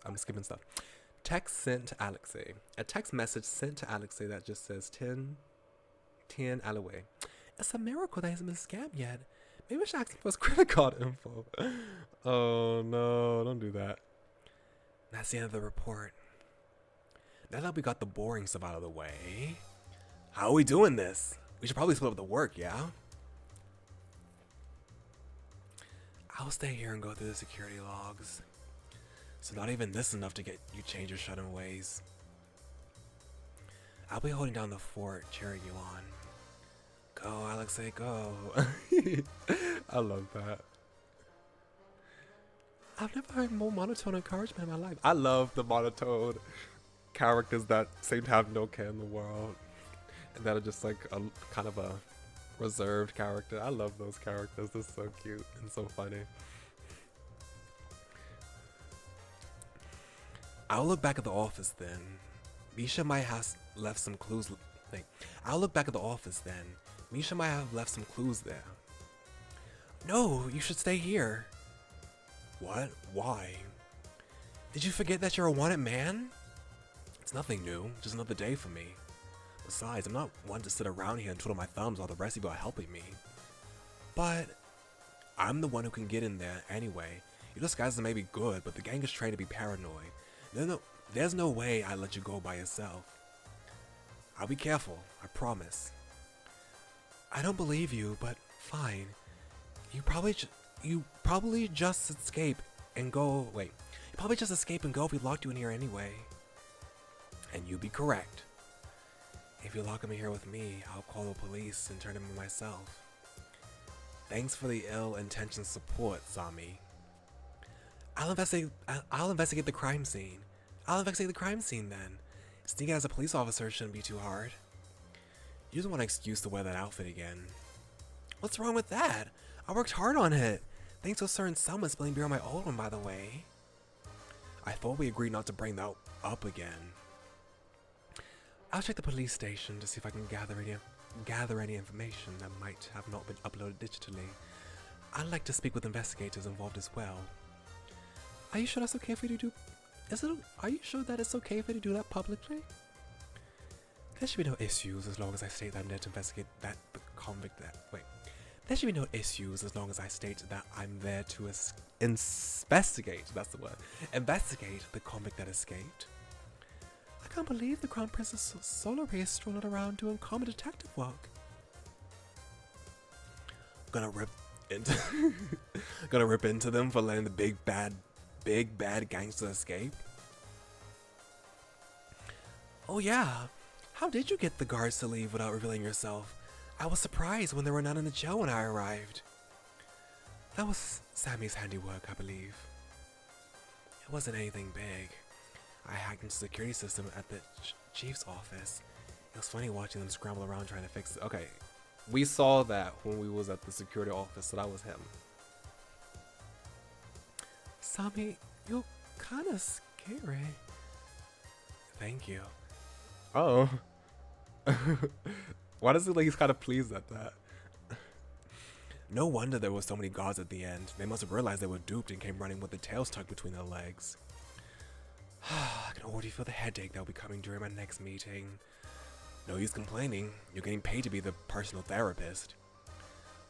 I'm skipping stuff. Text sent to Alexei. A text message sent to Alexei that just says 10 Alloway. It's a miracle that he hasn't been scammed yet. Maybe I should ask him for his credit card info. Oh no, don't do that. That's the end of the report. Now that we got the boring stuff out of the way, how are we doing this? We should probably split up the work, yeah? I'll stay here and go through the security logs. So not even this is enough to get you change your shut-in ways. I'll be holding down the fort, cheering you on. Go, Alexei, go. I love that. I've never heard more monotone encouragement in my life. I love the monotone characters that seem to have no care in the world. And that are just like a kind of a reserved character. I love those characters. They're so cute and so funny. I'll look back at the office then. Misha might have left some clues. I'll look back at the office then. Misha might have left some clues there. No, you should stay here. What? Why? Did you forget that you're a wanted man? It's nothing new, just another day for me. Besides, I'm not one to sit around here and twiddle my thumbs while the rest of you are helping me. But I'm the one who can get in there anyway. You disguises may be good, but the gang is trained to be paranoid. There's no way I let you go by yourself. I'll be careful, I promise. I don't believe you, but fine. You probably just escape and go. Wait, you probably just escape and go if we locked you in here anyway. And you'd be correct. If you lock him in here with me, I'll call the police and turn him in myself. Thanks for the ill-intentioned support, Sami. I'll investigate the crime scene. I'll investigate the crime scene then. Sneaking as a police officer shouldn't be too hard. You just want an excuse to wear that outfit again. What's wrong with that? I worked hard on it. Thanks to a certain someone spilling beer on my old one, by the way. I thought we agreed not to bring that up again. I'll check the police station to see if I can gather any information that might have not been uploaded digitally. I'd like to speak with investigators involved as well. Are you sure that's okay for you to do? Are you sure that it's okay for you to do that publicly? There should be no issues as long as I state that I'm there to investigate that the convict that. Wait. There should be no issues as long as I state that I'm there to investigate. That's the word. Investigate the convict that escaped. I can't believe the Crown Princess Solar Ray is strolling around doing common detective work. Gonna rip into them for letting the big bad gangster escape. Oh yeah, how did you get the guards to leave without revealing yourself? I was surprised when there were none in the jail when I arrived. That was Sammy's handiwork, I believe. It wasn't anything big. I hacked into the security system at the chief's office. It was funny watching them scramble around trying to fix it. Okay, we saw that when we was at the security office, so that was him. Sammy, you're kinda scary. Thank you. Oh. Why does it look like he's kind of pleased at that? No wonder there were so many guards at the end. They must have realized they were duped and came running with their tails tucked between their legs. I can already feel the headache that will be coming during my next meeting. No use complaining. You're getting paid to be the personal therapist.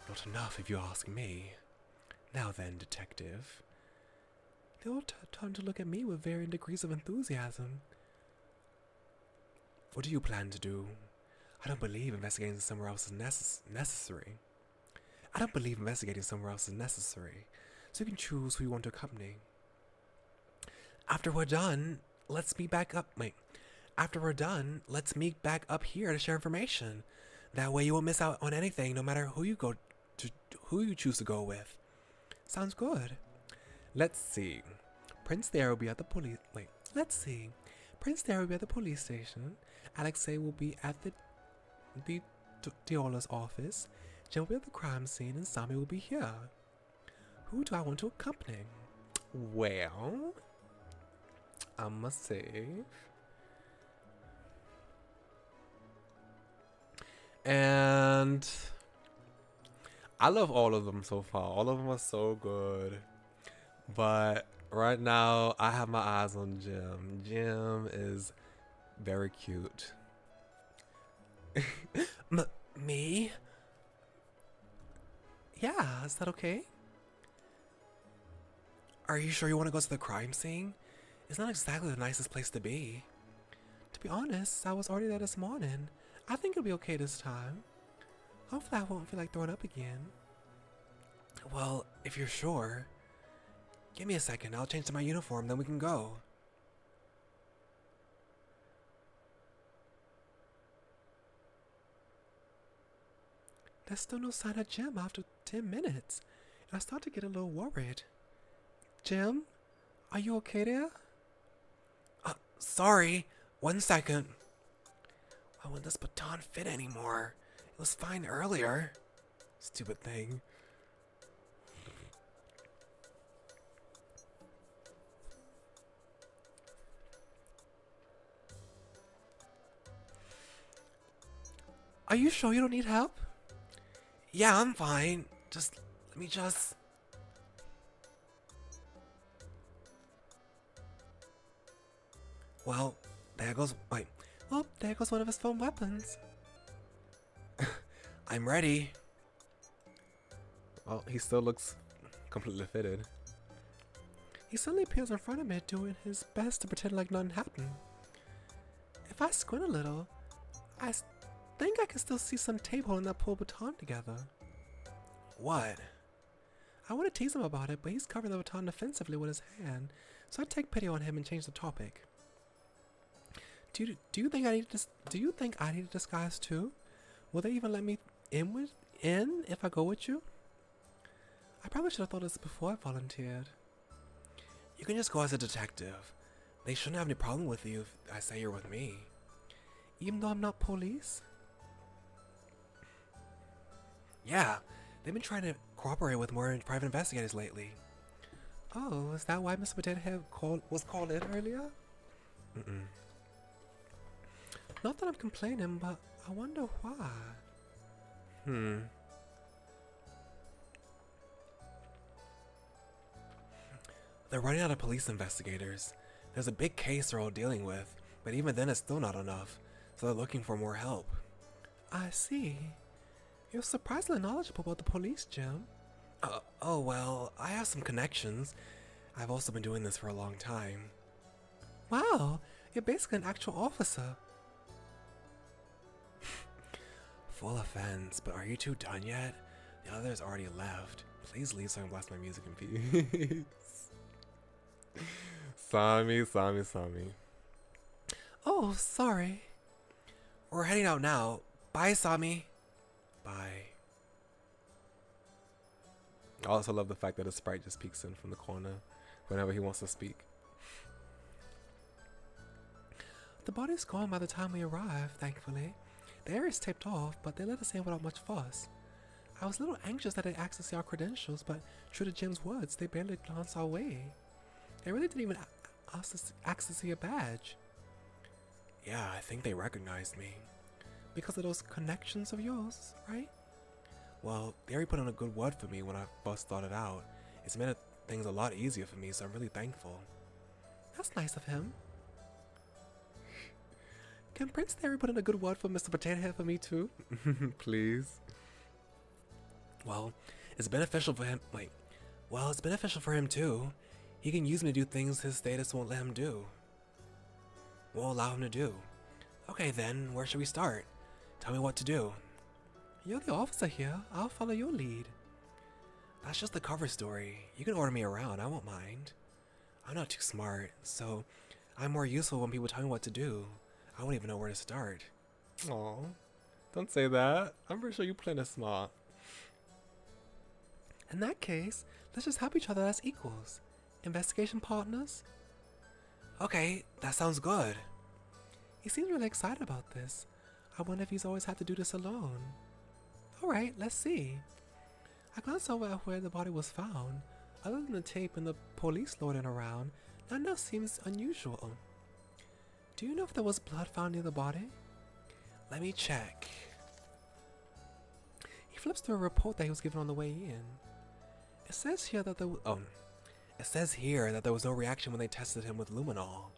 Not enough if you ask me. Now then, detective. They all turned to look at me with varying degrees of enthusiasm. What do you plan to do? I don't believe investigating somewhere else is necessary. I don't believe investigating somewhere else is necessary, so you can choose who you want to accompany. After we're done, let's meet back up. After we're done, let's meet back up here to share information. That way you won't miss out on anything, no matter who you choose to go with. Sounds good. Let's see. Prince There will be at the police. Let's see. Prince There will be at the police station. Alexei will be at the Diola's office. Jen will be at the crime scene, and Sami will be here. Who do I want to accompany? Well, I must say, and I love all of them so far. All of them are so good, but right now I have my eyes on Jim. Jim is very cute. Me? Yeah, is that okay? Are you sure you want to go to the crime scene? It's not exactly the nicest place to be. To be honest, I was already there this morning. I think it'll be okay this time. Hopefully I won't feel like throwing up again. Well, if you're sure. Give me a second, I'll change to my uniform, then we can go. There's still no sign of Jim after 10 minutes, and I start to get a little worried. Jim, are you okay there? Sorry, 1 second. Why won't this baton fit anymore? It was fine earlier. Stupid thing. Are you sure you don't need help? Yeah, I'm fine. Let me just... Well, there goes... Well, there goes one of his foam weapons. I'm ready. Well, he still looks completely fitted. He suddenly appears in front of me doing his best to pretend like nothing happened. If I squint a little, I think I can still see some tape holding that pull baton together. What? I want to tease him about it, but he's covering the baton defensively with his hand, so I take pity on him and change the topic. Do you think I need to disguise too? Will they even let me in if I go with you? I probably should have thought of this before I volunteered. You can just go as a detective. They shouldn't have any problem with you if I say you're with me. Even though I'm not police? Yeah, they've been trying to cooperate with more private investigators lately. Oh, is that why Mr. Potato Head was called in earlier? Mm-mm. Not that I'm complaining, but I wonder why. They're running out of police investigators. There's a big case they're all dealing with, but even then it's still not enough. so they're looking for more help. I see. You're surprisingly knowledgeable about the police, Jim. Oh, well, I have some connections. I've also been doing this for a long time. Wow, you're basically an actual officer. Full offense, but are you two done yet? The others already left. Please leave so I can blast my music in peace. Sami. Oh, sorry. We're heading out now. Bye, Sami. Bye. I also love the fact that a sprite just peeks in from the corner whenever he wants to speak. The body's gone by the time we arrived, thankfully. The area's taped off, but they let us in without much fuss. I was a little anxious that they'd asked to see our credentials, but true to Jim's words, they barely glanced our way. They really didn't even ask to see a badge. Yeah, I think they recognized me. Because of those connections of yours, right? Well, they already put in a good word for me when I first started out. It's made things a lot easier for me, so I'm really thankful. That's nice of him. Can Prince Theory put in a good word for Mr. Potato Head for me too? Please. Well, it's beneficial for him. It's beneficial for him too. He can use me to do things his status won't let him do. Won't allow him to do. Okay then, where should we start? Tell me what to do. You're the officer here. I'll follow your lead. That's just the cover story. You can order me around, I won't mind. I'm not too smart, so I'm more useful when people tell me what to do. I won't even know where to start. Aw, don't say that. I'm pretty sure you plenty smart. In that case, let's just help each other as equals. Investigation partners? Okay, that sounds good. He seems really excited about this. I wonder if he's always had to do this alone. Alright, let's see. I glanced over at where the body was found. Other than the tape and the police loitering around, nothing else seems unusual. Do you know if there was blood found near the body? Let me check. He flips through a report that he was given on the way in. It says here that there was no reaction when they tested him with luminol.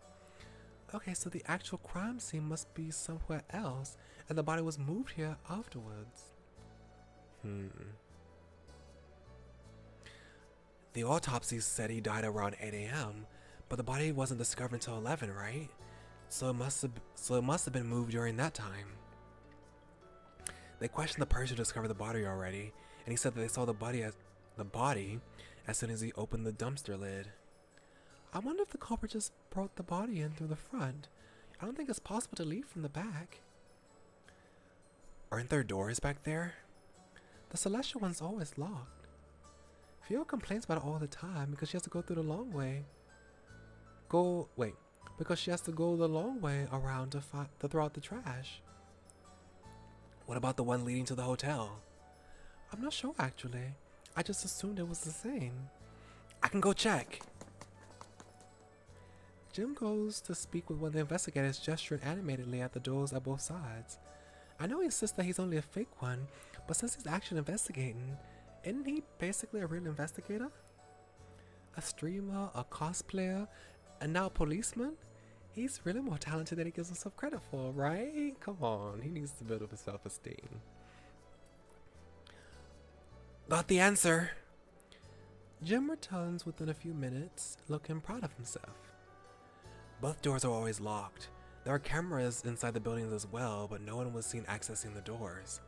Okay, so the actual crime scene must be somewhere else, and the body was moved here afterwards. The autopsy said he died around 8 a.m., but the body wasn't discovered until 11, right? So it must have been moved during that time. They questioned the person who discovered the body already, and he said that they saw the body as soon as he opened the dumpster lid. I wonder if the culprit just brought the body in through the front. I don't think it's possible to leave from the back. Aren't there doors back there? The celestial one's always locked. Fiona complains about it all the time because she has to go through the long way. Because she has to go the long way around to throw out the trash. What about the one leading to the hotel? I'm not sure actually. I just assumed it was the same. I can go check. Jim goes to speak with one of the investigators, gesturing animatedly at the doors at both sides. I know he insists that he's only a fake one, but since he's actually investigating, isn't he basically a real investigator? A streamer, a cosplayer, and now a policeman? He's really more talented than he gives himself credit for, right? Come on, he needs to build up his self-esteem. Got the answer. Jim returns within a few minutes, looking proud of himself. Both doors are always locked. There are cameras inside the buildings as well, but no one was seen accessing the doors.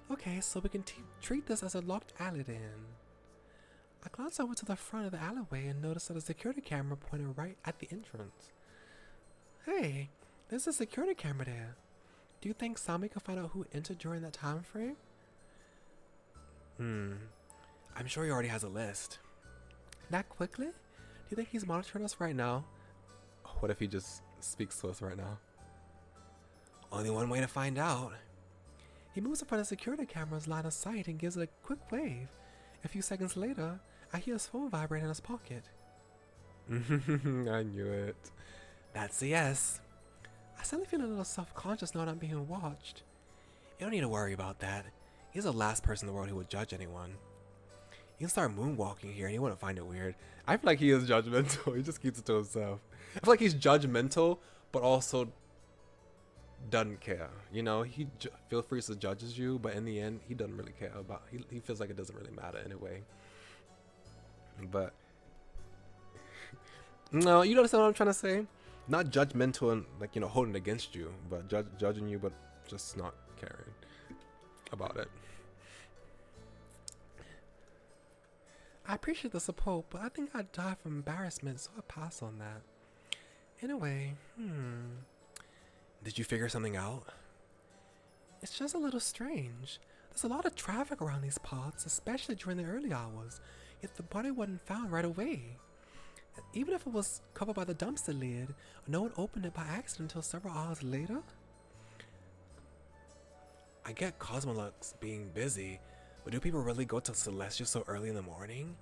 Okay, so we can treat this as a locked alley then. I glanced over to the front of the alleyway and noticed that a security camera pointed right at the entrance. Hey, there's a security camera there. Do you think Sami could find out who entered during that time frame? I'm sure he already has a list. That quickly? Do you think he's monitoring us right now? What if he just speaks to us right now? Only one way to find out. He moves in front of the security camera's line of sight and gives it a quick wave. A few seconds later, I hear his phone vibrate in his pocket. I knew it. That's a yes. I suddenly feel a little self-conscious knowing I'm being watched. You don't need to worry about that. He's the last person in the world who would judge anyone. You can start moonwalking here and he wouldn't find it weird. I feel like he is judgmental. He just keeps it to himself. I feel like he's judgmental, but also doesn't care. You know, he feel free to judges you, but in the end, he doesn't really care about. He feels like it doesn't really matter anyway. But no, you understand what I'm trying to say? Not judgmental and like, you know, holding it against you, but judging you, but just not caring about it. I appreciate the support, but I think I'd die from embarrassment, so I pass on that. Anyway, Did you figure something out? it's just a little strange. There's a lot of traffic around these parts, especially during the early hours, yet the body wasn't found right away. Even if it was covered by the dumpster lid, no one opened it by accident until several hours later. I get Cosmolux being busy, but do people really go to Celestial so early in the morning?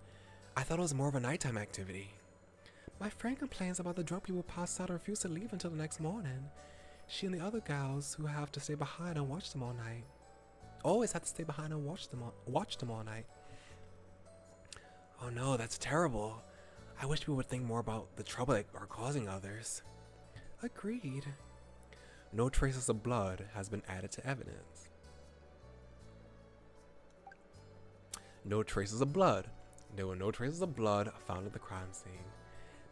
I thought it was more of a nighttime activity. My friend complains about the drunk people pass out and refuse to leave until the next morning. She and the other gals who have to stay behind and watch them all night. Always have to stay behind and watch them all night. Oh no, that's terrible. I wish people would think more about the trouble they are causing others. Agreed. No traces of blood has been added to evidence. No traces of blood. There were no traces of blood found at the crime scene.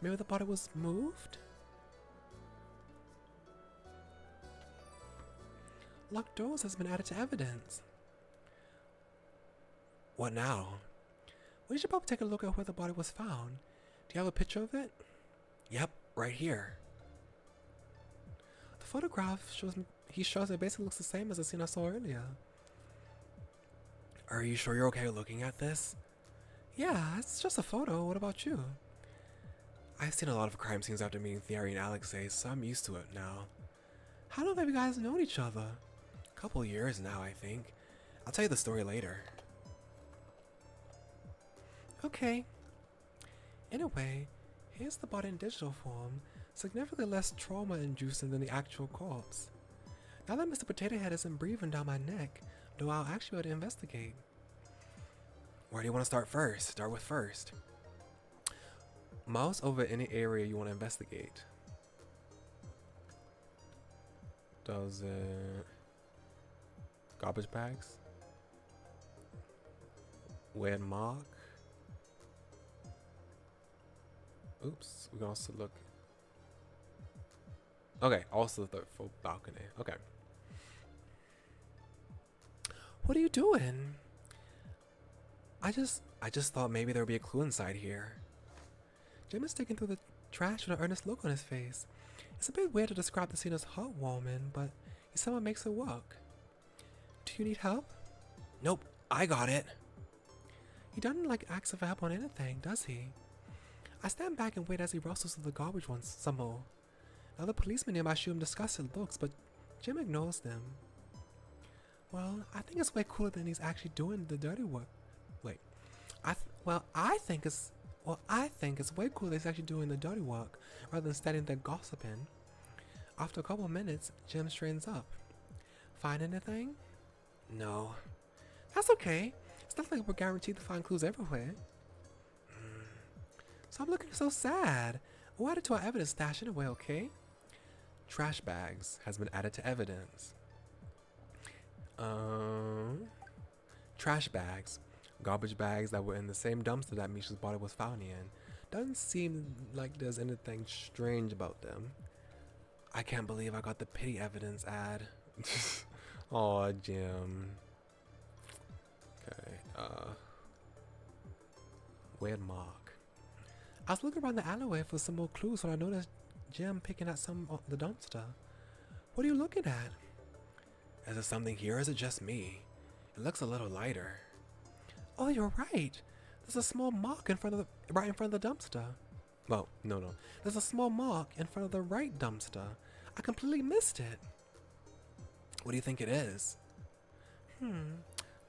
Maybe the body was moved? Locked doors has been added to evidence. What now? We should probably take a look at where the body was found. Do you have a picture of it? Yep, right here. The photograph shows it basically looks the same as the scene I saw earlier. Are you sure you're okay looking at this? Yeah, it's just a photo. What about you? I've seen a lot of crime scenes after meeting Thierry and Alexei, so I'm used to it now. How long have you guys known each other? A couple years now, I think. I'll tell you the story later. Okay. Anyway, here's the body in digital form, significantly less trauma-inducing than the actual corpse. Now that Mr. Potato Head isn't breathing down my neck, though I'll actually be able to investigate. Where do you want to start first? Start with first. Mouse over any area you want to investigate. Does it... Garbage bags? Weird mark? Oops, we can also look. Okay, also the full balcony. Okay. What are you doing? I just thought maybe there would be a clue inside here. Jim is digging through the trash with an earnest look on his face. It's a bit weird to describe the scene as heartwarming, but he somehow makes it work. Do you need help? Nope, I got it. He doesn't like ask for help on anything, does he? I stand back and wait as he rustles through the garbage once some more. Now the policemen nearby shoot him disgusted looks, but Jim ignores them. Well, I think it's way cooler than he's actually doing the dirty work. Wait, I think it's way cooler that he's actually doing the dirty work rather than standing there gossiping. After a couple of minutes, Jim straightens up. Find anything? No. That's okay. It's not like we're guaranteed to find clues everywhere. Stop looking so sad. We'll add it to our evidence stash anyway, okay? Trash bags has been added to evidence. Trash bags. Garbage bags that were in the same dumpster that Misha's body was found in. Doesn't seem like there's anything strange about them. I can't believe I got the pity evidence ad. Aw, Jim. Okay, weird mark. I was looking around the alleyway for some more clues when I noticed Jim picking at some of the dumpster. What are you looking at? Is there something here or is it just me? It looks a little lighter. Oh, you're right. There's a small mark right in front of the dumpster. Well, no. There's a small mark in front of the right dumpster. I completely missed it. What do you think it is?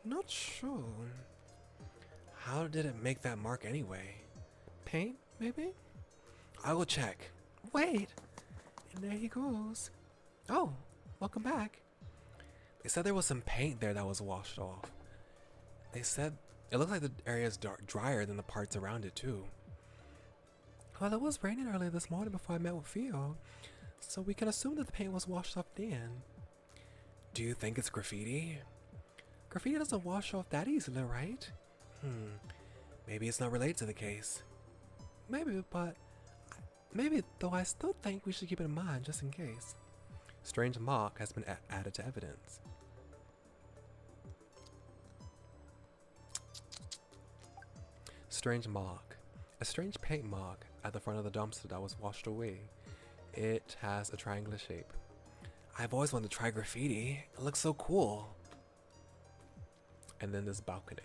Not sure. How did it make that mark anyway? Paint, maybe? I will check. Wait. And there he goes. Oh, welcome back. They said there was some paint there that was washed off. They said it looked like the area is drier than the parts around it too. Well, it was raining earlier this morning before I met with Theo, so we can assume that the paint was washed off then. Do you think it's graffiti? Graffiti doesn't wash off that easily, right? Maybe it's not related to the case. Maybe, though I still think we should keep it in mind just in case. Strange mark has been added to evidence. Strange mark. A strange paint mark at the front of the dumpster that was washed away. It has a triangular shape. I've always wanted to try graffiti. It looks so cool. And then this balcony.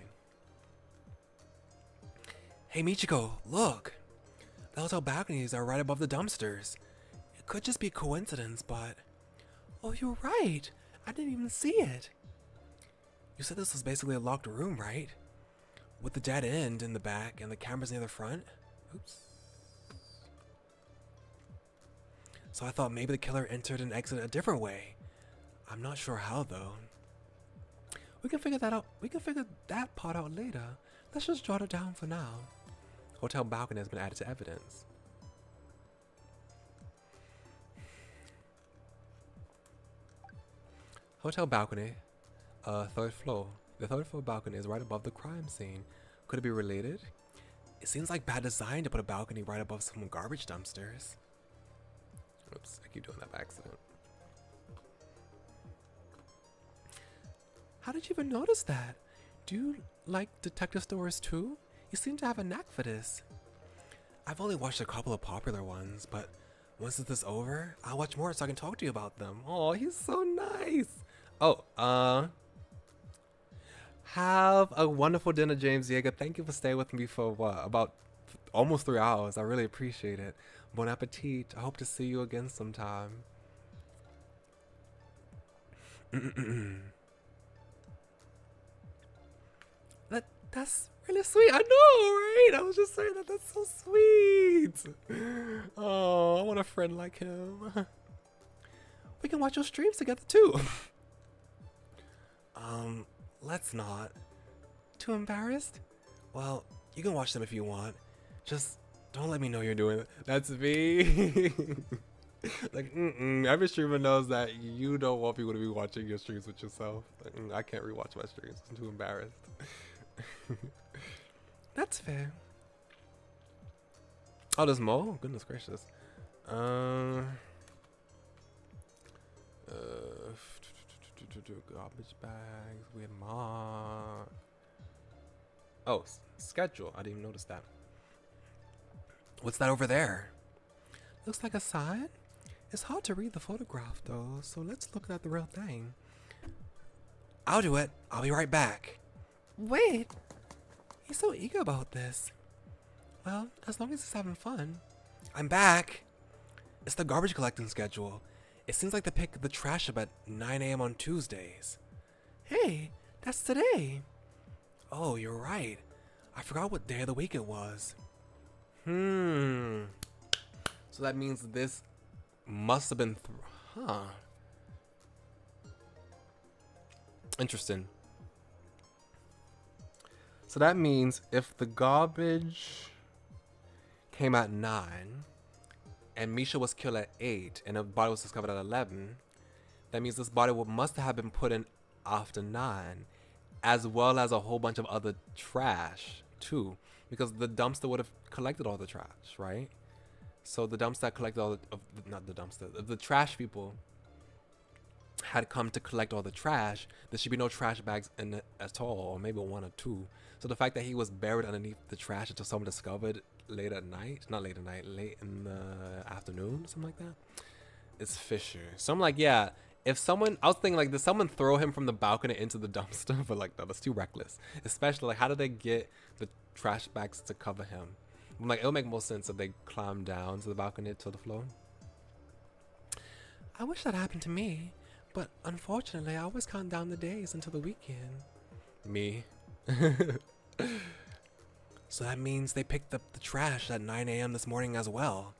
Hey Michiko, look! The hotel balconies are right above the dumpsters. It could just be a coincidence, but... Oh, you're right! I didn't even see it! You said this was basically a locked room, right? With the dead end in the back and the cameras near the front? Oops. So I thought maybe the killer entered and exited a different way. I'm not sure how, though. We can figure that out. We can figure that part out later. Let's just jot it down for now. Hotel balcony has been added to evidence. Hotel balcony, third floor. The third floor balcony is right above the crime scene. Could it be related? It seems like bad design to put a balcony right above some garbage dumpsters. Oops, I keep doing that by accident. How did you even notice that? Do you like detective stories too? You seem to have a knack for this. I've only watched a couple of popular ones, but once this is over, I'll watch more so I can talk to you about them. Oh, he's so nice. Oh, have a wonderful dinner, James Yeager. Thank you for staying with me for what? About almost 3 hours. I really appreciate it. Bon appetit. I hope to see you again sometime. That's really sweet. I know, right? I was just saying that. That's so sweet. Oh, I want a friend like him. We can watch your streams together too. Let's not. Too embarrassed? Well, you can watch them if you want. Just don't let me know you're doing it. That's me. Like, every streamer knows that you don't want people to be watching your streams with yourself. Like, I can't rewatch my streams. I'm too embarrassed. That's fair. Oh, there's more? Goodness gracious. Garbage bags. We have mark. Oh, schedule. I didn't even notice that. What's that over there? Looks like a sign. It's hard to read the photograph though, so let's look at the real thing. I'll do it. I'll be right back. Wait! He's so eager about this. Well, as long as he's having fun. I'm back. It's the garbage collecting schedule. It seems like they pick the trash up at 9 a.m. on Tuesdays. Hey, that's today. Oh, you're right. I forgot what day of the week it was. So that means this must have been... Interesting. So that means if the garbage came at 9 and Misha was killed at 8 and the body was discovered at 11, that means this body must have been put in after 9, as well as a whole bunch of other trash too, because the dumpster would have collected all the trash, right? So the dumpster collected all the trash people had come to collect all the trash. There should be no trash bags in it at all, or maybe 1 or 2. So the fact that he was buried underneath the trash until someone discovered late at night, not late at night, late in the afternoon, something like that, it's fishy. So I'm like, yeah, if someone, I was thinking like, did someone throw him from the balcony into the dumpster? But like, no, that's too reckless. Especially like, how did they get the trash bags to cover him? I'm like, it'll make more sense if they climb down to the balcony to the floor. I wish that happened to me, but unfortunately, I always count down the days until the weekend. Me. So that means they picked up the trash at 9 a.m. this morning as well.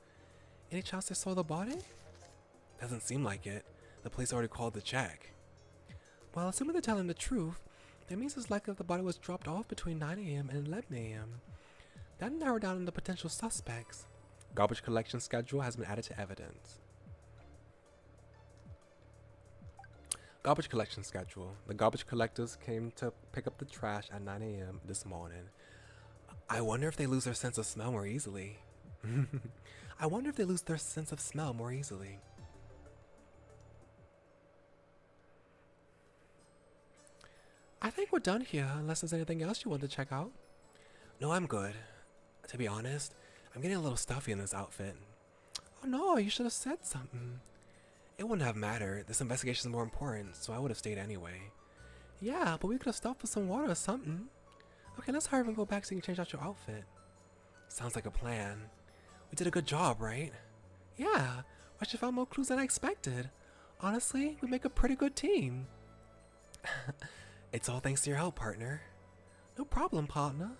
Any chance they saw the body? Doesn't seem like it. The police already called to check. Well, assuming they're telling the truth, that means it's likely that the body was dropped off between 9 a.m. and 11 a.m. That narrowed down the potential suspects. Garbage collection schedule has been added to evidence. Garbage collection schedule. The garbage collectors came to pick up the trash at 9 a.m. this morning. I wonder if they lose their sense of smell more easily. I wonder if they lose their sense of smell more easily. I think we're done here, unless there's anything else you want to check out. No, I'm good. To be honest, I'm getting a little stuffy in this outfit. Oh no, you should have said something. It wouldn't have mattered. This investigation is more important, so I would have stayed anyway. Yeah, but we could have stopped for some water or something. Okay, let's hurry up and go back so you can change out your outfit. Sounds like a plan. We did a good job, right? Yeah, I should found more clues than I expected. Honestly, we make a pretty good team. It's all thanks to your help, partner. No problem, partner.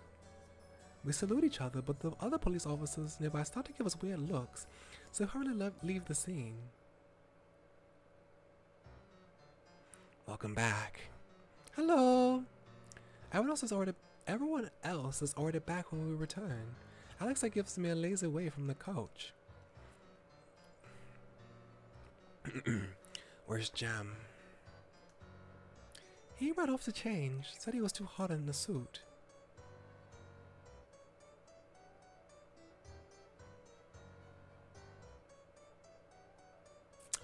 We salute each other, but the other police officers nearby start to give us weird looks, so we hurriedly leave the scene. Welcome back. Hello. Everyone else is already back when we return. Alex gives me a lazy wave from the couch. Where's Jem? He ran off to change. Said he was too hot in the suit.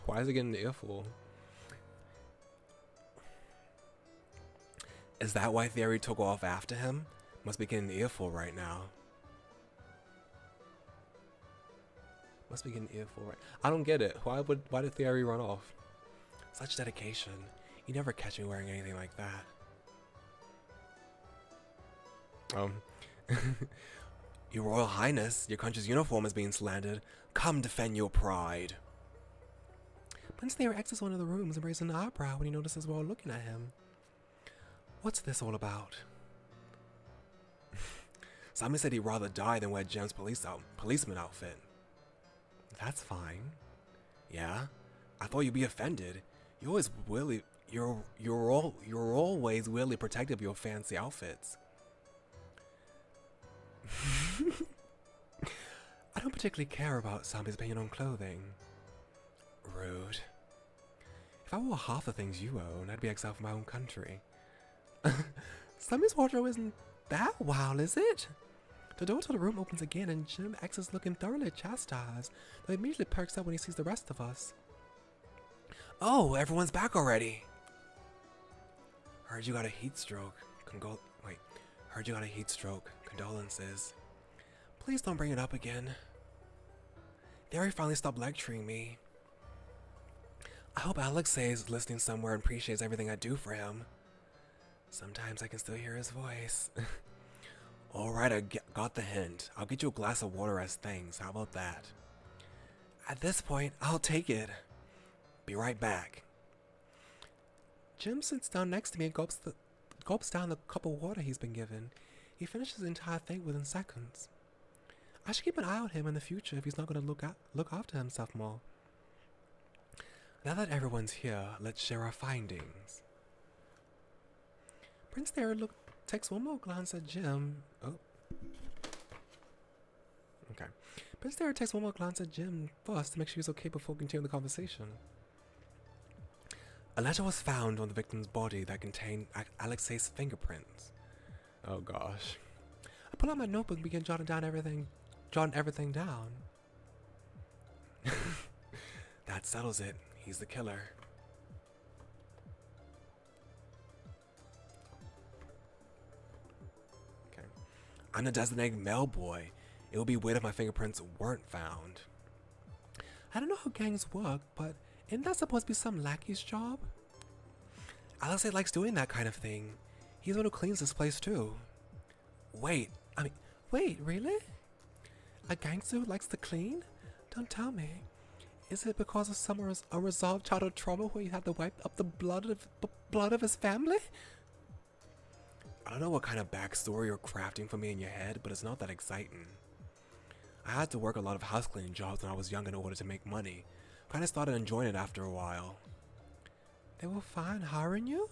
Why is he getting the earful? Is that why Theory took off after him? Must be getting the earful right now. Must be getting the earful right. I don't get it. Why did Theory run off? Such dedication. You never catch me wearing anything like that. Your Royal Highness, your country's uniform is being slandered. Come defend your pride. Prince Theory exits one of the rooms and raises an eyebrow when he notices we're all looking at him. What's this all about? Simon said he'd rather die than wear Jem's policeman outfit. That's fine. Yeah? I thought you'd be offended. You're always really protective of your fancy outfits. I don't particularly care about Sami's opinion on clothing. Rude. If I wore half the things you own, I'd be exiled from my own country. Sami's wardrobe isn't that wild, is it? The door to the room opens again and Jem exits looking thoroughly chastised, though he immediately perks up when he sees the rest of us. Oh, everyone's back already. Heard you got a heat stroke. Heard you got a heat stroke. Condolences. Please don't bring it up again. Theory finally stopped lecturing me. I hope Alex is listening somewhere and appreciates everything I do for him. Sometimes I can still hear his voice. Alright, I got the hint. I'll get you a glass of water as thanks. How about that? At this point, I'll take it. Be right back. Jem sits down next to me and gulps down the cup of water he's been given. He finishes the entire thing within seconds. I should keep an eye on him in the future if he's not going to look after himself more. Now that everyone's here, let's share our findings. Prince Theory takes one more glance at Jem. Oh. Okay. Prince Theory takes one more glance at Jem first to make sure he's okay before continuing the conversation. A letter was found on the victim's body that contained Alexei's fingerprints. Oh gosh. I pull out my notebook and begin jotting everything down. That settles it. He's the killer. Okay. I'm the designated mail boy. It would be weird if my fingerprints weren't found. I don't know how gangs work, but isn't that supposed to be some lackey's job? Alexei likes doing that kind of thing. He's the one who cleans this place too. Wait, really? A gangster who likes to clean? Don't tell me. Is it because of some unresolved childhood trauma where he had to wipe up the blood of his family? I don't know what kind of backstory you're crafting for me in your head, but it's not that exciting. I had to work a lot of house cleaning jobs when I was young in order to make money. Kinda started enjoying it after a while. They were fine hiring you?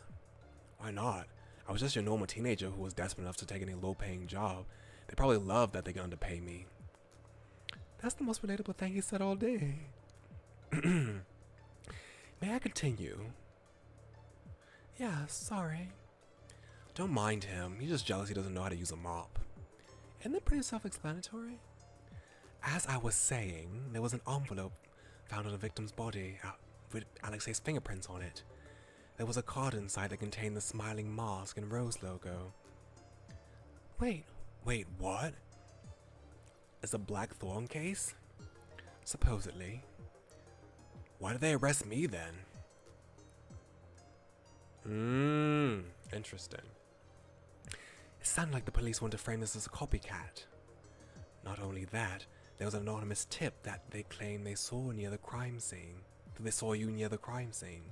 Why not? I was just your normal teenager who was desperate enough to take any low-paying job. They probably loved that they could underpay me. That's the most relatable thing he said all day. May I continue? Yeah, sorry. Don't mind him. He's just jealous he doesn't know how to use a mop. Isn't it pretty self-explanatory? As I was saying, there was an envelope found on the victim's body with Alexei's fingerprints on it. There was a card inside that contained the smiling mask and rose logo. Wait, Wait, what? It's a Blackthorn case? Supposedly. Why did they arrest me then? Interesting. It sounded like the police wanted to frame this as a copycat. Not only that, there was an anonymous tip that they claimed they saw near the crime scene. That they saw you near the crime scene.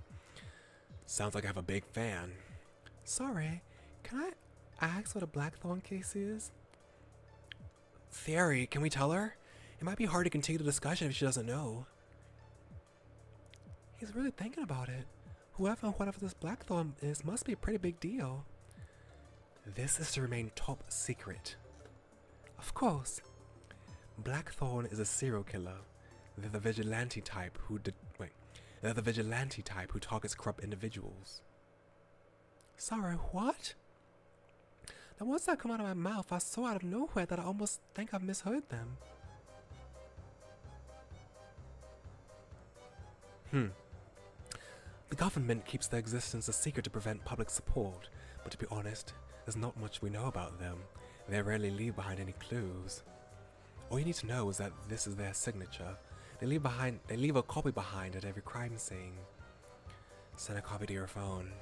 Sounds like I have a big fan. sorry. Can I ask what a Blackthorn case is? Theory, can we tell her? It might be hard to continue the discussion if she doesn't know. He's really thinking about it. Whoever and whatever this Blackthorn is must be a pretty big deal. This is to remain top secret. Of course. Blackthorn is a serial killer. They're the vigilante type who targets corrupt individuals. Sorry, what? The words that come out of my mouth are so out of nowhere that I almost think I've misheard them. The government keeps their existence a secret to prevent public support, but to be honest, there's not much we know about them. They rarely leave behind any clues. All you need to know is that this is their signature. They leave a copy behind at every crime scene. Send a copy to your phone.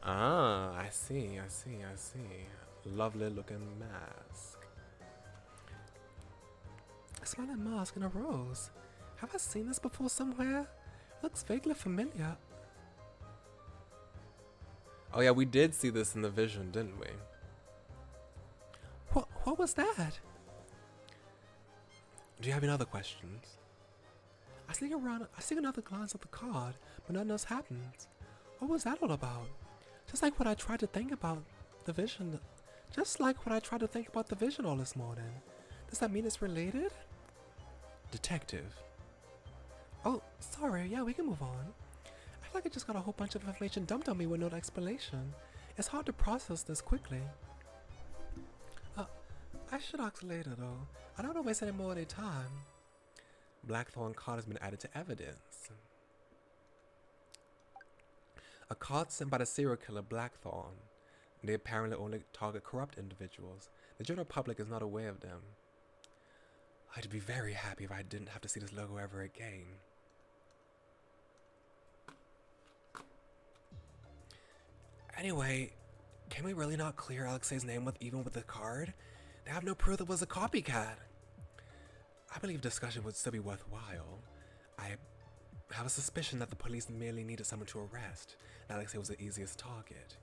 Ah, I see. Lovely looking mask. A smiling mask and a rose. Have I seen this before somewhere? Looks vaguely familiar. Oh yeah, we did see this in the vision, didn't we? What was that? Do you have any other questions? I sneak another glance at the card, but nothing else happens. What was that all about? Just like what I tried to think about the vision. All this morning. Does that mean it's related? Detective. Oh, sorry. Yeah, we can move on. I feel like I just got a whole bunch of information dumped on me with no explanation. It's hard to process this quickly. I should ask later though. I don't want to waste any more of their time. Blackthorn card has been added to evidence. A card sent by the serial killer Blackthorn. They apparently only target corrupt individuals. The general public is not aware of them. I'd be very happy if I didn't have to see this logo ever again. Anyway, can we really not clear Alexei's name even with the card? They have no proof it was a copycat. I believe discussion would still be worthwhile. I have a suspicion that the police merely needed someone to arrest, and Alexei was the easiest target.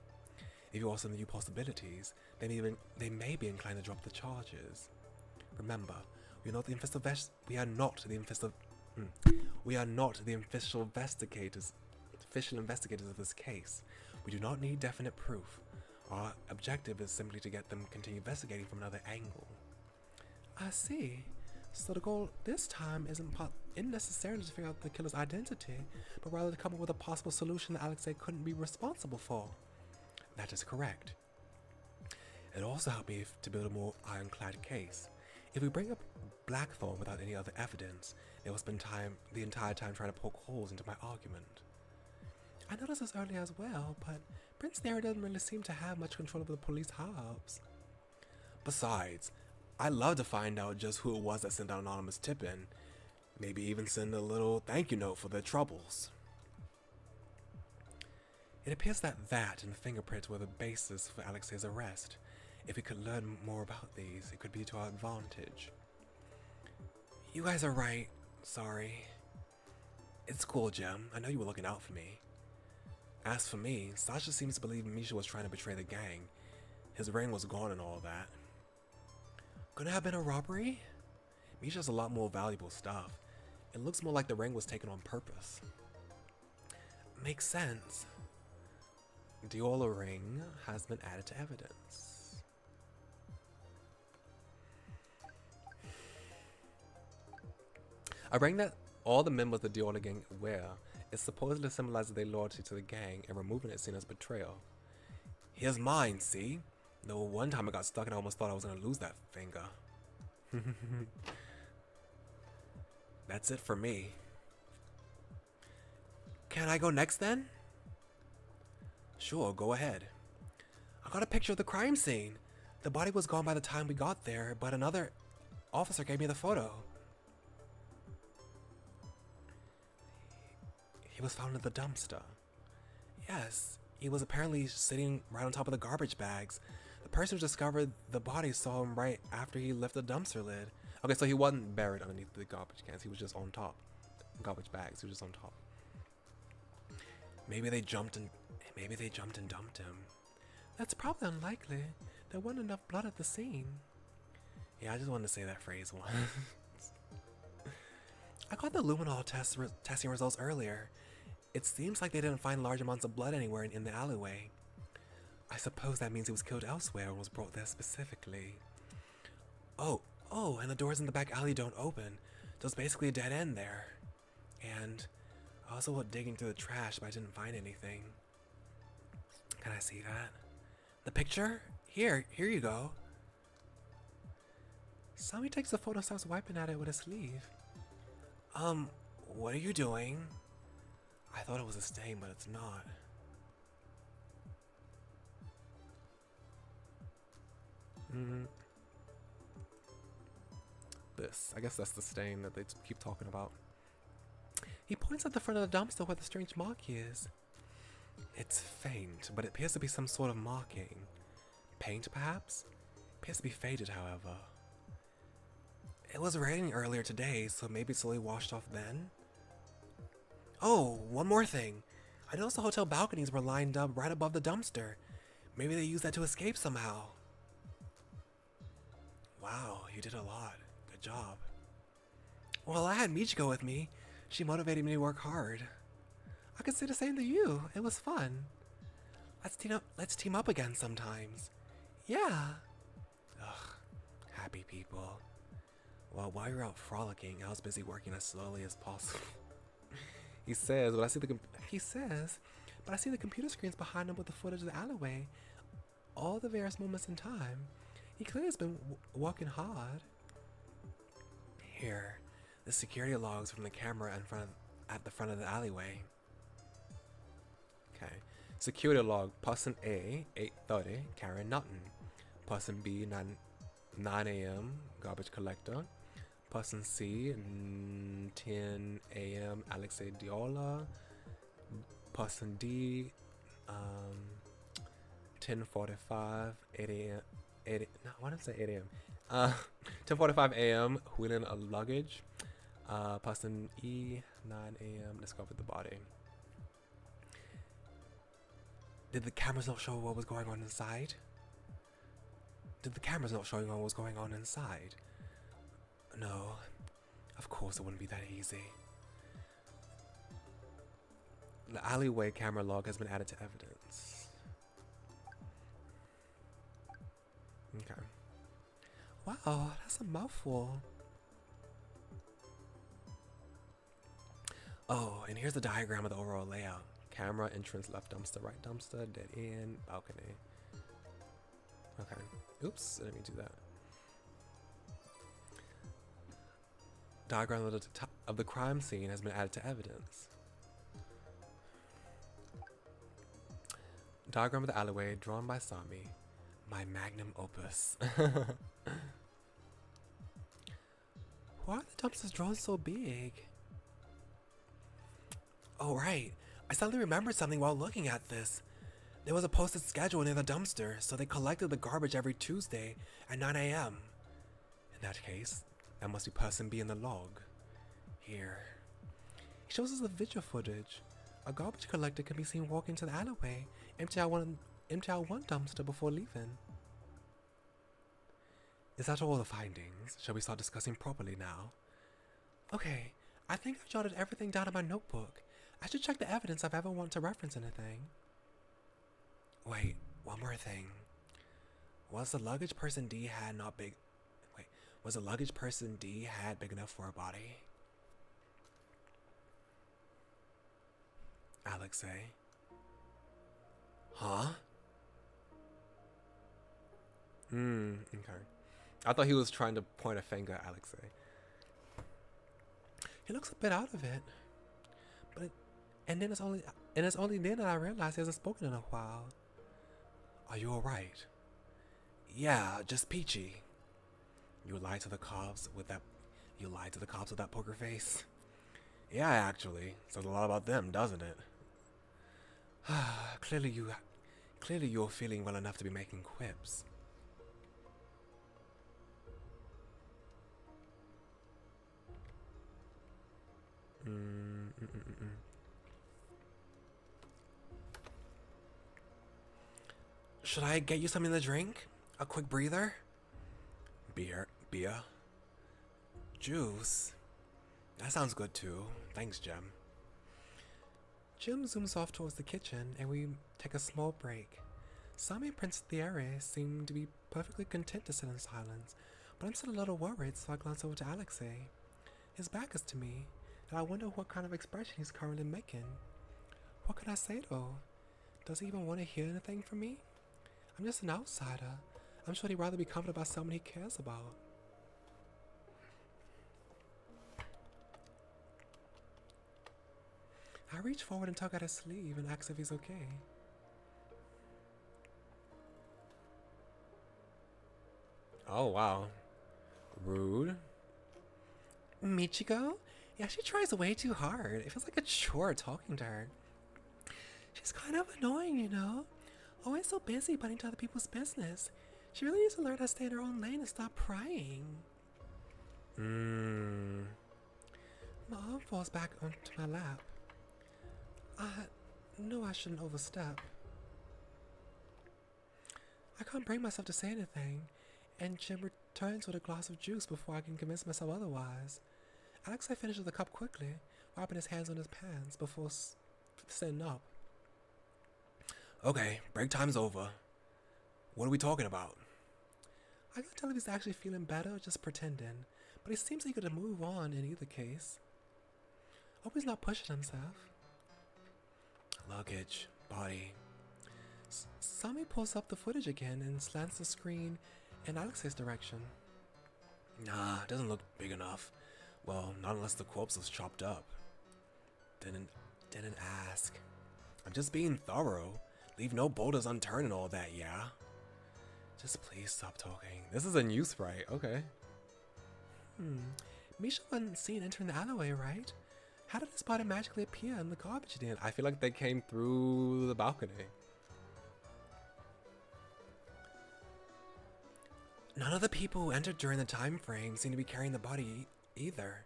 If you also view possibilities, they may be inclined to drop the charges. Remember, we are not the official investigators of this case. We do not need definite proof. Our objective is simply to get them continue investigating from another angle. I see. So the goal this time isn't necessarily to figure out the killer's identity, but rather to come up with a possible solution that Alexei couldn't be responsible for. That is correct. It also helped me to build a more ironclad case. If we bring up Blackthorn without any other evidence, they will spend the entire time trying to poke holes into my argument. I noticed this earlier as well, but Prince Neri doesn't really seem to have much control over the police hubs. Besides, I'd love to find out just who it was that sent that anonymous tip in. Maybe even send a little thank you note for their troubles. It appears that and the fingerprints were the basis for Alexei's arrest. If we could learn more about these, it could be to our advantage. You guys are right. Sorry. It's cool, Jem. I know you were looking out for me. As for me, Sasha seems to believe Misha was trying to betray the gang. His ring was gone and all that. Could it have been a robbery? Misha has a lot more valuable stuff. It looks more like the ring was taken on purpose. Makes sense. Diola ring has been added to evidence. A ring that all the members of the Diola gang wear It supposedly symbolizes their loyalty to the gang, and removing it is seen as betrayal. Here's mine, see? Though one time I got stuck and I almost thought I was gonna lose that finger. That's it for me. Can I go next then? Sure, go ahead. I got a picture of the crime scene. The body was gone by the time we got there, but another officer gave me the photo. He was found in the dumpster. Yes, he was apparently sitting right on top of the garbage bags. The person who discovered the body saw him right after he lifted the dumpster lid. Okay, so he wasn't buried underneath the garbage cans. He was just on top. Garbage bags. He was just on top. Maybe they jumped and dumped him. That's probably unlikely. There wasn't enough blood at the scene. Yeah, I just wanted to say that phrase once. I got the luminol testing results earlier. It seems like they didn't find large amounts of blood anywhere in the alleyway. I suppose that means he was killed elsewhere and was brought there specifically. Oh, and the doors in the back alley don't open. So it's basically a dead end there. And I also went digging through the trash, but I didn't find anything. Can I see that? The picture? Here you go. Sammy takes the photo and starts wiping at it with a sleeve. What are you doing? I thought it was a stain, but it's not. I guess that's the stain that they keep talking about. He points at the front of the dumpster where the strange mark is. It's faint, but it appears to be some sort of marking. Paint, perhaps? Appears to be faded, however. It was raining earlier today, so maybe it's slowly washed off then? Oh, one more thing. I noticed the hotel balconies were lined up right above the dumpster. Maybe they used that to escape somehow. Wow, you did a lot. Good job. Well, I had Michiko with me. She motivated me to work hard. I could say the same to you. It was fun. Let's team up again sometimes. Yeah. Ugh, happy people. Well, while you're out frolicking, I was busy working as slowly as possible. He says, but I see the computer screens behind him with the footage of the alleyway. All the various moments in time. He clearly has been working hard. Here, the security logs from the camera at the front of the alleyway. Okay. Security log, person A, 8:30, Karen Nutton. Person B, 9 a.m., garbage collector. Person C, 10 a.m., Alexei Diola. Person D, 10:45, 8 a.m., 8 a.m. 10:45 a.m., wheeling a luggage. Person E, 9 a.m., discovered the body. Did the cameras not show what was going on inside? No, of course it wouldn't be that easy. The alleyway camera log has been added to evidence. Okay. Wow, that's a mouthful. Oh, and here's the diagram of the overall layout. Camera, entrance, left dumpster, right dumpster, dead end, balcony. Okay. Oops, I didn't mean to do that. Diagram of the crime scene has been added to evidence. Diagram of the alleyway drawn by Sami. My magnum opus. Why are the dumpsters drawn so big? Oh, right. I suddenly remembered something while looking at this. There was a posted schedule near the dumpster, so they collected the garbage every Tuesday at 9 a.m. In that case, that must be person B in the log. Here. It shows us the video footage. A garbage collector can be seen walking to the alleyway, empty out one dumpster before leaving. Is that all the findings? Shall we start discussing properly now? Okay, I think I've jotted everything down in my notebook. I should check the evidence if I ever want to reference anything. Wait, one more thing. Was the luggage person D had big enough for a body? Alexei. Huh? Okay. I thought he was trying to point a finger at Alexei. He looks a bit out of it. And it's only then that I realized he hasn't spoken in a while. Are you alright? Yeah, just peachy. You lied to the cops with that poker face? Yeah, actually. Says a lot about them, doesn't it? Clearly you're feeling well enough to be making quips. Should I get you something to drink? A quick breather? Beer? Juice? That sounds good too. Thanks, Jem. Jim zooms off towards the kitchen and we take a small break. Sami and Prince Thierry seem to be perfectly content to sit in silence, but I'm still a little worried, so I glance over to Alexei. His back is to me, and I wonder what kind of expression he's currently making. What can I say though? Does he even want to hear anything from me? I'm just an outsider. I'm sure he'd rather be comforted by someone he cares about. I reach forward and tug at his sleeve and ask if he's okay. Oh, wow. Rude. Michiko? Yeah, she tries way too hard. It feels like a chore talking to her. She's kind of annoying, you know? Always so busy butting into other people's business. She really needs to learn how to stay in her own lane and stop prying. My arm falls back onto my lap. No, I shouldn't overstep. I can't bring myself to say anything, and Jim returns with a glass of juice before I can convince myself otherwise. Alexei finishes the cup quickly, wiping his hands on his pants before sitting up. Okay, break time's over. What are we talking about? I can't tell if he's actually feeling better or just pretending, but he seems eager to move on in either case. Hope he's not pushing himself. Luggage, body. Sami pulls up the footage again and slants the screen in Alexei's direction. Nah, it doesn't look big enough. Well, not unless the corpse was chopped up. Didn't ask. I'm just being thorough. Leave no boulders unturned and all that, yeah? Just please stop talking. This is a new sprite, okay. Misha wasn't seen entering the alleyway, right? How did his body magically appear in the garbage bin? I feel like they came through the balcony. None of the people who entered during the time frame seem to be carrying the body either.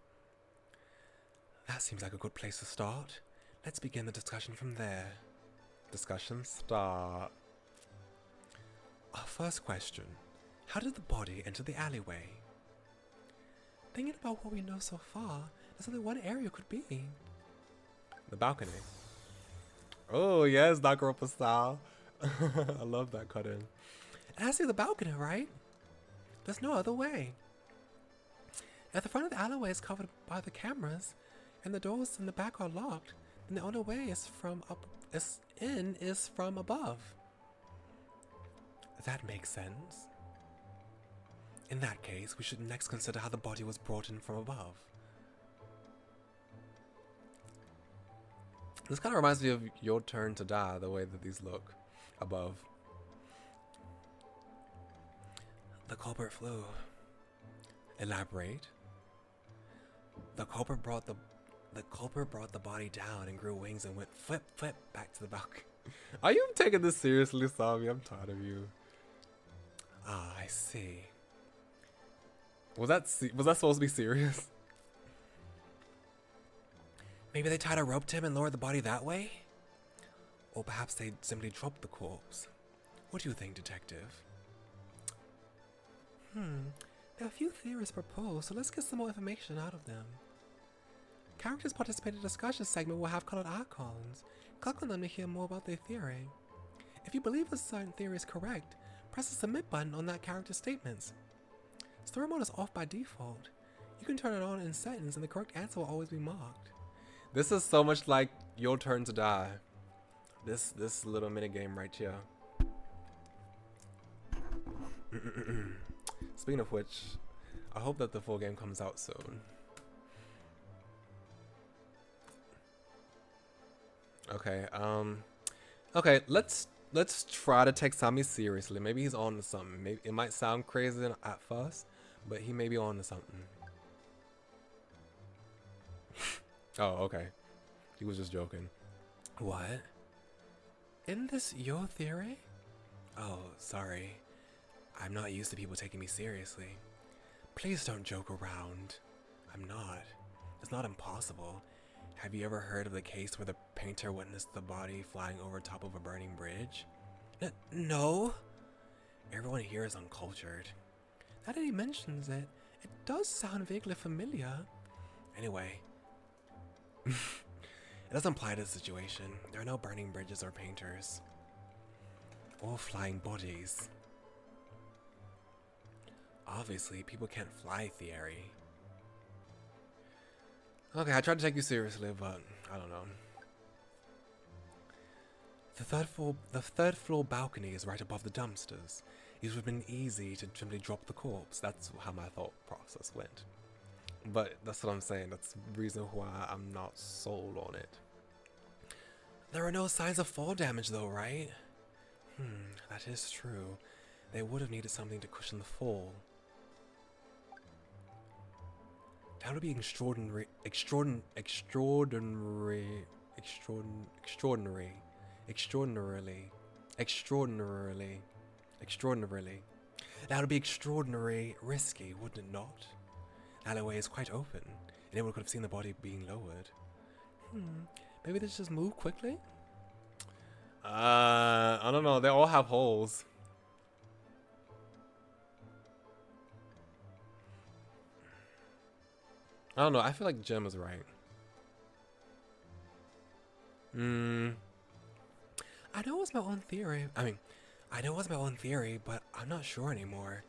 That seems like a good place to start. Let's begin the discussion from there. Discussion start. Our first question. How did the body enter the alleyway? Thinking about what we know so far, there's only one area it could be. The balcony. Oh, yes, Dark Europa style. I love that cut in. It has to be the balcony, right? There's no other way. If the front of the alleyway is covered by the cameras, and the doors in the back are locked, then the only way is from above. That makes sense. In that case, we should next consider how the body was brought in from above. This kind of reminds me of Your Turn to Die, the way that these look above. The culprit flew. Elaborate. The culprit brought the body down and grew wings and went flip back to the balcony. Are you taking this seriously, Sami? I'm tired of you. Ah, I see. Was that supposed to be serious? Maybe they tied a rope to him and lowered the body that way? Or perhaps they simply dropped the corpse. What do you think, detective? There are a few theories proposed, so let's get some more information out of them. Characters participating in the discussion segment will have colored icons. Click on them to hear more about their theory. If you believe a certain theory is correct, press the submit button on that character's statements. Story mode is off by default. You can turn it on in settings and the correct answer will always be marked. This is so much like Your Turn to Die. This little mini game right here. Speaking of which, I hope that the full game comes out soon. Okay, okay, let's try to take Sammy seriously. Maybe he's on to something. Maybe it might sound crazy at first, but he may be on to something. Oh, okay. He was just joking. What? Isn't this your theory? Oh, sorry. I'm not used to people taking me seriously. Please don't joke around. I'm not. It's not impossible. Have you ever heard of the case where the painter witnessed the body flying over top of a burning bridge? No. Everyone here is uncultured. Now that he mentions it, it does sound vaguely familiar. Anyway, it doesn't apply to the situation. There are no burning bridges or painters. Or flying bodies. Obviously, people can't fly theory. Okay, I tried to take you seriously, but I don't know. The third floor balcony is right above the dumpsters. It would have been easy to simply drop the corpse. That's how my thought process went. But that's what I'm saying. That's the reason why I'm not sold on it. There are no signs of fall damage though, right? That is true. They would have needed something to cushion the fall. That would be extraordinarily That would be extraordinarily risky, wouldn't it not? The alleyway is quite open, and anyone could have seen the body being lowered. Maybe they just move quickly? I don't know. They all have holes. I don't know. I feel like Jim is right. I know it's my own theory. I know it's my own theory, but I'm not sure anymore.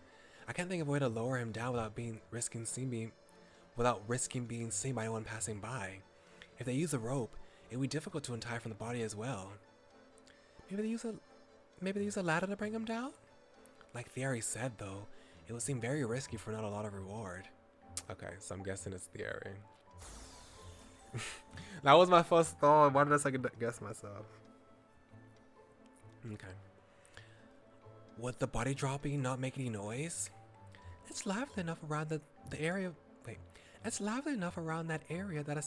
I can't think of a way to lower him down without risking being seen by anyone passing by. If they use a rope, it would be difficult to untie from the body as well. Maybe they use a ladder to bring him down? Like Theory said, though, it would seem very risky for not a lot of reward. Okay, so I'm guessing it's Theory. That was my first thought. Why did I second guess myself? Okay. Would the body dropping not make any noise? It's lively enough around the area. Wait, it's lively enough around that area that a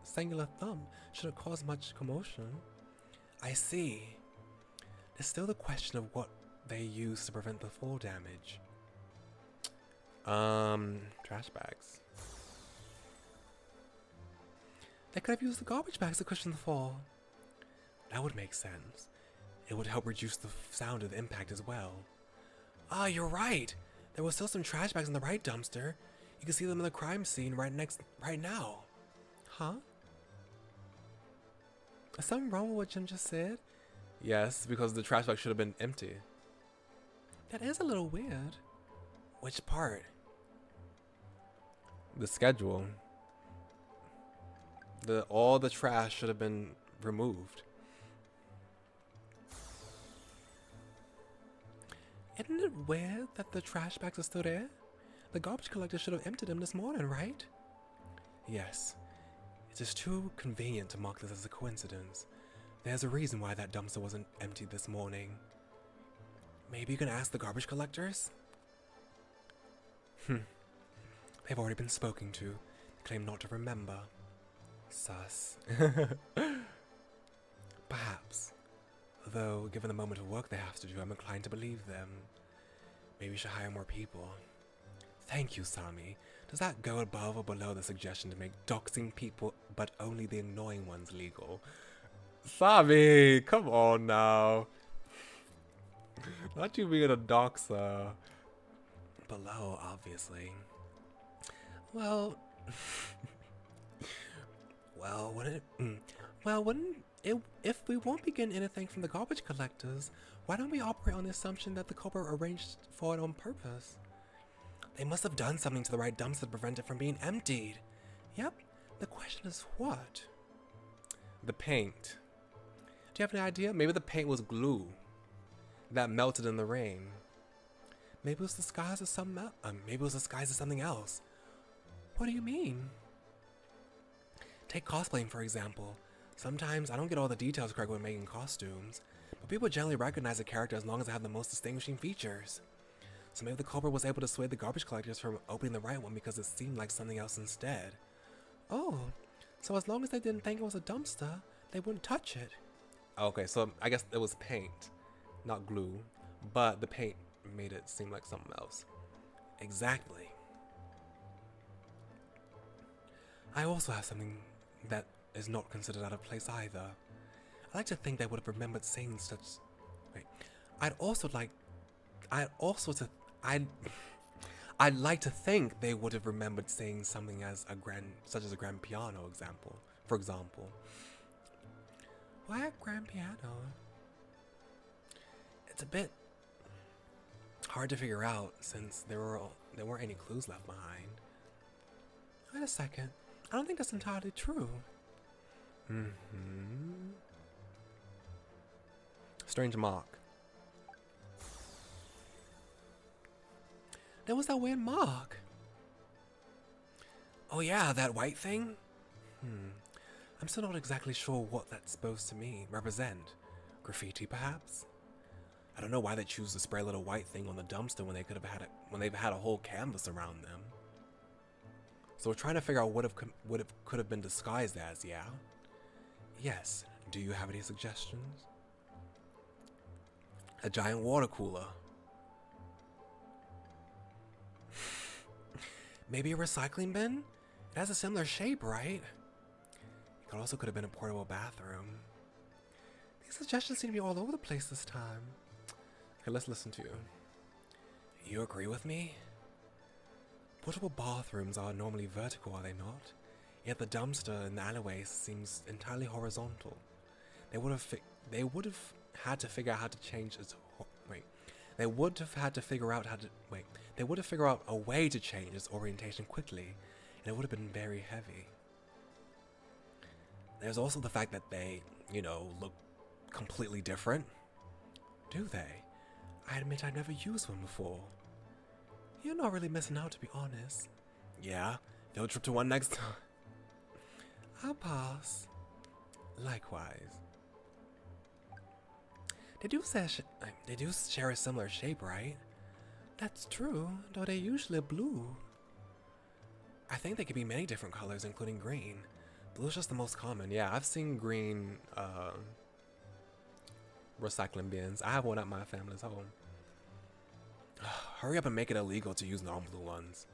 singular thumb shouldn't cause much commotion. I see. There's still the question of what they use to prevent the fall damage. Trash bags. They could have used the garbage bags to cushion the fall. That would make sense. It would help reduce the sound of the impact as well. Ah, you're right. There was still some trash bags in the right dumpster. You can see them in the crime scene right now. Huh? Is something wrong with what Jim just said? Yes, because the trash bag should have been empty. That is a little weird. Which part? The schedule. All the trash should have been removed. Isn't it weird that the trash bags are still there? The garbage collector should have emptied them this morning, right? Yes. It is too convenient to mark this as a coincidence. There's a reason why that dumpster wasn't emptied this morning. Maybe you can ask the garbage collectors? They've already been spoken to. They claim not to remember. Sus. Perhaps. Though, given the moment of work they have to do, I'm inclined to believe them. Maybe we should hire more people. Thank you, Sami. Does that go above or below the suggestion to make doxing people, but only the annoying ones, legal? Sami, come on now. Not you being a doxer. Below, obviously. Well, if we won't be getting anything from the garbage collectors, why don't we operate on the assumption that the culprit arranged for it on purpose? They must have done something to the right dumpster to prevent it from being emptied. Yep. The question is what? The paint. Do you have any idea? Maybe the paint was glue that melted in the rain. Maybe it was disguised as something else. Maybe it was disguised as something else. What do you mean? Take cosplaying, for example. Sometimes I don't get all the details correct when making costumes, but people generally recognize a character as long as they have the most distinguishing features. So maybe the culprit was able to sway the garbage collectors from opening the right one because it seemed like something else instead. Oh, so as long as they didn't think it was a dumpster, they wouldn't touch it. Okay, so I guess it was paint, not glue, but the paint made it seem like something else. Exactly. I also have something that is not considered out of place either. I like to think they would have remembered saying such. Wait, I'd like to think they would have remembered saying something such as a grand piano example. For example. Why a grand piano? It's a bit hard to figure out since there weren't any clues left behind. Wait a second. I don't think that's entirely true. Strange mark. There was that weird mark. Oh yeah, that white thing? I'm still not exactly sure what that's supposed to represent. Graffiti, perhaps? I don't know why they choose to spray a little white thing on the dumpster when they've had a whole canvas around them. So we're trying to figure out what it could have been disguised as, yeah? Yes. Do you have any suggestions? A giant water cooler. Maybe a recycling bin? It has a similar shape, right? It also could have been a portable bathroom. These suggestions seem to be all over the place this time. Okay, let's listen to you. You agree with me? Portable bathrooms are normally vertical, are they not? Yet the dumpster in the alleyway seems entirely horizontal. They would have had to figure out how to change its. They would have had to figure out They would have figured out a way to change its orientation quickly, and it would have been very heavy. There's also the fact that they, look completely different. Do they? I admit I never used one before. You're not really missing out, to be honest. Yeah, field trip to one next time. I'll pass. Likewise. They do share a similar shape, right? That's true, though they're usually blue. I think they could be many different colors, including green. Blue is just the most common. Yeah, I've seen green recycling bins. I have one at my family's home. Hurry up and make it illegal to use non-blue ones.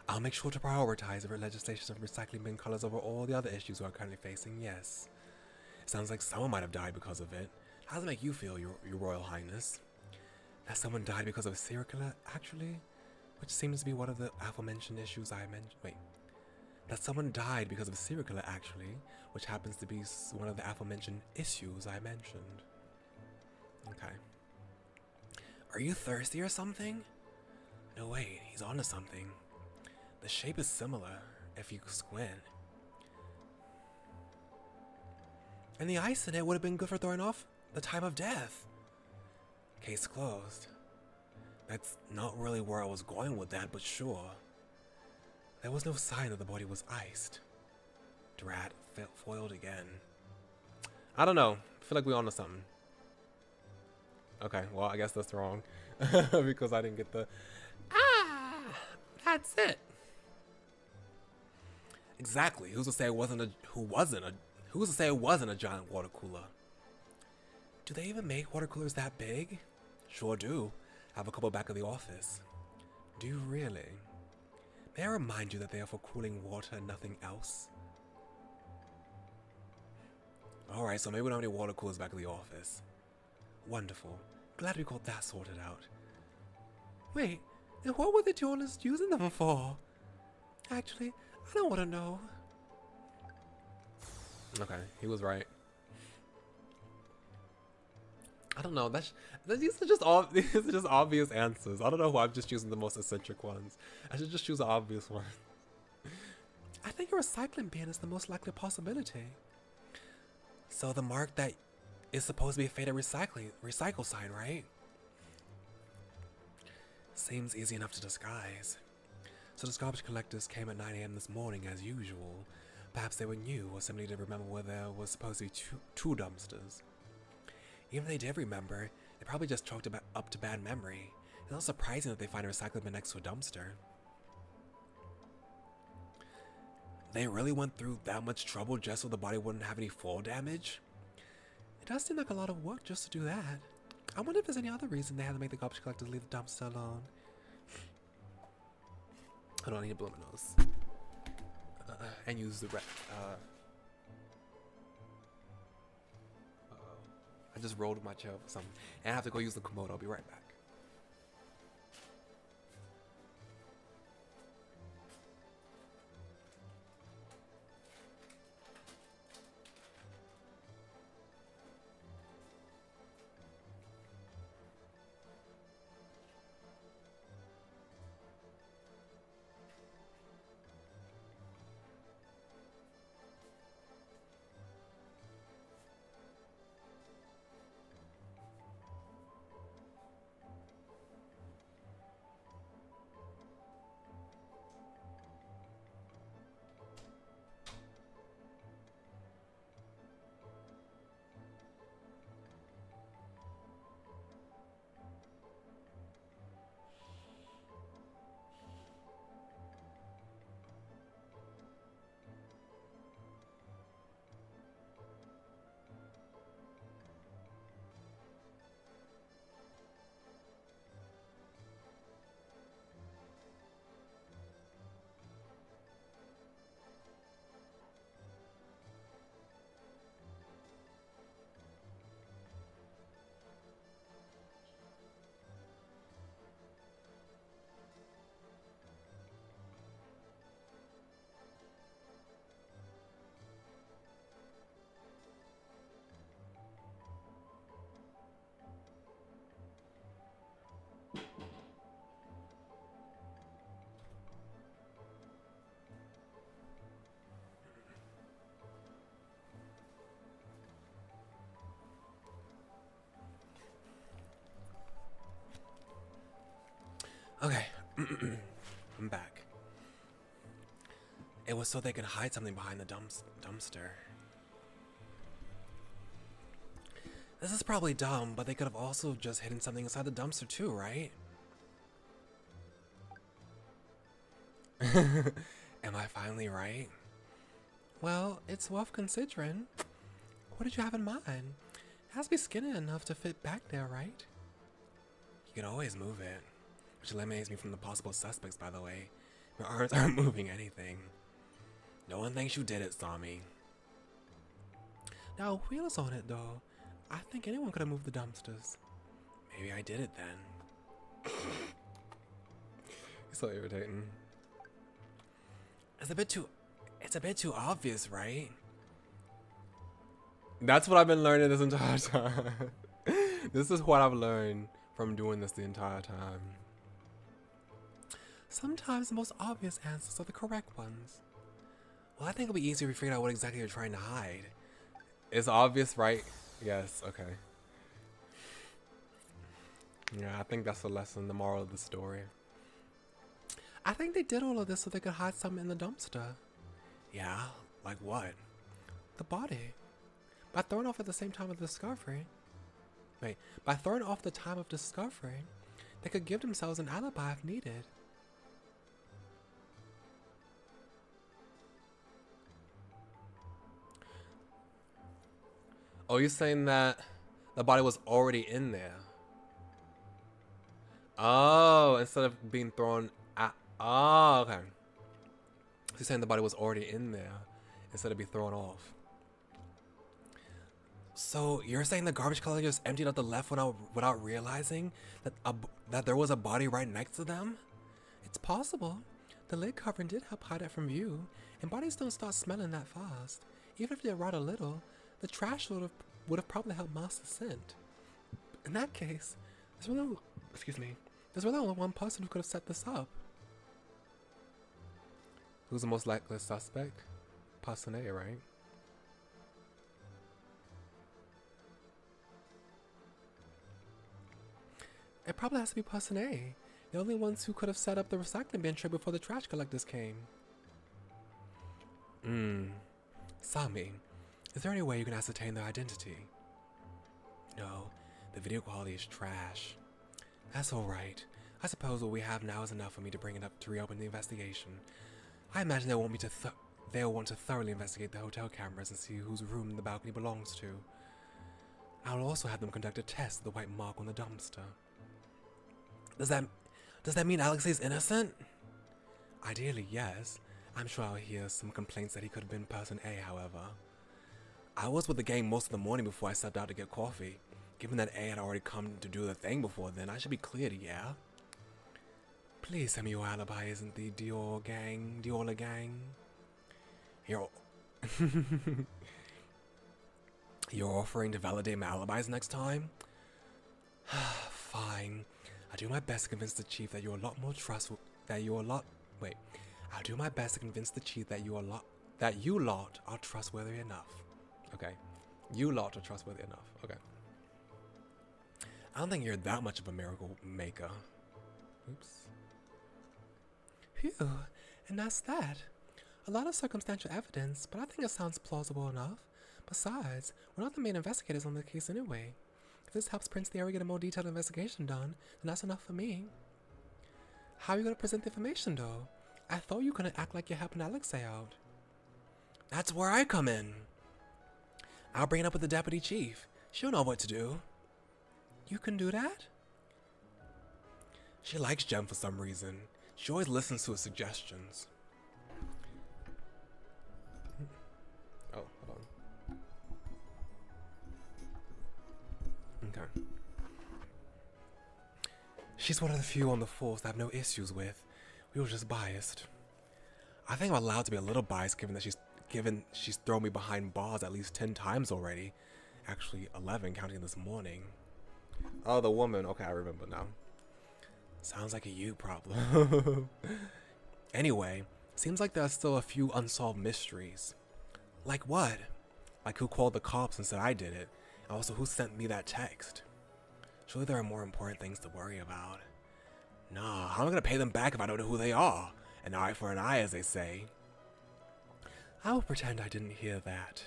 I'll make sure to prioritize the legislation of recycling bin colors over all the other issues we are currently facing, yes. It sounds like someone might have died because of it. How does it make you feel, your Royal Highness? That someone died because of a serial killer, actually? Which seems to be one of the aforementioned issues I mentioned. That someone died because of a serial killer, actually, which happens to be one of the aforementioned issues I mentioned. Okay. Are you thirsty or something? No, wait, he's onto something. The shape is similar, if you squint. And the ice in it would have been good for throwing off the time of death. Case closed. That's not really where I was going with that, but sure. There was no sign that the body was iced. Drat, foiled again. I don't know. I feel like we're onto something. Okay, well, I guess that's wrong. Because I didn't get the... That's it. Exactly. Who's to say it wasn't a giant water cooler? Do they even make water coolers that big? Sure do. I have a couple back of the office. Do you really? May I remind you that they are for cooling water and nothing else? Alright, so maybe we don't have any water coolers back at the office. Wonderful. Glad we got that sorted out. Wait, and what were the journalists using them for? Actually, I don't want to know. Okay, he was right. I don't know. These are just obvious answers. I don't know why I'm just choosing the most eccentric ones. I should just choose the obvious one. think a recycling bin is the most likely possibility. So the mark that is supposed to be a faded recycle sign, right? Seems easy enough to disguise. So the garbage collectors came at 9 a.m. this morning as usual. Perhaps they were new or simply didn't remember where there was supposed to be two dumpsters. Even if they did remember, they probably just chalked it up to bad memory. It's not surprising that they find a recycling bin next to a dumpster. They really went through that much trouble just so the body wouldn't have any fall damage? It does seem like a lot of work just to do that. I wonder if there's any other reason they had to make the garbage collectors leave the dumpster alone. Hold on, I need to blow my nose. And use the I just rolled my chair for something. And I have to go use the commode. I'll be right back. Okay, I'm back. It was so they could hide something behind the dumpster. This is probably dumb, but they could have also just hidden something inside the dumpster too, right? Am I finally right? Well, it's worth considering. What did you have in mind? It has to be skinny enough to fit back there, right? You can always move it. Which eliminates me from the possible suspects, by the way. My arms aren't moving anything. No one thinks you did it, Sami. Now, wheels on it, though. I think anyone could have moved the dumpsters. Maybe I did it then. It's so irritating. It's a bit too obvious, right? That's what I've been learning this entire time. This is what I've learned from doing this the entire time. Sometimes the most obvious answers are the correct ones. Well, I think it'll be easier if we figure out what exactly you're trying to hide. It's obvious, right? Yes, okay. Yeah, I think that's the lesson, the moral of the story. I think they did all of this so they could hide something in the dumpster. Yeah? Like what? The body. By throwing off at the same time of discovery. Wait, by throwing off the time of discovery, they could give themselves an alibi if needed. Oh, you're saying that the body was already in there? Oh, instead of being thrown at... Oh, okay. So you're saying the body was already in there instead of being thrown off. So you're saying the garbage collector just emptied out the left without realizing that there was a body right next to them? It's possible. The lid covering did help hide it from view, and bodies don't start smelling that fast. Even if they rot a little, the trash would have probably helped mask the scent. In that case, there's really only one person who could have set this up. Who's the most likely suspect? Person A, right? It probably has to be Person A. The only ones who could have set up the recycling bin tray before the trash collectors came. Sami, is there any way you can ascertain their identity? No, the video quality is trash. That's alright. I suppose what we have now is enough for me to bring it up to reopen the investigation. I imagine they'll want to thoroughly investigate the hotel cameras and see whose room the balcony belongs to. I'll also have them conduct a test of the white mark on the dumpster. Does that mean Alexei's innocent? Ideally, yes. I'm sure I'll hear some complaints that he could have been Person A, however. I was with the gang most of the morning before I stepped out to get coffee. Given that A had already come to do the thing before then, I should be clear to yeah. Please tell me your alibi isn't the Dior gang. You're offering to validate my alibis next time? Fine. I'll do my best to convince the chief that you're a lot more trustworthy. I'll do my best to convince the chief that you lot are trustworthy enough. Okay. You lot are trustworthy enough. Okay. I don't think you're that much of a miracle maker. Oops. Phew, and that's that. A lot of circumstantial evidence, but I think it sounds plausible enough. Besides, we're not the main investigators on the case anyway. If this helps Prince Theory get a more detailed investigation done, then that's enough for me. How are you going to present the information, though? I thought you were going to act like you're helping Alexei out. That's where I come in. I'll bring it up with the deputy chief. She'll know what to do. You can do that? She likes Jem for some reason. She always listens to his suggestions. Oh, hold on. Okay. She's one of the few on the force I have no issues with. We were just biased. I think I'm allowed to be a little biased given she's thrown me behind bars at least 10 times already. Actually 11 counting this morning. Oh, the woman. Okay, I remember now. Sounds like a you problem. Anyway, seems like there are still a few unsolved mysteries. Like what? Like who called the cops and said I did it? And also who sent me that text? Surely there are more important things to worry about. Nah, how am I gonna pay them back if I don't know who they are? An eye for an eye, as they say. I will pretend I didn't hear that.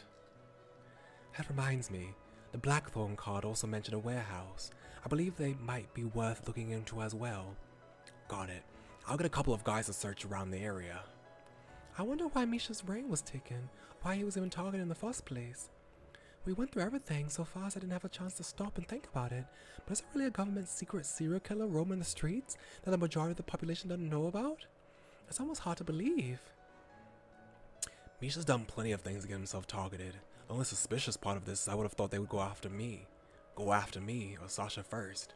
That reminds me, the Blackthorn card also mentioned a warehouse. I believe they might be worth looking into as well. Got it. I'll get a couple of guys to search around the area. I wonder why Misha's ring was taken, why he was even targeted in the first place. We went through everything so fast I didn't have a chance to stop and think about it, but is it really a government secret serial killer roaming the streets that the majority of the population doesn't know about? It's almost hard to believe. Misha's done plenty of things to get himself targeted. The only suspicious part of this is I would have thought they would go after me. Or Sasha first.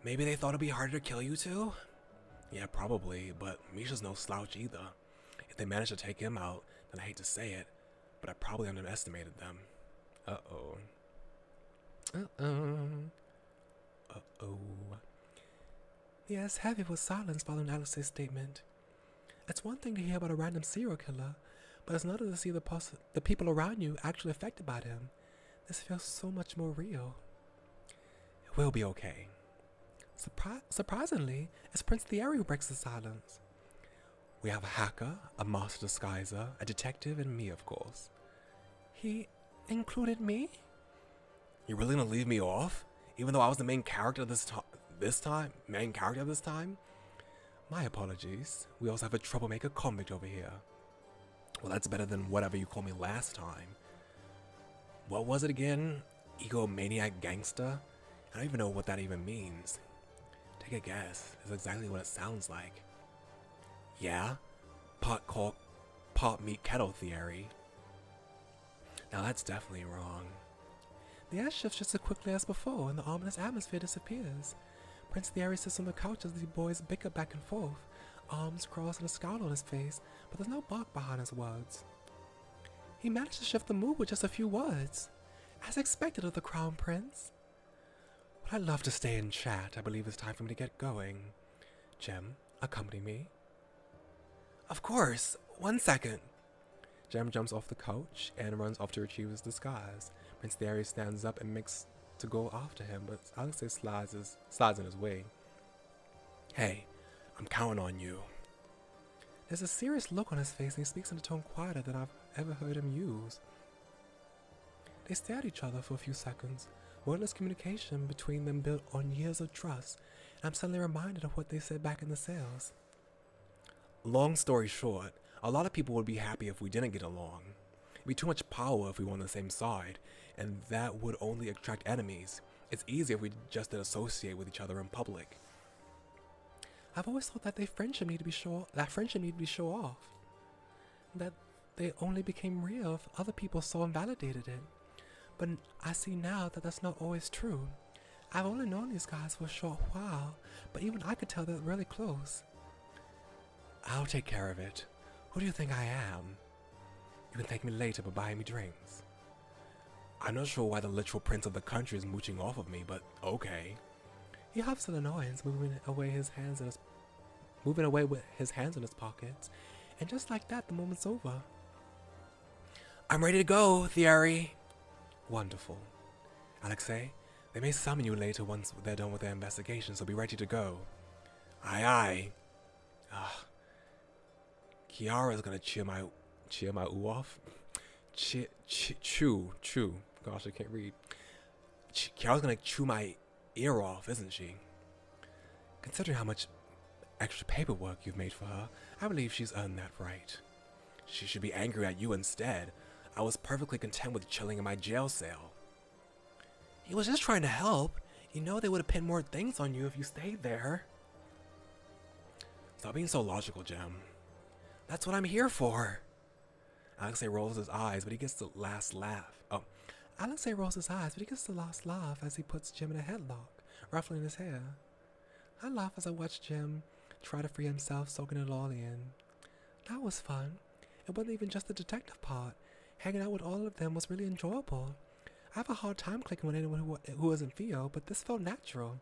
Maybe they thought it'd be harder to kill you two? Yeah, probably, but Misha's no slouch either. If they managed to take him out, then I hate to say it, but I probably underestimated them. Uh-oh. Yes, heavy was silence following Alexei's statement. It's one thing to hear about a random serial killer, but it's another to see the people around you actually affected by them. This feels so much more real. It will be okay. Surprisingly, it's Prince Theory who breaks the silence. We have a hacker, a master disguiser, a detective, and me, of course. He included me? You really gonna leave me off? Even though I was the main character this time? My apologies. We also have a troublemaker convict over here. Well, that's better than whatever you called me last time. What was it again? Egomaniac gangster? I don't even know what that even means. Take a guess. It's exactly what it sounds like. Yeah? Pot meet kettle theory. Now that's definitely wrong. The air shifts just as quickly as before, and the ominous atmosphere disappears. Prince Theory sits on the couch as the boys bicker back and forth, arms crossed and a scowl on his face, but there's no bark behind his words. He managed to shift the mood with just a few words, as expected of the Crown Prince. Well, I'd love to stay and chat. I believe it's time for me to get going. Jem, accompany me. Of course. 1 second. Jem jumps off the couch and runs off to retrieve his disguise. Prince Thierry stands up and makes to go after him, but Alexei slides in his way. Hey, I'm counting on you. There's a serious look on his face and he speaks in a tone quieter than I've ever heard him use. They stare at each other for a few seconds. Wordless communication between them built on years of trust, and I'm suddenly reminded of what they said back in the cells. Long story short, a lot of people would be happy if we didn't get along. It'd be too much power if we were on the same side, and that would only attract enemies. It's easier if we just didn't associate with each other in public. I've always thought that friendship needed to be show off. That they only became real if other people saw and validated it. But I see now that that's not always true. I've only known these guys for a short while, but even I could tell they're really close. I'll take care of it. Who do you think I am? You can thank me later by buying me drinks. I'm not sure why the literal prince of the country is mooching off of me, but okay. He huffs in annoyance, moving away with his hands in his pockets, and just like that, the moment's over. I'm ready to go, Thierry. Wonderful. Alexei, they may summon you later once they're done with their investigation, so be ready to go. Aye, aye. Kiara's gonna cheer my ooh off. Chew. Gosh, I can't read. Kiara's gonna chew my ear off, isn't she? Considering how much extra paperwork you've made for her, I believe she's earned that right. She should be angry at you instead. I was perfectly content with chilling in my jail cell. He was just trying to help. You know they would have pinned more things on you if you stayed there. Stop being so logical, Jem. That's what I'm here for. Alexei rolls his eyes, but he gets the last laugh. Alexei rolls his eyes, but he gets the last laugh as he puts Jem in a headlock, ruffling his hair. I laugh as I watch Jem try to free himself, soaking it all in. That was fun. It wasn't even just the detective part. Hanging out with all of them was really enjoyable. I have a hard time clicking with anyone who isn't Theo, but this felt natural.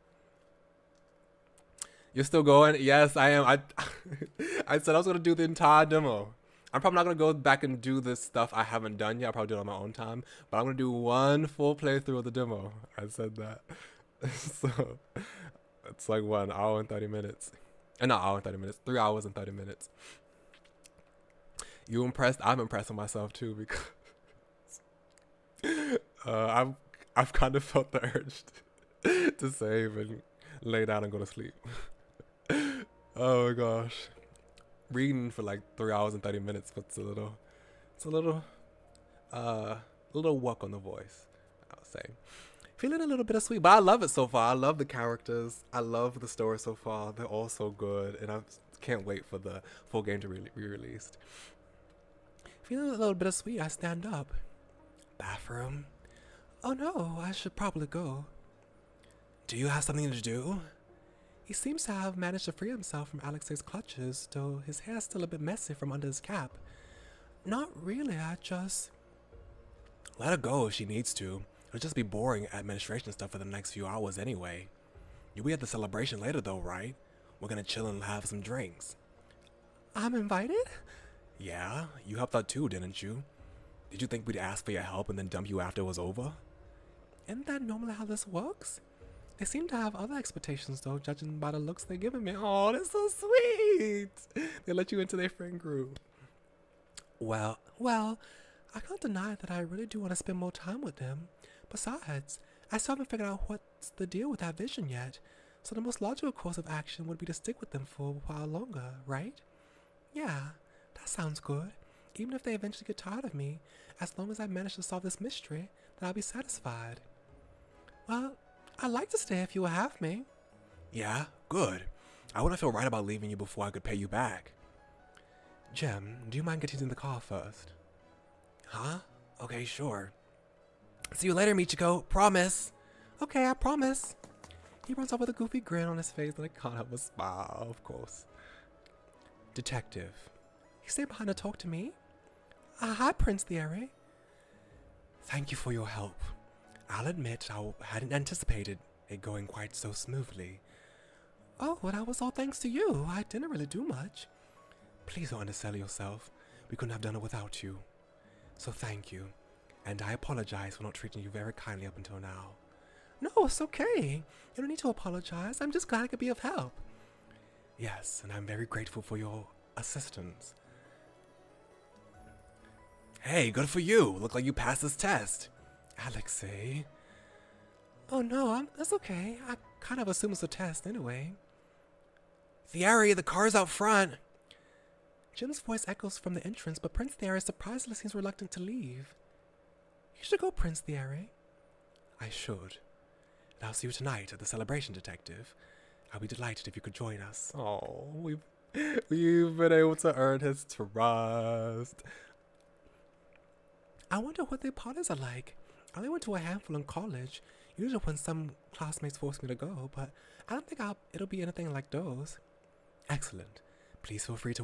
You're still going? Yes, I am. I said I was going to do the entire demo. I'm probably not going to go back and do this stuff I haven't done yet. I'll probably do it on my own time. But I'm going to do one full playthrough of the demo. I said that. So, it's like 1 hour and 30 minutes. Not hour and 30 minutes. 3 hours and 30 minutes. You impressed? I'm impressed with myself too because I've kind of felt the urge to save and lay down and go to sleep. Oh my gosh. Reading for like 3 hours and 30 minutes puts a little work on the voice, I would say. Feeling a little bittersweet, but I love it so far. I love the characters. I love the story so far. They're all so good, and I can't wait for the full game to be released. Feeling a little bittersweet, I stand up. Bathroom? Oh no, I should probably go. Do you have something to do? He seems to have managed to free himself from Alexei's clutches, though his hair's still a bit messy from under his cap. Not really, I just... Let her go if she needs to. It'll just be boring administration stuff for the next few hours anyway. You'll be at the celebration later though, right? We're gonna chill and have some drinks. I'm invited? Yeah, you helped out too, didn't you? Did you think we'd ask for your help and then dump you after it was over? Isn't that normally how this works? They seem to have other expectations though, judging by the looks they're giving me. Oh, that's so sweet! They let you into their friend group. Well, I can't deny that I really do want to spend more time with them. Besides, I still haven't figured out what's the deal with that vision yet, so the most logical course of action would be to stick with them for a while longer, right? Yeah, that sounds good. Even if they eventually get tired of me, as long as I manage to solve this mystery, then I'll be satisfied. Well, I'd like to stay if you will have me. Yeah, good. I wouldn't feel right about leaving you before I could pay you back. Jem, do you mind getting in the car first? Huh? Okay, sure. See you later, Michiko. Promise. Okay, I promise. He runs off with a goofy grin on his face and I can't help but smile, of course. Detective. You stay behind to talk to me? Hi, Prince Thierry. Thank you for your help. I'll admit I hadn't anticipated it going quite so smoothly. Oh, well, that was all thanks to you. I didn't really do much. Please don't undersell yourself. We couldn't have done it without you. So thank you. And I apologize for not treating you very kindly up until now. No, it's okay. You don't need to apologize. I'm just glad I could be of help. Yes, and I'm very grateful for your assistance. Hey, good for you. Look like you passed this test. Alexei. Oh no, that's okay. I kind of assume it's a test anyway. Thierry, the car's out front. Jim's voice echoes from the entrance, but Prince Thierry surprisingly seems reluctant to leave. You should go, Prince Thierry. I should. And I'll see you tonight at the celebration, Detective. I'll be delighted if you could join us. Oh, we've been able to earn his trust. I wonder what their parties are like. I only went to a handful in college, usually when some classmates force me to go, but I don't think it'll be anything like those. Excellent. Please feel free to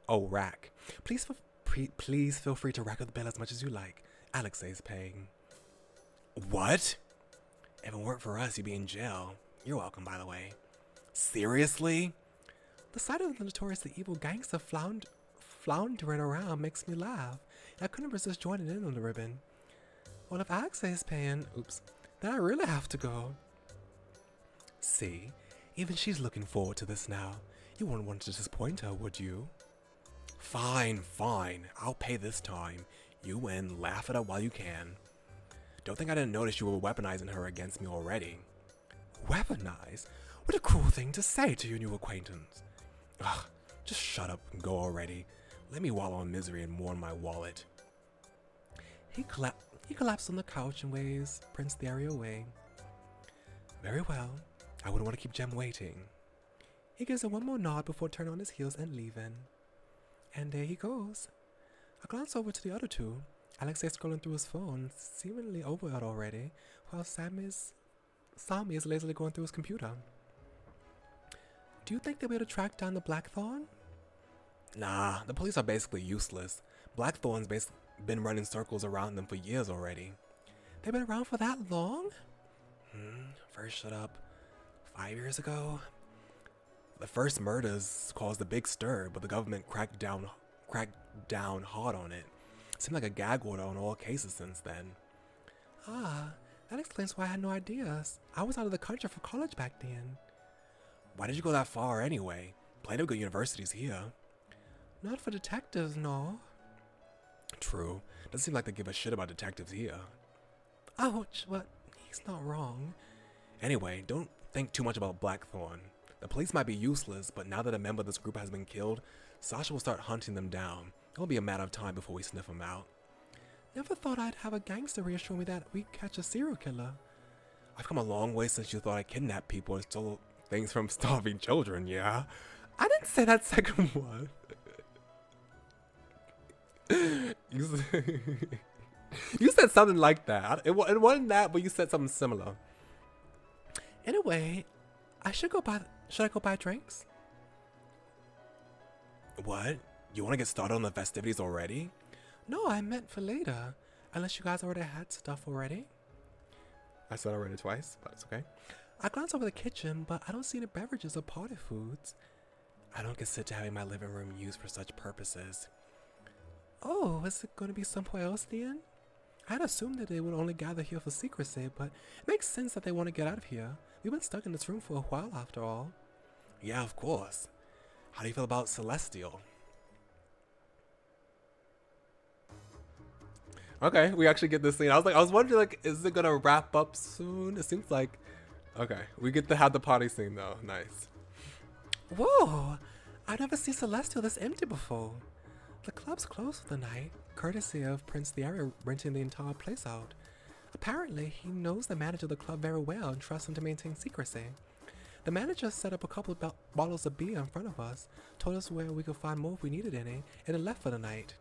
rack. Please feel free to rack up the bill as much as you like. Alexei's paying. What? If it weren't for us, you'd be in jail. You're welcome, by the way. Seriously? The sight of the notoriously evil gangster floundering around makes me laugh. I couldn't resist joining in on the ribbon. Well, if Alexei is paying, then I really have to go. See, even she's looking forward to this now. You wouldn't want to disappoint her, would you? Fine. I'll pay this time. You win, laugh it up while you can. Don't think I didn't notice you were weaponizing her against me already. Weaponize? What a cruel thing to say to your new acquaintance. Ugh, just shut up and go already. Let me wallow in misery and mourn my wallet. He collapsed on the couch and waves Prince Thierry away. Very well. I wouldn't want to keep Jem waiting. He gives her one more nod before turning on his heels and leaving. And there he goes. I glance over to the other two. Alexei scrolling through his phone, seemingly over it already, while Sami is lazily going through his computer. Do you think they'll be able to track down the Blackthorn? Nah, the police are basically useless. Blackthorn's been running circles around them for years already. They've been around for that long? First shut up 5 years ago. The first murders caused a big stir, but the government cracked down hard on it. Seemed like a gag order on all cases since then. Ah, that explains why I had no ideas. I was out of the country for college back then. Why did you go that far anyway? Plenty of good universities here. Not for detectives, no. True. Doesn't seem like they give a shit about detectives here. Ouch, but he's not wrong. Anyway, don't think too much about Blackthorn. The police might be useless, but now that a member of this group has been killed, Sasha will start hunting them down. It'll be a matter of time before we sniff them out. Never thought I'd have a gangster reassure me that we'd catch a serial killer. I've come a long way since you thought I kidnapped people and stole things from starving children, yeah? I didn't say that second one. You said something like that. It wasn't that, but you said something similar. Anyway, should I go buy drinks? What? You want to get started on the festivities already? No, I meant for later. Unless you guys already had stuff already. I said already twice, but it's okay. I glance over the kitchen, but I don't see any beverages or party foods. I don't consent to having my living room used for such purposes. Oh, is it going to be somewhere else then? I had assumed that they would only gather here for secrecy, but it makes sense that they want to get out of here. We've been stuck in this room for a while after all. Yeah, of course. How do you feel about Celestial? Okay, we actually get this scene. I was wondering, like, is it gonna wrap up soon? It seems like, okay, we get to have the party scene though. Nice. Whoa! I've never seen Celestial this empty before. The club's closed for the night, courtesy of Prince Thierry renting the entire place out. Apparently, he knows the manager of the club very well and trusts him to maintain secrecy. The manager set up a couple of bottles of beer in front of us, told us where we could find more if we needed any, and then left for the night.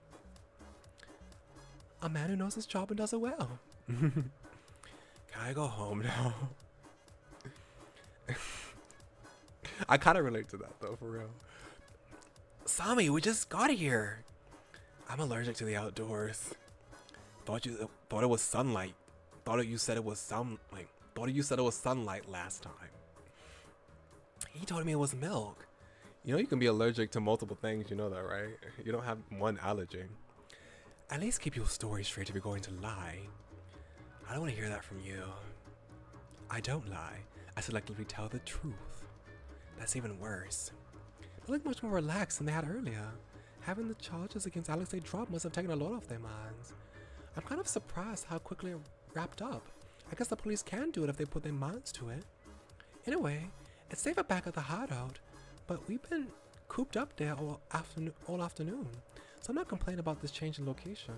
A man who knows his job and does it well. Can I go home now? I kind of relate to that though, for real. Sami, we just got here. I'm allergic to the outdoors. Thought it was sunlight. Thought you said it was sunlight last time. He told me it was milk. You know you can be allergic to multiple things, you know that, right? You don't have one allergy. At least keep your story straight if you're going to lie. I don't want to hear that from you. I don't lie. I selectively tell the truth. That's even worse. They look much more relaxed than they had earlier. Having the charges against Alex they dropped must have taken a lot off their minds. I'm kind of surprised how quickly it wrapped up. I guess the police can do it if they put their minds to it. Anyway, it's safer back at the hideout, but we've been cooped up there all afternoon, so I'm not complaining about this change in location.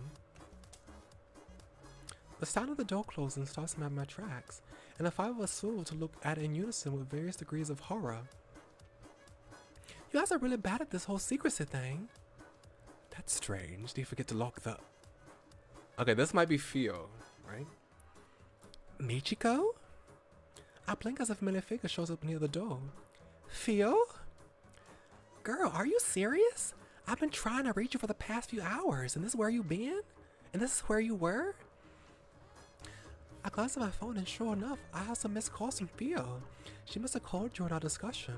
The sound of the door closing starts me at my tracks, and the five of us swivel to look at it in unison with various degrees of horror. You guys are really bad at this whole secrecy thing. That's strange. Do you forget to lock the... Okay, this might be Theo, right? Michiko? I blink as a familiar figure shows up near the door. Theo? Girl, are you serious? I've been trying to reach you for the past few hours, and this is where you been? And this is where you were? I glanced at my phone, and sure enough, I have some missed calls from Theo. She must have called during our discussion.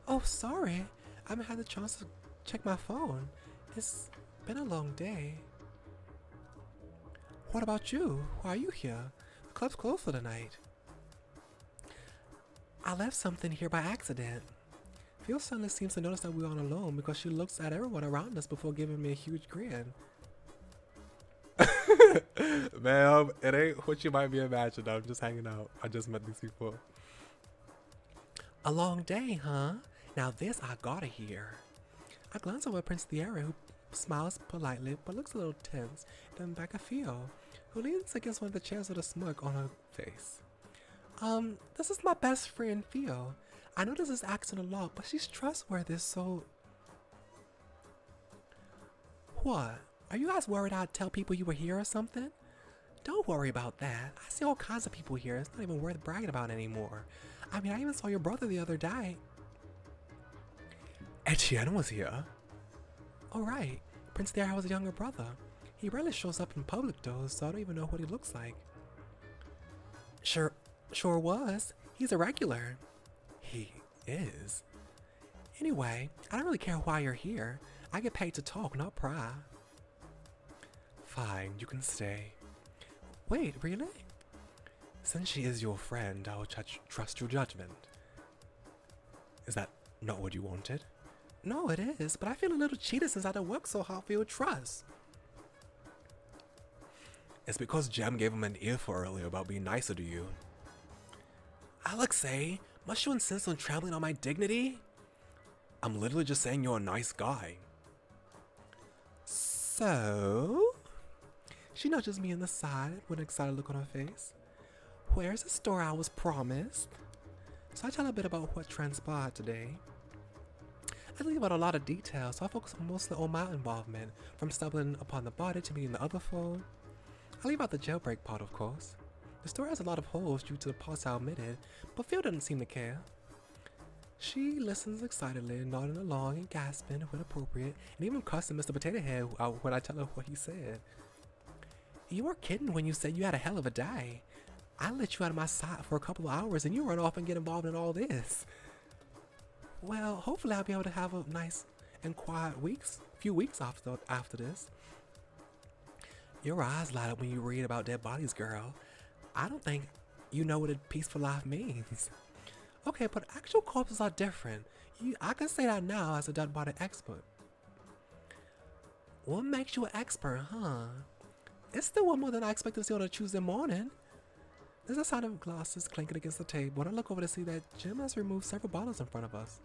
Oh, sorry. I haven't had the chance to check my phone. It's been a long day. What about you? Why are you here? The club's closed for the night. I left something here by accident. Phil suddenly seems to notice that we aren't alone because she looks at everyone around us before giving me a huge grin. Ma'am, it ain't what you might be imagining. I'm just hanging out. I just met these people. A long day, huh? Now this I gotta hear. I glance over at Prince Thierry, who smiles politely but looks a little tense, then back at Theo, who leans against one of the chairs with a smirk on her face. This is my best friend Theo. I know this is asking a lot, but she's trustworthy, so... What? Are you guys worried I'd tell people you were here or something? Don't worry about that. I see all kinds of people here. It's not even worth bragging about anymore. I mean, I even saw your brother the other day. Etienne was here. Oh, right. Prince Thierry has a younger brother. He rarely shows up in public though, so I don't even know what he looks like. Sure was. He's a regular. He is. Anyway, I don't really care why you're here. I get paid to talk, not pry. Fine, you can stay. Wait, really? Since she is your friend, I will trust your judgment. Is that not what you wanted? No, it is, but I feel a little cheated since I done worked so hard for your trust. It's because Jem gave him an earful earlier about being nicer to you. Alexei, must you insist on trampling on my dignity? I'm literally just saying you're a nice guy. So? She nudges me in the side with an excited look on her face. Where's the store I was promised? So I tell a bit about what transpired today. I leave out a lot of details, so I focus mostly on my involvement, from stumbling upon the body to meeting the other foe. I leave out the jailbreak part, of course. The story has a lot of holes due to the parts I omitted, but Phil doesn't seem to care. She listens excitedly, nodding along and gasping when appropriate, and even cussing Mr. Potato Head when I tell her what he said. You weren't kidding when you said you had a hell of a day. I let you out of my sight for a couple of hours and you run off and get involved in all this. Well, hopefully I'll be able to have a nice and quiet few weeks after this. Your eyes light up when you read about dead bodies, girl. I don't think you know what a peaceful life means. Okay, but actual corpses are different. I can say that now as a dead body expert. What makes you an expert, huh? It's still one more than I expected to see on a Tuesday morning. There's a sound of glasses clinking against the table, and I look over to see that Jim has moved several bottles in front of us.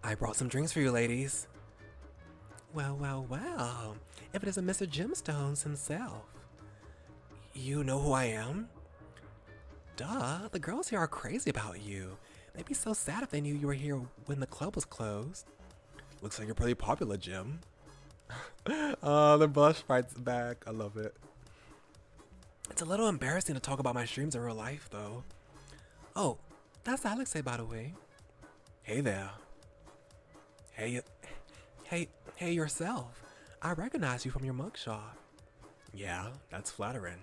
I brought some drinks for you, ladies. Well. If it isn't Mr. Gemstones himself. You know who I am? Duh, the girls here are crazy about you. They'd be so sad if they knew you were here when the club was closed. Looks like you're pretty popular, Jim. The blush fights back. I love it. It's a little embarrassing to talk about my streams in real life, though. Oh, that's Alexei, by the way. Hey there. Hey yourself. I recognize you from your mugshot. Yeah, that's flattering.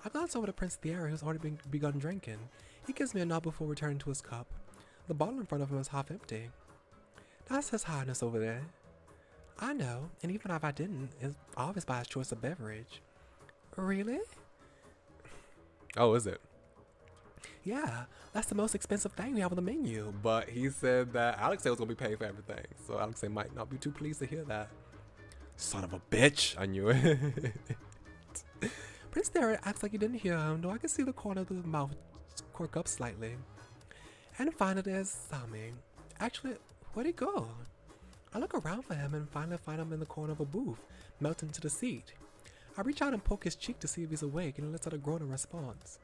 I glance over to Prince Thierry, who's already begun drinking. He gives me a nod before returning to his cup. The bottle in front of him is half empty. That's His Highness over there. I know, and even if I didn't, it's obvious by his choice of beverage. Really? Oh, is it? Yeah, that's the most expensive thing we have on the menu. But he said that Alexei was gonna be paying for everything, so Alexei might not be too pleased to hear that. Son of a bitch! I knew it. Prince Derek acts like he didn't hear him, though I can see the corner of his mouth quirk up slightly. And finally there's Sami. Actually, where'd he go? I look around for him and finally find him in the corner of a booth, melting to the seat. I reach out and poke his cheek to see if he's awake, and he lets out a groan in response.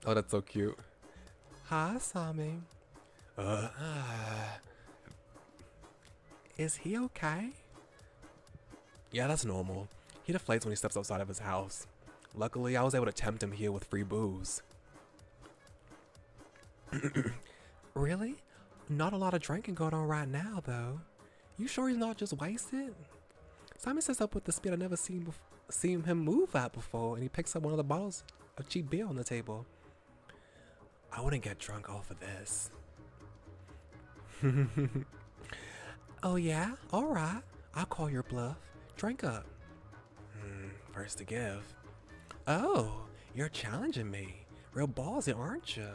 Oh, that's so cute. Hi, Sami. Is he okay? Yeah, that's normal. He deflates when he steps outside of his house. Luckily, I was able to tempt him here with free booze. Really? Not a lot of drinking going on right now, though. You sure he's not just wasted? Simon sets up with the speed I've never seen him move at before, and he picks up one of the bottles of cheap beer on the table. I wouldn't get drunk off of this. Oh yeah? Alright. I'll call your bluff. Drink up. First to give. Oh, you're challenging me. Real ballsy, aren't you?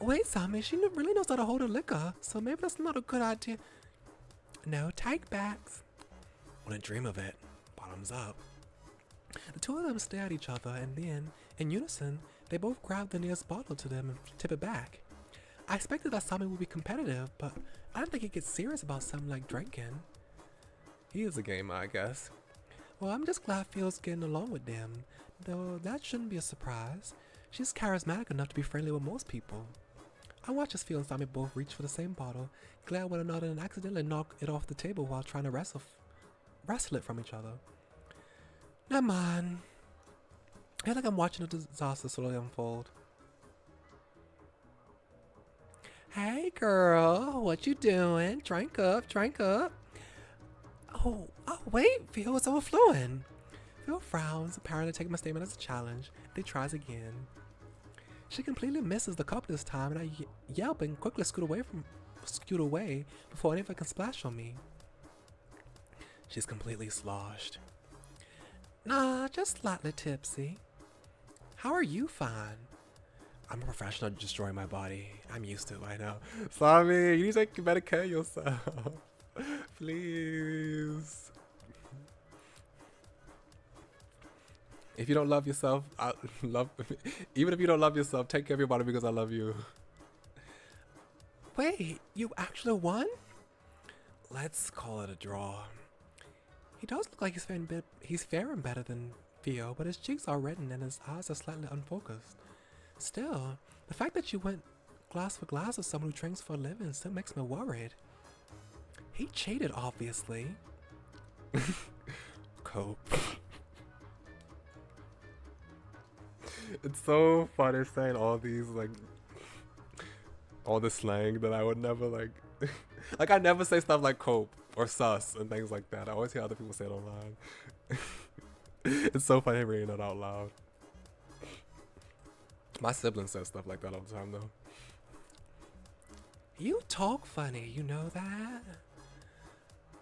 Wait, Sami, she really knows how to hold her liquor, so maybe that's not a good idea. No take backs. Wouldn't dream of it. Bottoms up. The two of them stare at each other, and then, in unison, they both grab the nearest bottle to them and tip it back. I expected that Sami would be competitive, but I didn't think he'd get serious about something like drinking. He is a gamer, I guess. Well, I'm just glad Phil's getting along with them, though that shouldn't be a surprise. She's charismatic enough to be friendly with most people. I watch as Phil and Sami both reach for the same bottle, glare at one another and accidentally knock it off the table while trying to wrestle it from each other. Never mind. I feel like I'm watching a disaster slowly unfold. Hey girl, what you doing? Drink up, drink up. Oh wait, Phil, it's overflowing. Phil frowns, apparently taking my statement as a challenge. He tries again. She completely misses the cup this time, and I yelp and quickly scoot away before any of it can splash on me. She's completely sloshed. Nah, just slightly tipsy. How are you, fine? I'm a professional at destroying my body. I'm used to it, I know. Sami, you need to take better care of yourself. Please. If you don't love yourself, even if you don't love yourself, take care of your body because I love you. Wait, you actually won? Let's call it a draw. He does look like he's faring better than Theo, but his cheeks are reddened and his eyes are slightly unfocused. Still, the fact that you went glass for glass with someone who drinks for a living still makes me worried. He cheated, obviously. Cope. It's so funny saying all these, like, all the slang that I would never, like, like, I never say stuff like cope or sus and things like that. I always hear other people say it online. It's so funny reading it out loud. My sibling says stuff like that all the time, though. You talk funny, you know that?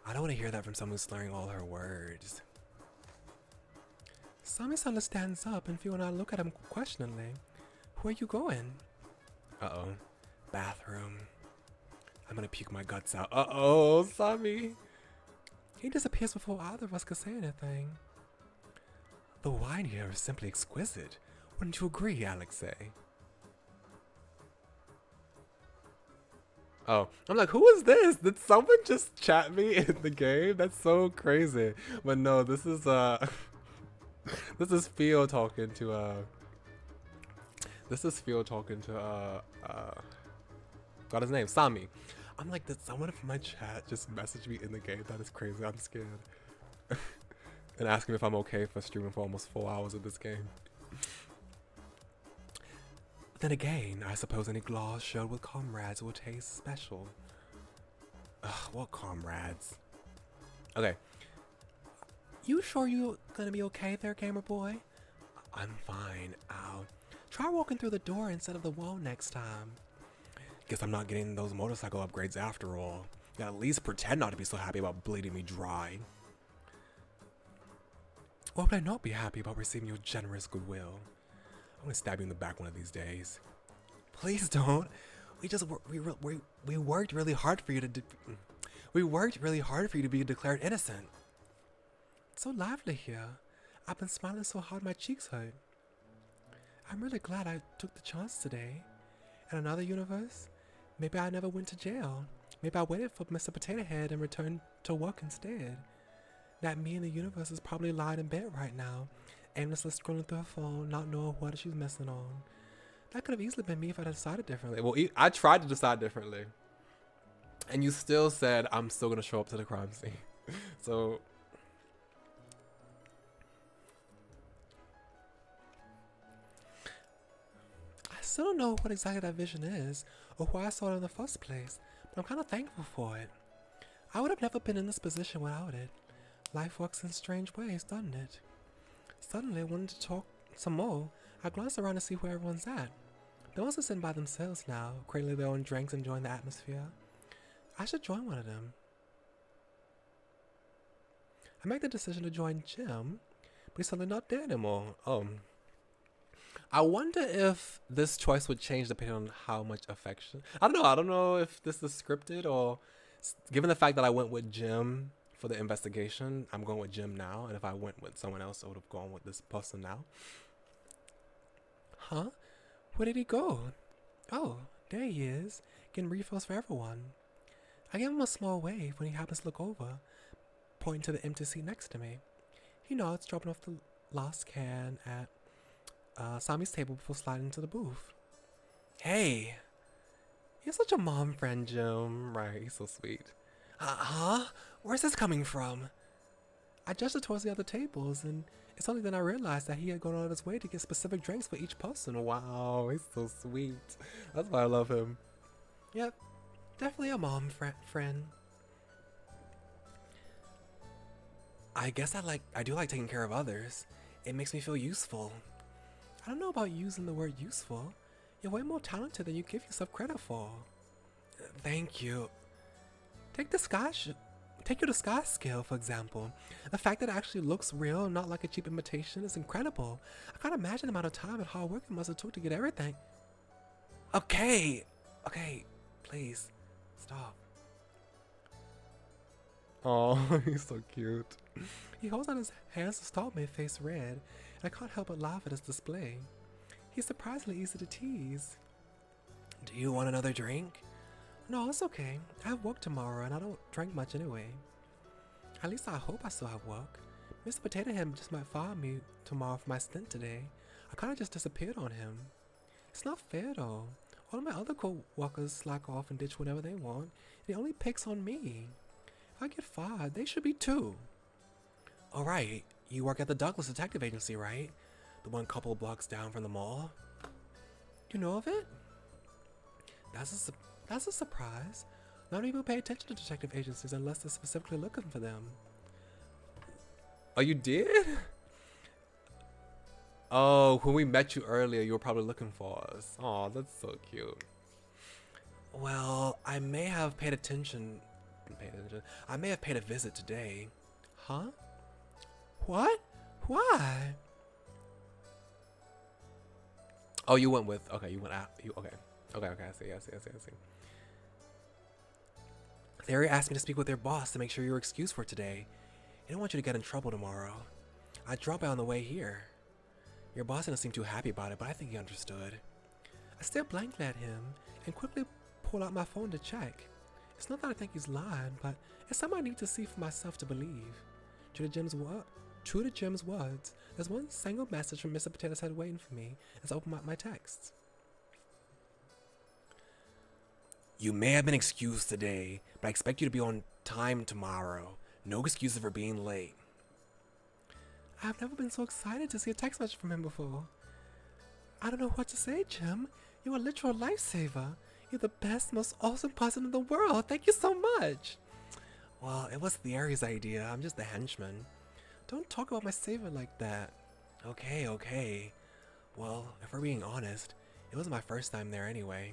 I don't want to hear that from someone who's slurring all her words. Sami suddenly stands up and Phil and I look at him questioningly. Where are you going? Uh-oh. Bathroom. I'm gonna puke my guts out. Uh-oh, Sami. He disappears before either of us could say anything. The wine here is simply exquisite. Wouldn't you agree, Alexei? Oh, I'm like, who is this? Did someone just chat me in the game? That's so crazy. But no, this is this is Phil talking to got his name, Sami. I'm like, did someone from my chat just message me in the game? That is crazy. I'm scared. And asking if I'm okay for streaming for almost 4 hours of this game. Then again, I suppose any glass shared with comrades will taste special. Ugh, what comrades? Okay. You sure you gonna be okay there, gamer boy? I'm fine. Ow. Try walking through the door instead of the wall next time. Guess I'm not getting those motorcycle upgrades after all. You gotta at least pretend not to be so happy about bleeding me dry. Or would I not be happy about receiving your generous goodwill? I'm gonna stab you in the back one of these days. Please don't. We worked really hard for you to be declared innocent. It's so lively here. I've been smiling so hard my cheeks hurt. I'm really glad I took the chance today. In another universe, maybe I never went to jail. Maybe I waited for Mr. Potato Head and returned to work instead. That me in the universe is probably lying in bed right now, aimlessly scrolling through her phone, not knowing what she's missing on. That could have easily been me if I decided differently. Well, I tried to decide differently. And you still said, I'm still going to show up to the crime scene. So... I still don't know what exactly that vision is, or why I saw it in the first place, but I'm kind of thankful for it. I would have never been in this position without it. Life works in strange ways, doesn't it? Suddenly, I wanted to talk some more. I glanced around to see where everyone's at. They're also sitting by themselves now, cradling their own drinks, enjoying the atmosphere. I should join one of them. I make the decision to join Jim, but he's suddenly not there anymore. I wonder if this choice would change depending on how much affection. I don't know if this is scripted or given the fact that I went with Jim for the investigation, I'm going with Jim now. And if I went with someone else, I would have gone with this person now. Huh? Where did he go? Oh, there he is, getting refills for everyone. I give him a small wave when he happens to look over, pointing to the empty seat next to me. He nods, dropping off the last can at Sami's table before sliding into the booth. Hey! You're such a mom friend, Jim. Right, he's so sweet. Huh? Where's this coming from? I gestured towards the other tables, and it's only then I realized that he had gone out of his way to get specific drinks for each person. Wow, he's so sweet. That's why I love him. Yep, definitely a mom friend. I guess I do like taking care of others. It makes me feel useful. I don't know about using the word useful. You're way more talented than you give yourself credit for. Thank you. Take your disguise skill, for example. The fact that it actually looks real, not like a cheap imitation, is incredible. I can't imagine the amount of time and hard work it must have took to get everything. Okay, please, stop. Oh, he's so cute. He holds out his hands to stop me, face red, and I can't help but laugh at his display. He's surprisingly easy to tease. Do you want another drink? No, it's okay. I have work tomorrow and I don't drink much anyway. At least I hope I still have work. Mr. Potato Head just might fire me tomorrow for my stint today. I kinda just disappeared on him. It's not fair though. All of my other co-workers slack off and ditch whenever they want, and he only picks on me. If I get fired, they should be too. Alright, you work at the Douglas Detective Agency, right? The one couple blocks down from the mall? You know of it? That's a surprise. Not many people pay attention to detective agencies unless they're specifically looking for them. Oh, you did? Oh, when we met you earlier, you were probably looking for us. Oh, that's so cute. Well, I may have paid attention. I may have paid a visit today. Huh? What? Why? Oh, you went with. Okay, you went out. Okay. I see. They already asked me to speak with their boss to make sure you're excused for today. They don't want you to get in trouble tomorrow. I dropped by on the way here. Your boss didn't seem too happy about it, but I think he understood. I stared blankly at him and quickly pulled out my phone to check. It's not that I think he's lying, but it's something I need to see for myself to believe. True to Jim's words, there's one single message from Mr. Potato Head waiting for me as I open up my texts. You may have been excused today, but I expect you to be on time tomorrow. No excuses for being late. I've never been so excited to see a text message from him before. I don't know what to say, Jim. You're a literal lifesaver. You're the best, most awesome person in the world. Thank you so much. Well, it was Thierry's idea. I'm just the henchman. Don't talk about my savior like that. Okay. Well, if we're being honest, it was my first time there anyway.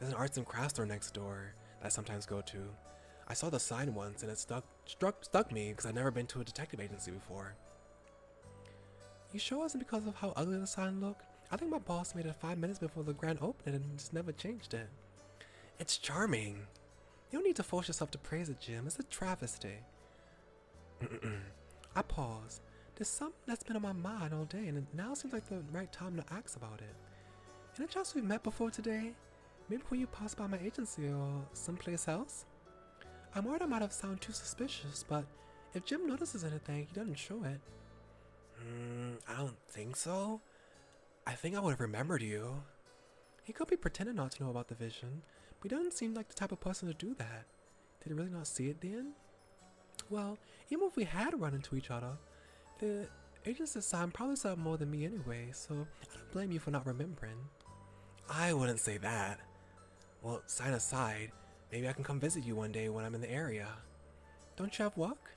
There's an arts and crafts store next door that I sometimes go to. I saw the sign once and it stuck me because I'd never been to a detective agency before. You sure it wasn't because of how ugly the sign looked? I think my boss made it 5 minutes before the grand opening and just never changed it. It's charming. You don't need to force yourself to praise it, Jim. It's a travesty. I pause. There's something that's been on my mind all day, and it now seems like the right time to ask about it. Any chance we've met before today? Maybe when you pass by my agency or someplace else? I'm worried I might have sounded too suspicious, but if Jim notices anything, he doesn't show it. I don't think so. I think I would have remembered you. He could be pretending not to know about the vision, but he doesn't seem like the type of person to do that. Did he really not see it then? Well, even if we had run into each other, the agency sign probably saw more than me anyway, so I don't blame you for not remembering. I wouldn't say that. Well, sign aside, maybe I can come visit you one day when I'm in the area. Don't you have work?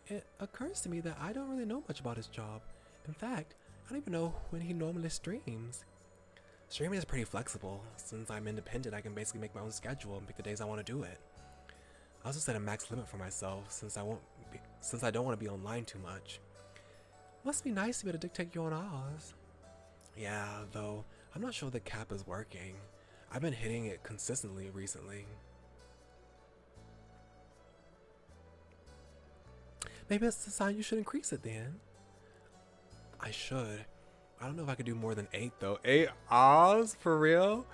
It occurs to me that I don't really know much about his job. In fact, I don't even know when he normally streams. Streaming is pretty flexible. Since I'm independent, I can basically make my own schedule and pick the days I want to do it. I also set a max limit for myself since I don't want to be online too much. Must be nice to be able to dictate your own hours. Yeah, though I'm not sure the cap is working. I've been hitting it consistently recently. Maybe it's a sign you should increase it then. I should. I don't know if I could do more than 8 though. 8 hours? For real?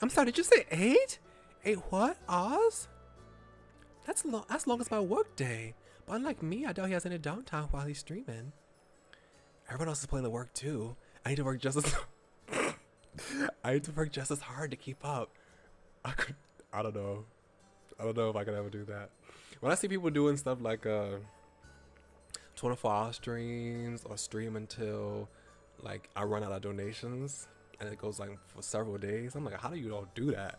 I'm sorry, did you say 8? 8 what? Hours? That's long as my work day. But unlike me, I doubt he has any downtime while he's streaming. Everyone else is playing the work too. I need to work just as I need to work just as hard to keep up. I don't know if I could ever do that. When I see people doing stuff like 24-hour streams or stream until like I run out of donations and it goes like for several days, I'm like, how do you all do that?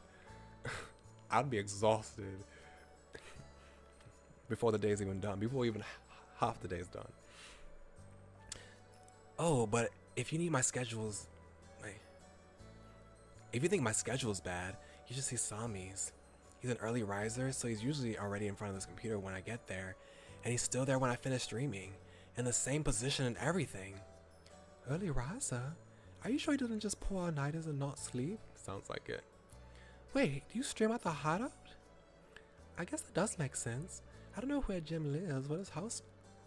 I'd be exhausted before the day's even done, before even half the day's done. Oh, but if you need my schedules, if you think my schedule's bad, you should see Sami's. He's an early riser, so he's usually already in front of this computer when I get there, and he's still there when I finish streaming, in the same position and everything. Early riser? Are you sure he doesn't just pull all-nighters and not sleep? Sounds like it. Wait, do you stream at the hideout? I guess that does make sense. I don't know where Jim lives, but his house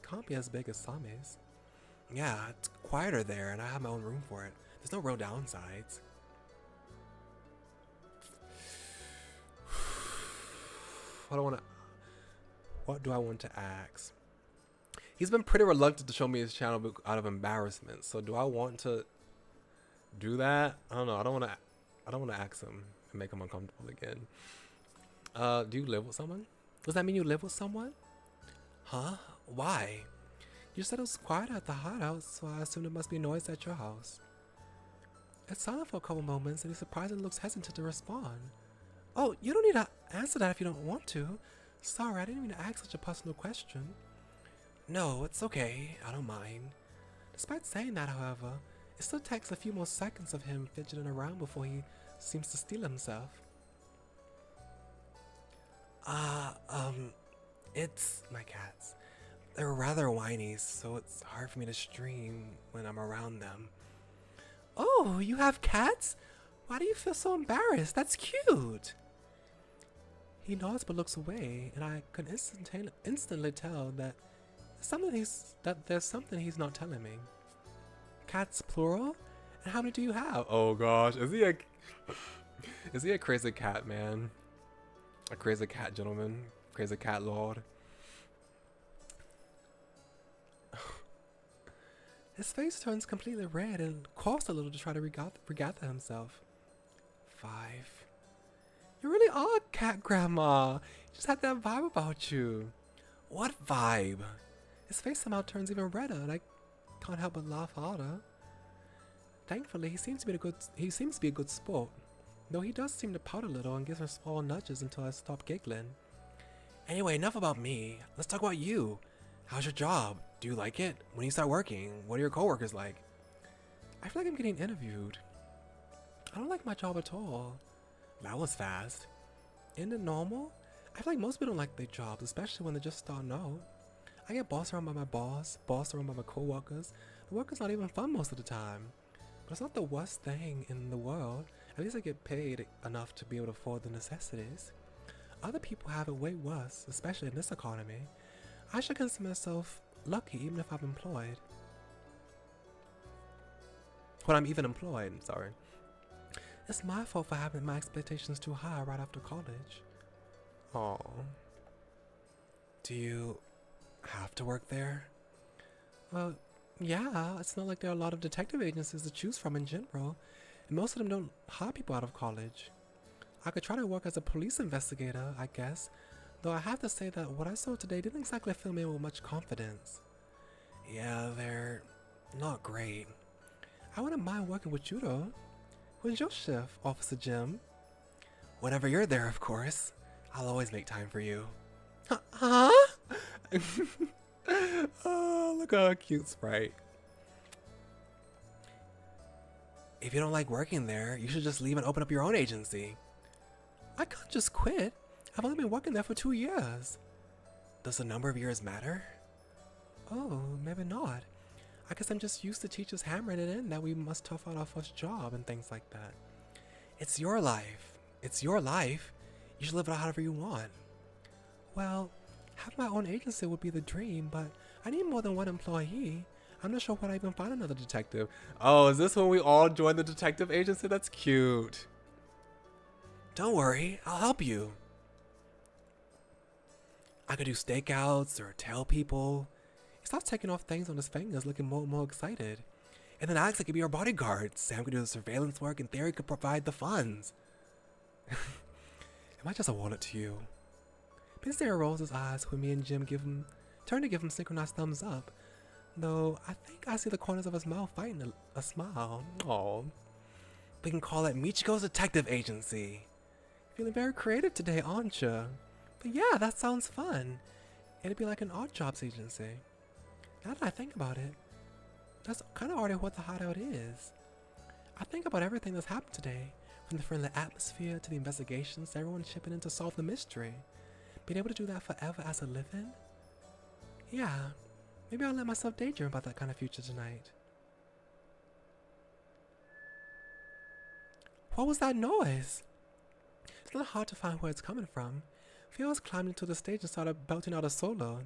can't be as big as Sami's. Yeah, it's quieter there, and I have my own room for it. There's no real downsides. What do I want to ask? He's been pretty reluctant to show me his channel out of embarrassment. So do I want to do that? I don't know. I don't want to ask him and make him uncomfortable again. Do you live with someone? Does that mean you live with someone? Huh? Why? You said it was quiet at the hideout, so I assumed it must be noise at your house. It's silent for a couple moments, and he surprisingly looks hesitant to respond. Oh, you don't need to answer that if you don't want to. Sorry, I didn't mean to ask such a personal question. No, it's okay. I don't mind. Despite saying that, however, it still takes a few more seconds of him fidgeting around before he seems to steal himself. It's my cats. They're rather whiny, so it's hard for me to stream when I'm around them. Oh, you have cats? Why do you feel so embarrassed? That's cute. He nods but looks away, and I can instantly tell that there's something he's not telling me. Cats plural? And how many do you have? Oh gosh, is he a crazy cat man? A crazy cat gentleman? Crazy cat lord? His face turns completely red and coughs a little to try to regather himself. 5. You really are a cat grandma. You just had that vibe about you. What vibe? His face somehow turns even redder, and I can't help but laugh harder. Thankfully, he seems to be a good sport, though he does seem to pout a little and gives her small nudges until I stop giggling. Anyway, enough about me. Let's talk about you. How's your job? Do you like it? When you start working, what are your coworkers like? I feel like I'm getting interviewed. I don't like my job at all. That was fast. Isn't it normal? I feel like most people don't like their jobs, especially when they just start out. I get bossed around by my boss, bossed around by my coworkers. The work is not even fun most of the time. But it's not the worst thing in the world. At least I get paid enough to be able to afford the necessities. Other people have it way worse, especially in this economy. I should consider myself lucky even if I'm employed. When I'm even employed, sorry. It's my fault for having my expectations too high right after college. Oh. Do you have to work there? Well, yeah, it's not like there are a lot of detective agencies to choose from in general, and most of them don't hire people out of college. I could try to work as a police investigator, I guess, though I have to say that what I saw today didn't exactly fill me with much confidence. Yeah, they're not great. I wouldn't mind working with you though. When's your shift, Officer Jim? Whenever you're there, of course. I'll always make time for you. Huh? Oh, look at our cute sprite. If you don't like working there, you should just leave and open up your own agency. I can't just quit. I've only been working there for 2 years. Does the number of years matter? Oh, maybe not. I guess I'm just used to teachers hammering it in that we must tough out our first job and things like that. It's your life. It's your life. You should live it out however you want. Well, having my own agency would be the dream, but I need more than one employee. I'm not sure when I even find another detective. Oh, is this when we all join the detective agency? That's cute. Don't worry, I'll help you. I could do stakeouts or tell people. He starts taking off things on his fingers, looking more and more excited. And then Alex could be our bodyguard. Sam could do the surveillance work, and Theory could provide the funds. Am I just a wallet to you? Pinster rolls his eyes when me and Jim turn to give him synchronized thumbs up. Though I think I see the corners of his mouth fighting a smile. Aww. We can call it Michiko's Detective Agency. Feeling very creative today, aren't you? But yeah, that sounds fun. It'd be like an odd jobs agency. Now that I think about it, that's kind of already what the hideout is. I think about everything that's happened today, from the friendly atmosphere to the investigations, everyone chipping in to solve the mystery. Being able to do that forever as a living? Yeah, maybe I'll let myself daydream about that kind of future tonight. What was that noise? It's not hard to find where it's coming from. Fiona's climbed into the stage and started belting out a solo.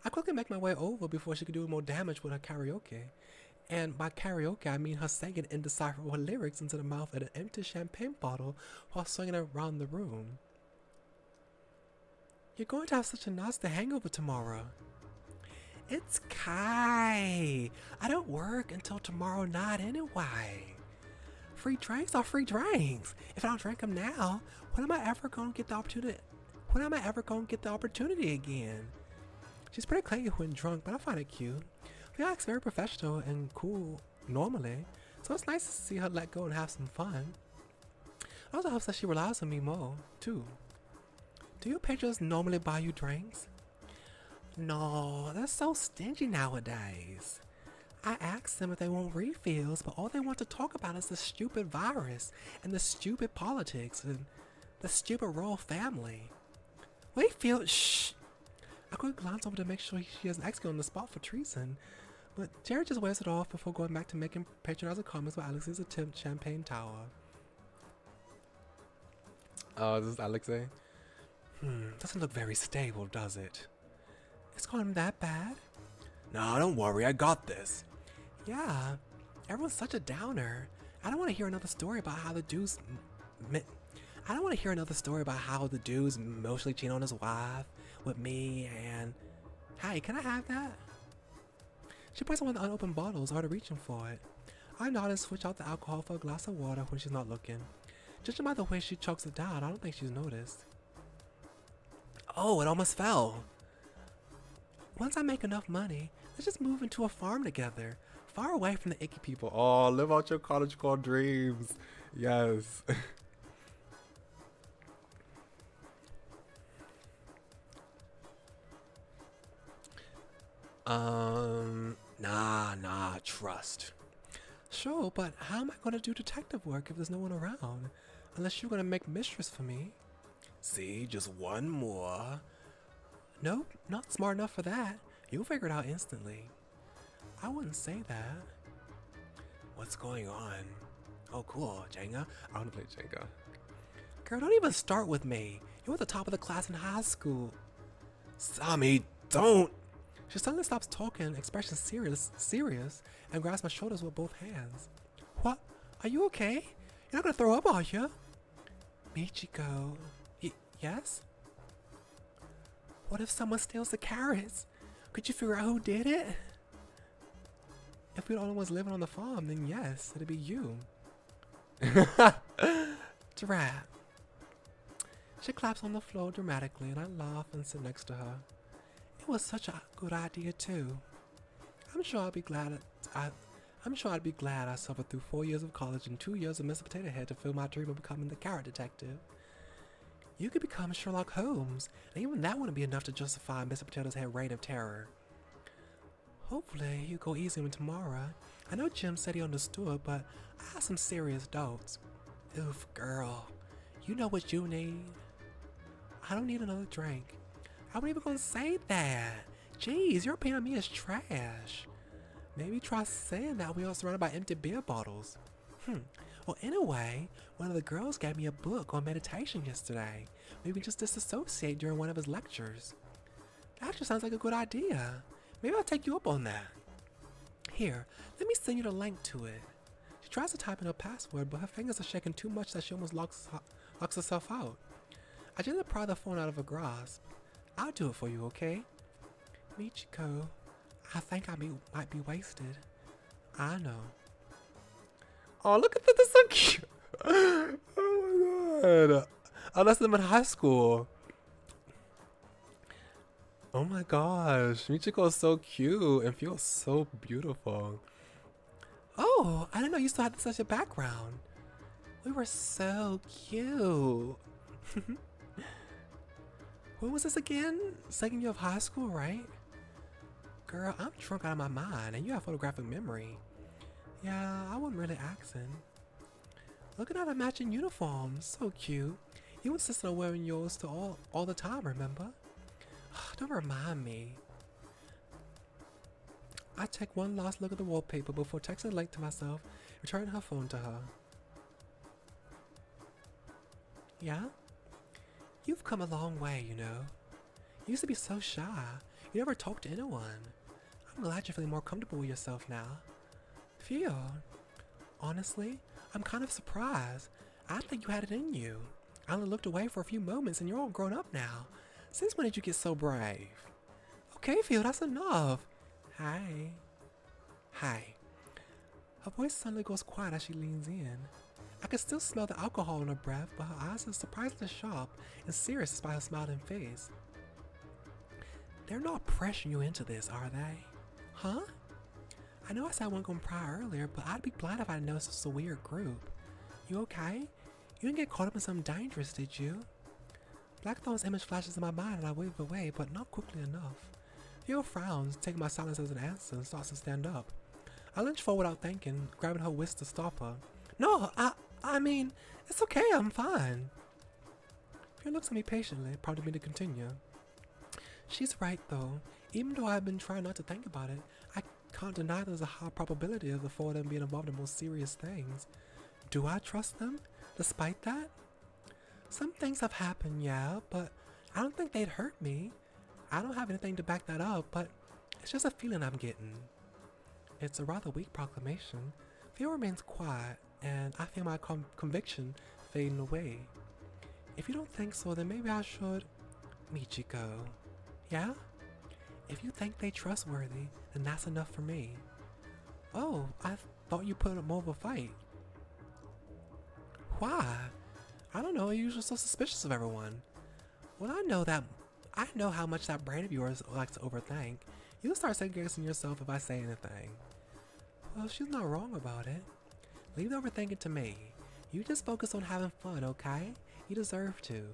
I quickly make my way over before she could do more damage with her karaoke. And by karaoke, I mean her singing indecipherable lyrics into the mouth of an empty champagne bottle while swinging it around the room. You're going to have such a nasty hangover tomorrow. It's Kai. I don't work until tomorrow night anyway. Free drinks are free drinks. If I don't drink them now, when am I ever going to get the opportunity? When am I ever going to get the opportunity again? She's pretty clingy when drunk, but I find it cute. She acts very professional and cool normally, so it's nice to see her let go and have some fun. It also helps that she relies on me more, too. Do your patrons normally buy you drinks? No, they're so stingy nowadays. I ask them if they want refills, but all they want to talk about is the stupid virus and the stupid politics and the stupid royal family. Refill, shh! I quick glance over to make sure she doesn't execute on the spot for treason, but Jared just wears it off before going back to making patronizing comments about Alexei's attempt champagne tower. Oh, is this Alexei? Doesn't look very stable, does it? It's gone that bad? No, don't worry, I got this. Yeah, everyone's such a downer. I don't want to hear another story about how the dude's emotionally cheating on his wife with me and... Hey, can I have that? She points at one of the unopened bottles, already reaching for it. I nod and switch out the alcohol for a glass of water when she's not looking. Judging by the way she chokes it down, I don't think she's noticed. Oh, it almost fell. Once I make enough money, let's just move into a farm together, far away from the icky people. Oh, live out your cottagecore dreams. Yes. Nah, trust. Sure, but how am I gonna do detective work if there's no one around? Unless you're gonna make mistress for me. See, just one more. Nope, not smart enough for that. You'll figure it out instantly. I wouldn't say that. What's going on? Oh, cool. Jenga? I want to play Jenga. Girl, don't even start with me. You were at the top of the class in high school. Sami, don't! She suddenly stops talking, expression serious, and grabs my shoulders with both hands. What? Are you okay? You're not gonna throw up, are you? Michiko. Yes? What if someone steals the carrots? Could you figure out who did it? If we're the only ones living on the farm, then yes, it'd be you. Drat. She claps on the floor dramatically, and I laugh and sit next to her. It was such a good idea too. I'm sure I'd be glad I suffered through 4 years of college and 2 years of Mr. Potato Head to fill my dream of becoming the carrot detective. You could become Sherlock Holmes, and even that wouldn't be enough to justify Mr. Potato Head's reign of terror. Hopefully, you go easy on him tomorrow. I know Jim said he understood, but I have some serious doubts. Oof, girl. You know what you need? I don't need another drink. I wasn't even gonna say that. Jeez, your opinion of me is trash. Maybe try saying that we are surrounded by empty beer bottles. Well, anyway, one of the girls gave me a book on meditation yesterday. Maybe we just disassociate during one of his lectures. That just sounds like a good idea. Maybe I'll take you up on that. Here, let me send you the link to it. She tries to type in her password, but her fingers are shaking too much that she almost locks herself out. I gently pry the phone out of her grasp. I'll do it for you, okay? Michiko, I think I might be wasted. I know. Oh, look at that. That's so cute. Oh my god. Unless I'm in high school. Oh my gosh. Michiko is so cute and feels so beautiful. Oh, I didn't know you still had such a background. We were so cute. When was this again? Second year of high school, right? Girl, I'm drunk out of my mind and you have photographic memory. Yeah, I wasn't really asking. Look at all the matching uniforms. So cute. You insisted on wearing yours to all the time, remember? Don't remind me. I take one last look at the wallpaper before texting a link to myself, returning her phone to her. Yeah? You've come a long way, you know. You used to be so shy. You never talked to anyone. I'm glad you're feeling more comfortable with yourself now. Feel. Honestly, I'm kind of surprised. I think you had it in you. I only looked away for a few moments and you're all grown up now. Since when did you get so brave? Okay, Phil, that's enough. Hi. Hi. Her voice suddenly goes quiet as she leans in. I can still smell the alcohol in her breath, but her eyes are surprisingly sharp and serious despite her smiling face. They're not pressuring you into this, are they? Huh? I know I said I wasn't gonna pry earlier, but I'd be glad if I noticed it's a weird group. You okay? You didn't get caught up in something dangerous, did you? Blackthorn's image flashes in my mind and I wave away, but not quickly enough. Theo frowns, taking my silence as an answer, and starts to stand up. I lunge forward without thinking, grabbing her wrist to stop her. No, I mean, it's okay, I'm fine. Theo looks at me patiently, prompting me to continue. She's right though. Even though I've been trying not to think about it, I can't deny there's a high probability of the four of them being involved in more serious things. Do I trust them, despite that? Some things have happened, yeah, but I don't think they'd hurt me. I don't have anything to back that up, but it's just a feeling I'm getting. It's a rather weak proclamation. Theo remains quiet, and I feel my conviction fading away. If you don't think so, then maybe I should... Michiko. Yeah? If you think they trustworthy, then that's enough for me. Oh, I thought you put up more of a fight. Why? I don't know, you're usually so suspicious of everyone. Well, I know how much that brain of yours likes to overthink. You'll start second-guessing yourself if I say anything. Well, she's not wrong about it. Leave the overthinking to me. You just focus on having fun, okay? You deserve to.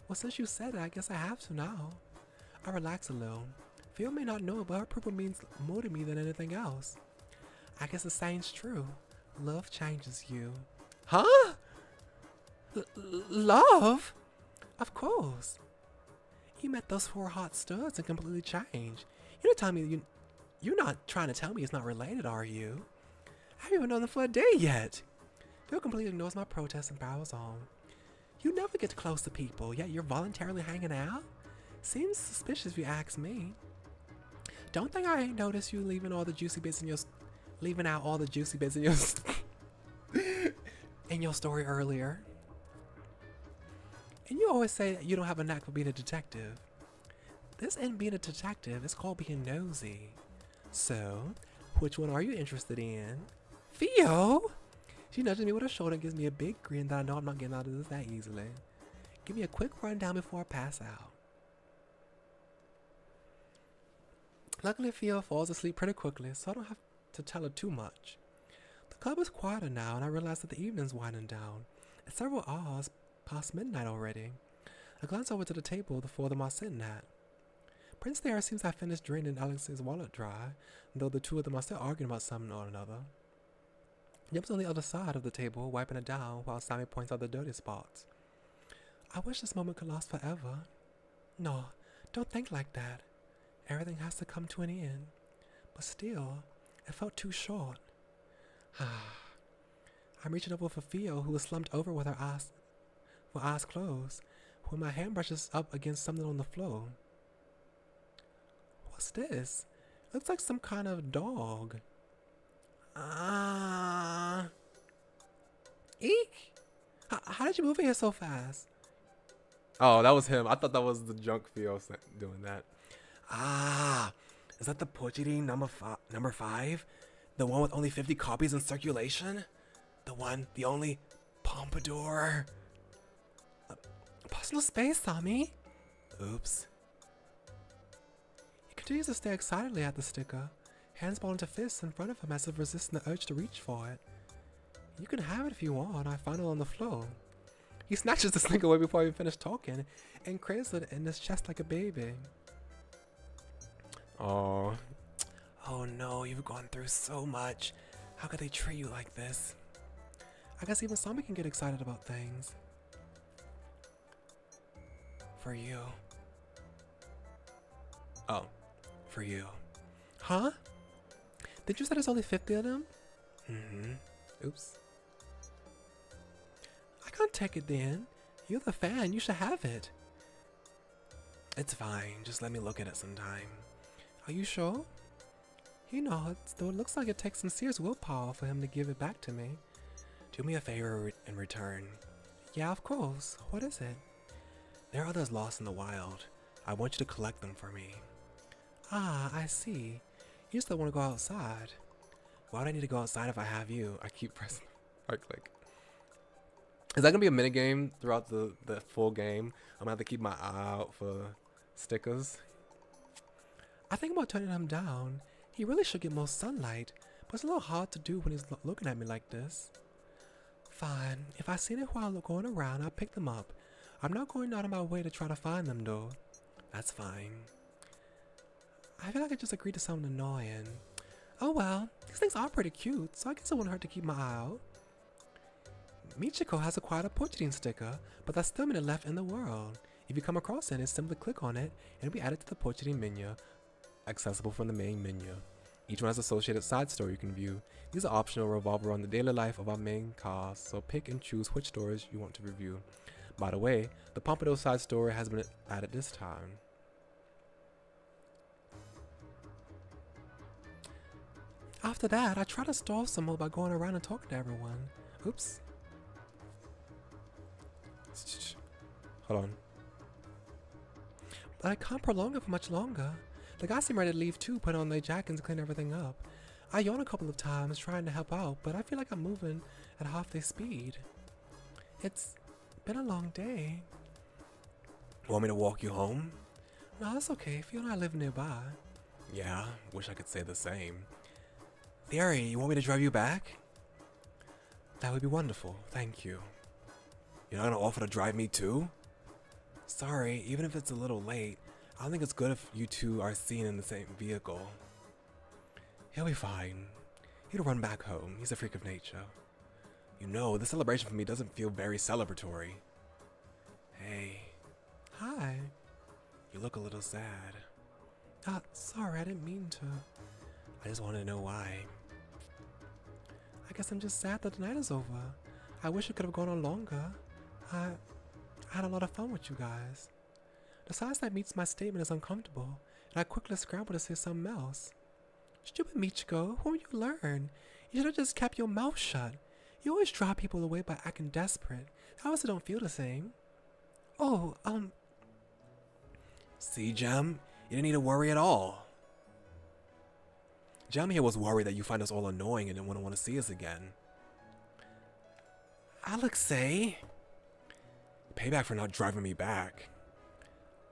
Well, since you said it, I guess I have to now. I relax a little. Phil may not know, but her approval means more to me than anything else. I guess the saying's true. Love changes you. Huh? Love? Of course. You met those 4 hot studs and completely changed. You're not telling me you're not trying to tell me it's not related, are you? I haven't even known them for a day yet. Bill completely ignores my protest and barrels on. You never get close to people, yet you're voluntarily hanging out? Seems suspicious if you ask me. Don't think I ain't noticed you leaving out all the juicy bits in your in your story earlier. And you always say that you don't have a knack for being a detective. This isn't being a detective, it's called being nosy. So, which one are you interested in? Theo! She nudges me with her shoulder and gives me a big grin that I know I'm not getting out of this that easily. Give me a quick rundown before I pass out. Luckily, Theo falls asleep pretty quickly, so I don't have to tell her too much. The club is quieter now, and I realize that the evening's winding down. It's several hours past midnight already. I glance over to the table the 4 of them are sitting at. Prince there seems to have finished draining Alex's wallet dry, though the 2 of them are still arguing about something or another. Yip's on the other side of the table, wiping it down, while Sammy points out the dirty spots. I wish this moment could last forever. No, don't think like that. Everything has to come to an end. But still, it felt too short. I'm reaching over for Theo, who is slumped over with her eyes closed, when my hand brushes up against something on the floor. What's this? Looks like some kind of dog. Eek! How did you move in here so fast? Oh, that was him. I thought that was the junk Theo doing that. Is that the Portuguese number 5? The one with only 50 copies in circulation? The only Pompadour? Personal space, Tommy. Oops. He continues to stare excitedly at the sticker, hands balled into fists in front of him as if resisting the urge to reach for it. You can have it if you want. I found it on the floor. He snatches the sticker away before I even finish talking and cradles it in his chest like a baby. Oh. Oh no, you've gone through so much. How could they treat you like this? I guess even Zombie can get excited about things. For you. Oh. For you. Huh? Did you say there's only 50 of them? Oops. I can't take it then. You're the fan, you should have it. It's fine, just let me look at it sometime. Are you sure? He nods, though it looks like it takes some serious willpower for him to give it back to me. Do me a favor in return. Yeah, of course. What is it? There are others lost in the wild. I want you to collect them for me. Ah, I see. You just don't want to go outside. Why do I need to go outside if I have you? I keep pressing right click. Is that gonna be a minigame throughout the full game? I'm gonna have to keep my eye out for stickers. I think about turning him down. He really should get more sunlight, but it's a little hard to do when he's looking at me like this. Fine. If I see it while going around, I'll pick them up. I'm not going out of my way to try to find them, though. That's fine. I feel like I just agreed to something annoying. Oh well, these things are pretty cute, so I guess it wouldn't hurt to keep my eye out. Michiko has acquired a Portuguese sticker, but that's still minute left in the world. If you come across it, simply click on it, and it'll be added to the Portuguese menu, accessible from the main menu. Each one has associated side story you can view. These are optional, revolve around the daily life of our main cast, so pick and choose which stories you want to review. By the way, the Pompadour side story has been added this time. After that, I try to stall some more by going around and talking to everyone. Oops. Hold on. But I can't prolong it for much longer. The guys seem ready to leave too, put on their jackets and clean everything up. I yawn a couple of times trying to help out, but I feel like I'm moving at half their speed. It's been a long day. Want me to walk you home? No, that's okay. Phil and I live nearby. Yeah, wish I could say the same. Theory, you want me to drive you back? That would be wonderful. Thank you. You're not gonna offer to drive me too? Sorry, even if it's a little late, I don't think it's good if you two are seen in the same vehicle. He'll be fine. He'd run back home. He's a freak of nature. You know, the celebration for me doesn't feel very celebratory. Hey. Hi. You look a little sad. Sorry, I didn't mean to. I just want to know why. I guess I'm just sad that the night is over. I wish it could have gone on longer. I had a lot of fun with you guys. The silence that meets my statement is uncomfortable, and I quickly scramble to say something else. Stupid Michiko, who you learn? You should have just kept your mouth shut. You always drive people away by acting desperate. I also don't feel the same. Oh, See, Gem? You didn't need to worry at all. Gem here was worried that you find us all annoying and didn't want to see us again. Alexei? Payback for not driving me back.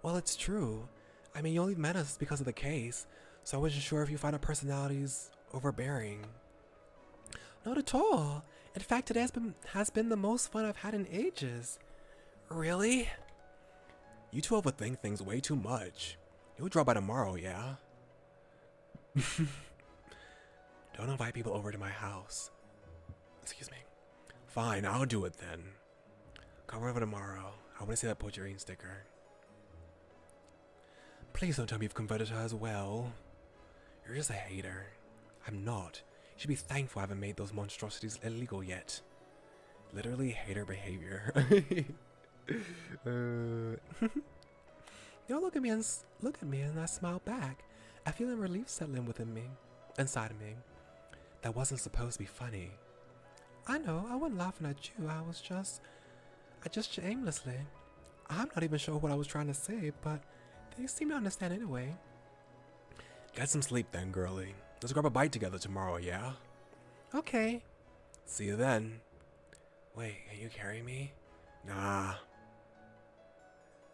Well, it's true. I mean, you only met us because of the case, so I wasn't sure if you find our personalities overbearing. Not at all. In fact, today has been the most fun I've had in ages. Really? You two overthink things way too much. You'll drop by tomorrow, yeah? Don't invite people over to my house. Excuse me. Fine, I'll do it then. Come over tomorrow. I want to see that portrait sticker. Please don't tell me you've converted her as well. You're just a hater. I'm not. You should be thankful I haven't made those monstrosities illegal yet. Literally hater behavior. Y'all look at me and I smile back. I feel a relief settling within me, inside of me. That wasn't supposed to be funny. I know, I wasn't laughing at you. I just aimlessly. I'm not even sure what I was trying to say, but they seem to understand anyway. Get some sleep then, girlie. Let's grab a bite together tomorrow, yeah? Okay. See you then. Wait, can you carry me? Nah.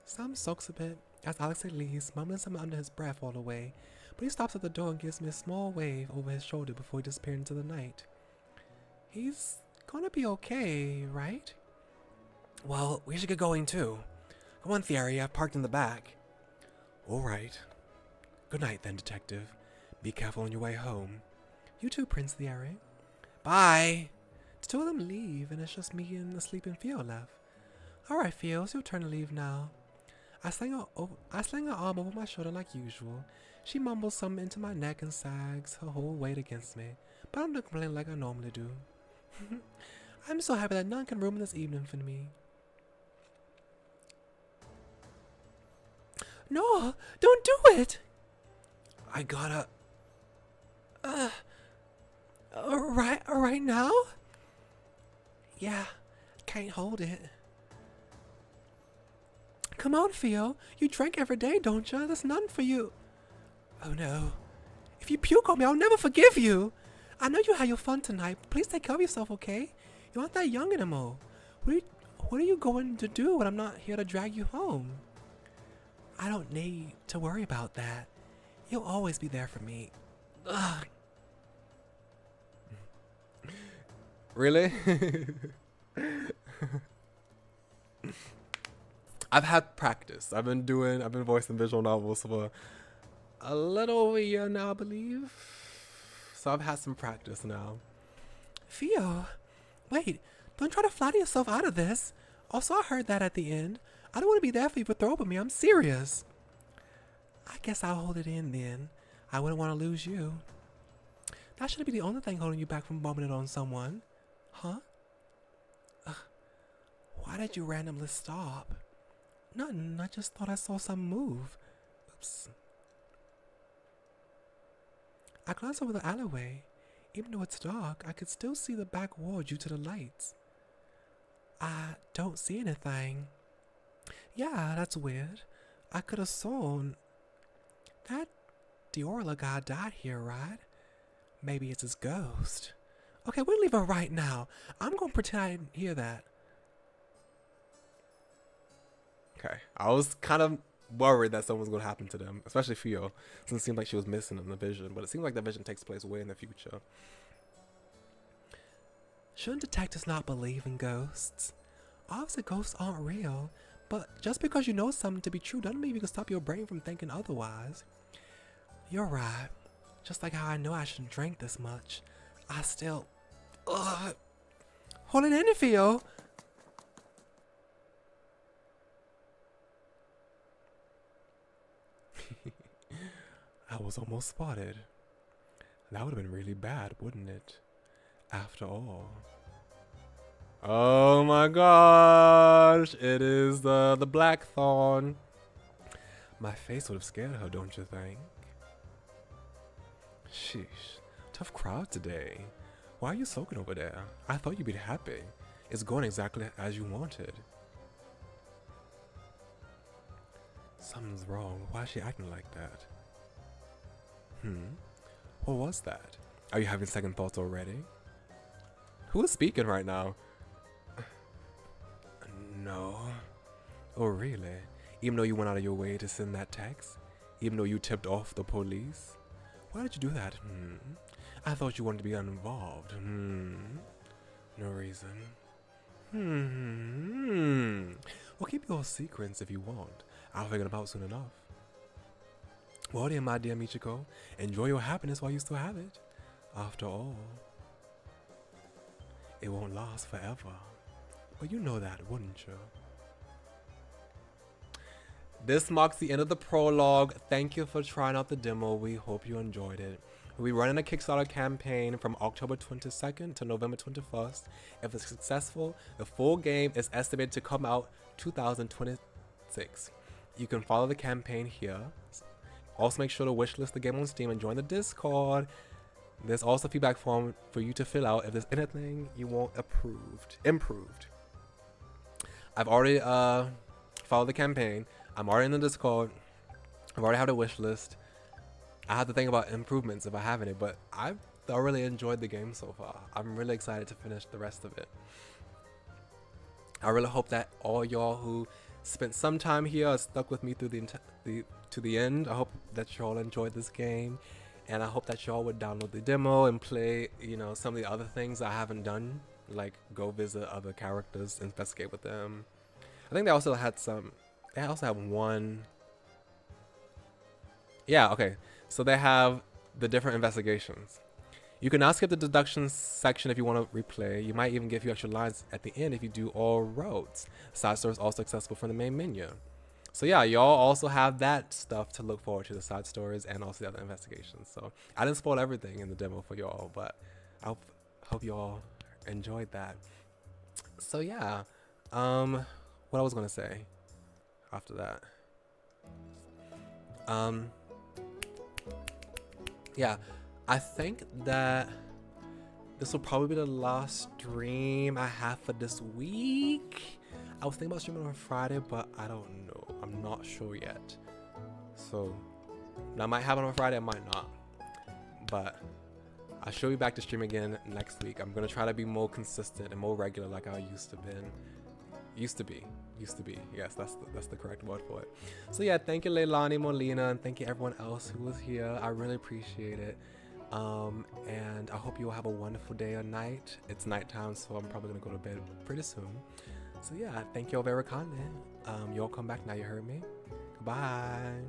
Sam sulks a bit as Alexei leaves, mumbling something under his breath all the way, but he stops at the door and gives me a small wave over his shoulder before he disappears into the night. He's gonna be okay, right? Well, we should get going too. Come on, Thierry, I've parked in the back. Alright. Good night then, detective. Be careful on your way home. You too, Prince Thierry. Bye! The two of them leave, and it's just me and the sleeping Theo left. Alright, Theo, it's your turn to leave now. I sling her arm over my shoulder like usual. She mumbles something into my neck and sags her whole weight against me, but I don't complain like I normally do. I'm so happy that none can ruin this evening for me. No, don't do it! I gotta... Right now? Yeah, can't hold it. Come on, Theo. You drink every day, don't you? There's nothing for you. Oh no. If you puke on me, I'll never forgive you. I know you had your fun tonight. Please take care of yourself, okay? You aren't that young anymore. What are you going to do when I'm not here to drag you home? I don't need to worry about that. You'll always be there for me. Ugh. Really? I've had practice. I've been voicing visual novels for a little over a year now, I believe. So I've had some practice now. Theo, wait, don't try to flatter yourself out of this. Also, I heard that at the end. I don't want to be there for you to throw up at me. I'm serious. I guess I'll hold it in then. I wouldn't want to lose you. That shouldn't be the only thing holding you back from bumming it on someone. Huh? Why did you randomly stop? Nothing. I just thought I saw some move. Oops. I glanced over the alleyway. Even though it's dark, I could still see the back wall due to the lights. I don't see anything. Yeah, that's weird. I could have sworn that Diorla guy died here, right? Maybe it's his ghost. Okay, we'll leave her right now. I'm gonna pretend I didn't hear that. Okay. I was kind of worried that something was going to happen to them, especially Theo, since it seemed like she was missing in the vision, but it seems like the vision takes place way in the future. Shouldn't detectives not believe in ghosts? Obviously ghosts aren't real, but just because you know something to be true doesn't mean you can stop your brain from thinking otherwise. You're right. Just like how I know I shouldn't drink this much. I still... Ugh. Hold it in, Theo. I was almost spotted. That would have been really bad, wouldn't it? After all. Oh my gosh! It is the Blackthorn. My face would have scared her, don't you think? Sheesh. Tough crowd today. Why are you soaking over there? I thought you'd be happy. It's going exactly as you wanted. Something's wrong. Why is she acting like that? What was that? Are you having second thoughts already? Who is speaking right now? No. Oh, really? Even though you went out of your way to send that text? Even though you tipped off the police? Why did you do that? I thought you wanted to be uninvolved. No reason. Well, keep your secrets if you want. I'll figure them out soon enough. Well then, my dear Michiko, enjoy your happiness while you still have it. After all, it won't last forever. But you know that, wouldn't you? This marks the end of the prologue. Thank you for trying out the demo. We hope you enjoyed it. We'll be running a Kickstarter campaign from October 22nd to November 21st. If it's successful, the full game is estimated to come out 2026. You can follow the campaign here. Also, make sure to wishlist the game on Steam and join the Discord. There's also a feedback form for you to fill out if there's anything you want improved. I've already followed the campaign. I'm already in the Discord. I've already had a wish list. I have to think about improvements if I have any, but I've thoroughly enjoyed the game so far. I'm really excited to finish the rest of it. I really hope that all y'all who spent some time here are stuck with me through to the end. I hope that y'all enjoyed this game, and I hope that y'all would download the demo and play, you know, some of the other things I haven't done, like go visit other characters, investigate with them. I think they also had some. They also have one. Yeah, okay. So they have the different investigations. You can now skip the deductions section if you want to replay. You might even get a few extra lines at the end if you do all roads. Side story is also accessible from the main menu. So yeah, y'all also have that stuff to look forward to, the side stories and also the other investigations. So I didn't spoil everything in the demo for y'all, but I hope y'all enjoyed that. So yeah, what I was gonna say after that. Yeah, I think that this will probably be the last stream I have for this week. I was thinking about streaming on Friday, but I don't know. I'm not sure yet. So, that might happen on Friday, it might not. But I should be back to stream again next week. I'm gonna try to be more consistent and more regular like I used to be. Yes, that's the correct word for it. So yeah, thank you Leilani Molina, and thank you everyone else who was here. I really appreciate it. And I hope you all have a wonderful day or night. It's nighttime, so I'm probably gonna go to bed pretty soon. So yeah, thank you all very kindly. You all come back now, you heard me. Goodbye.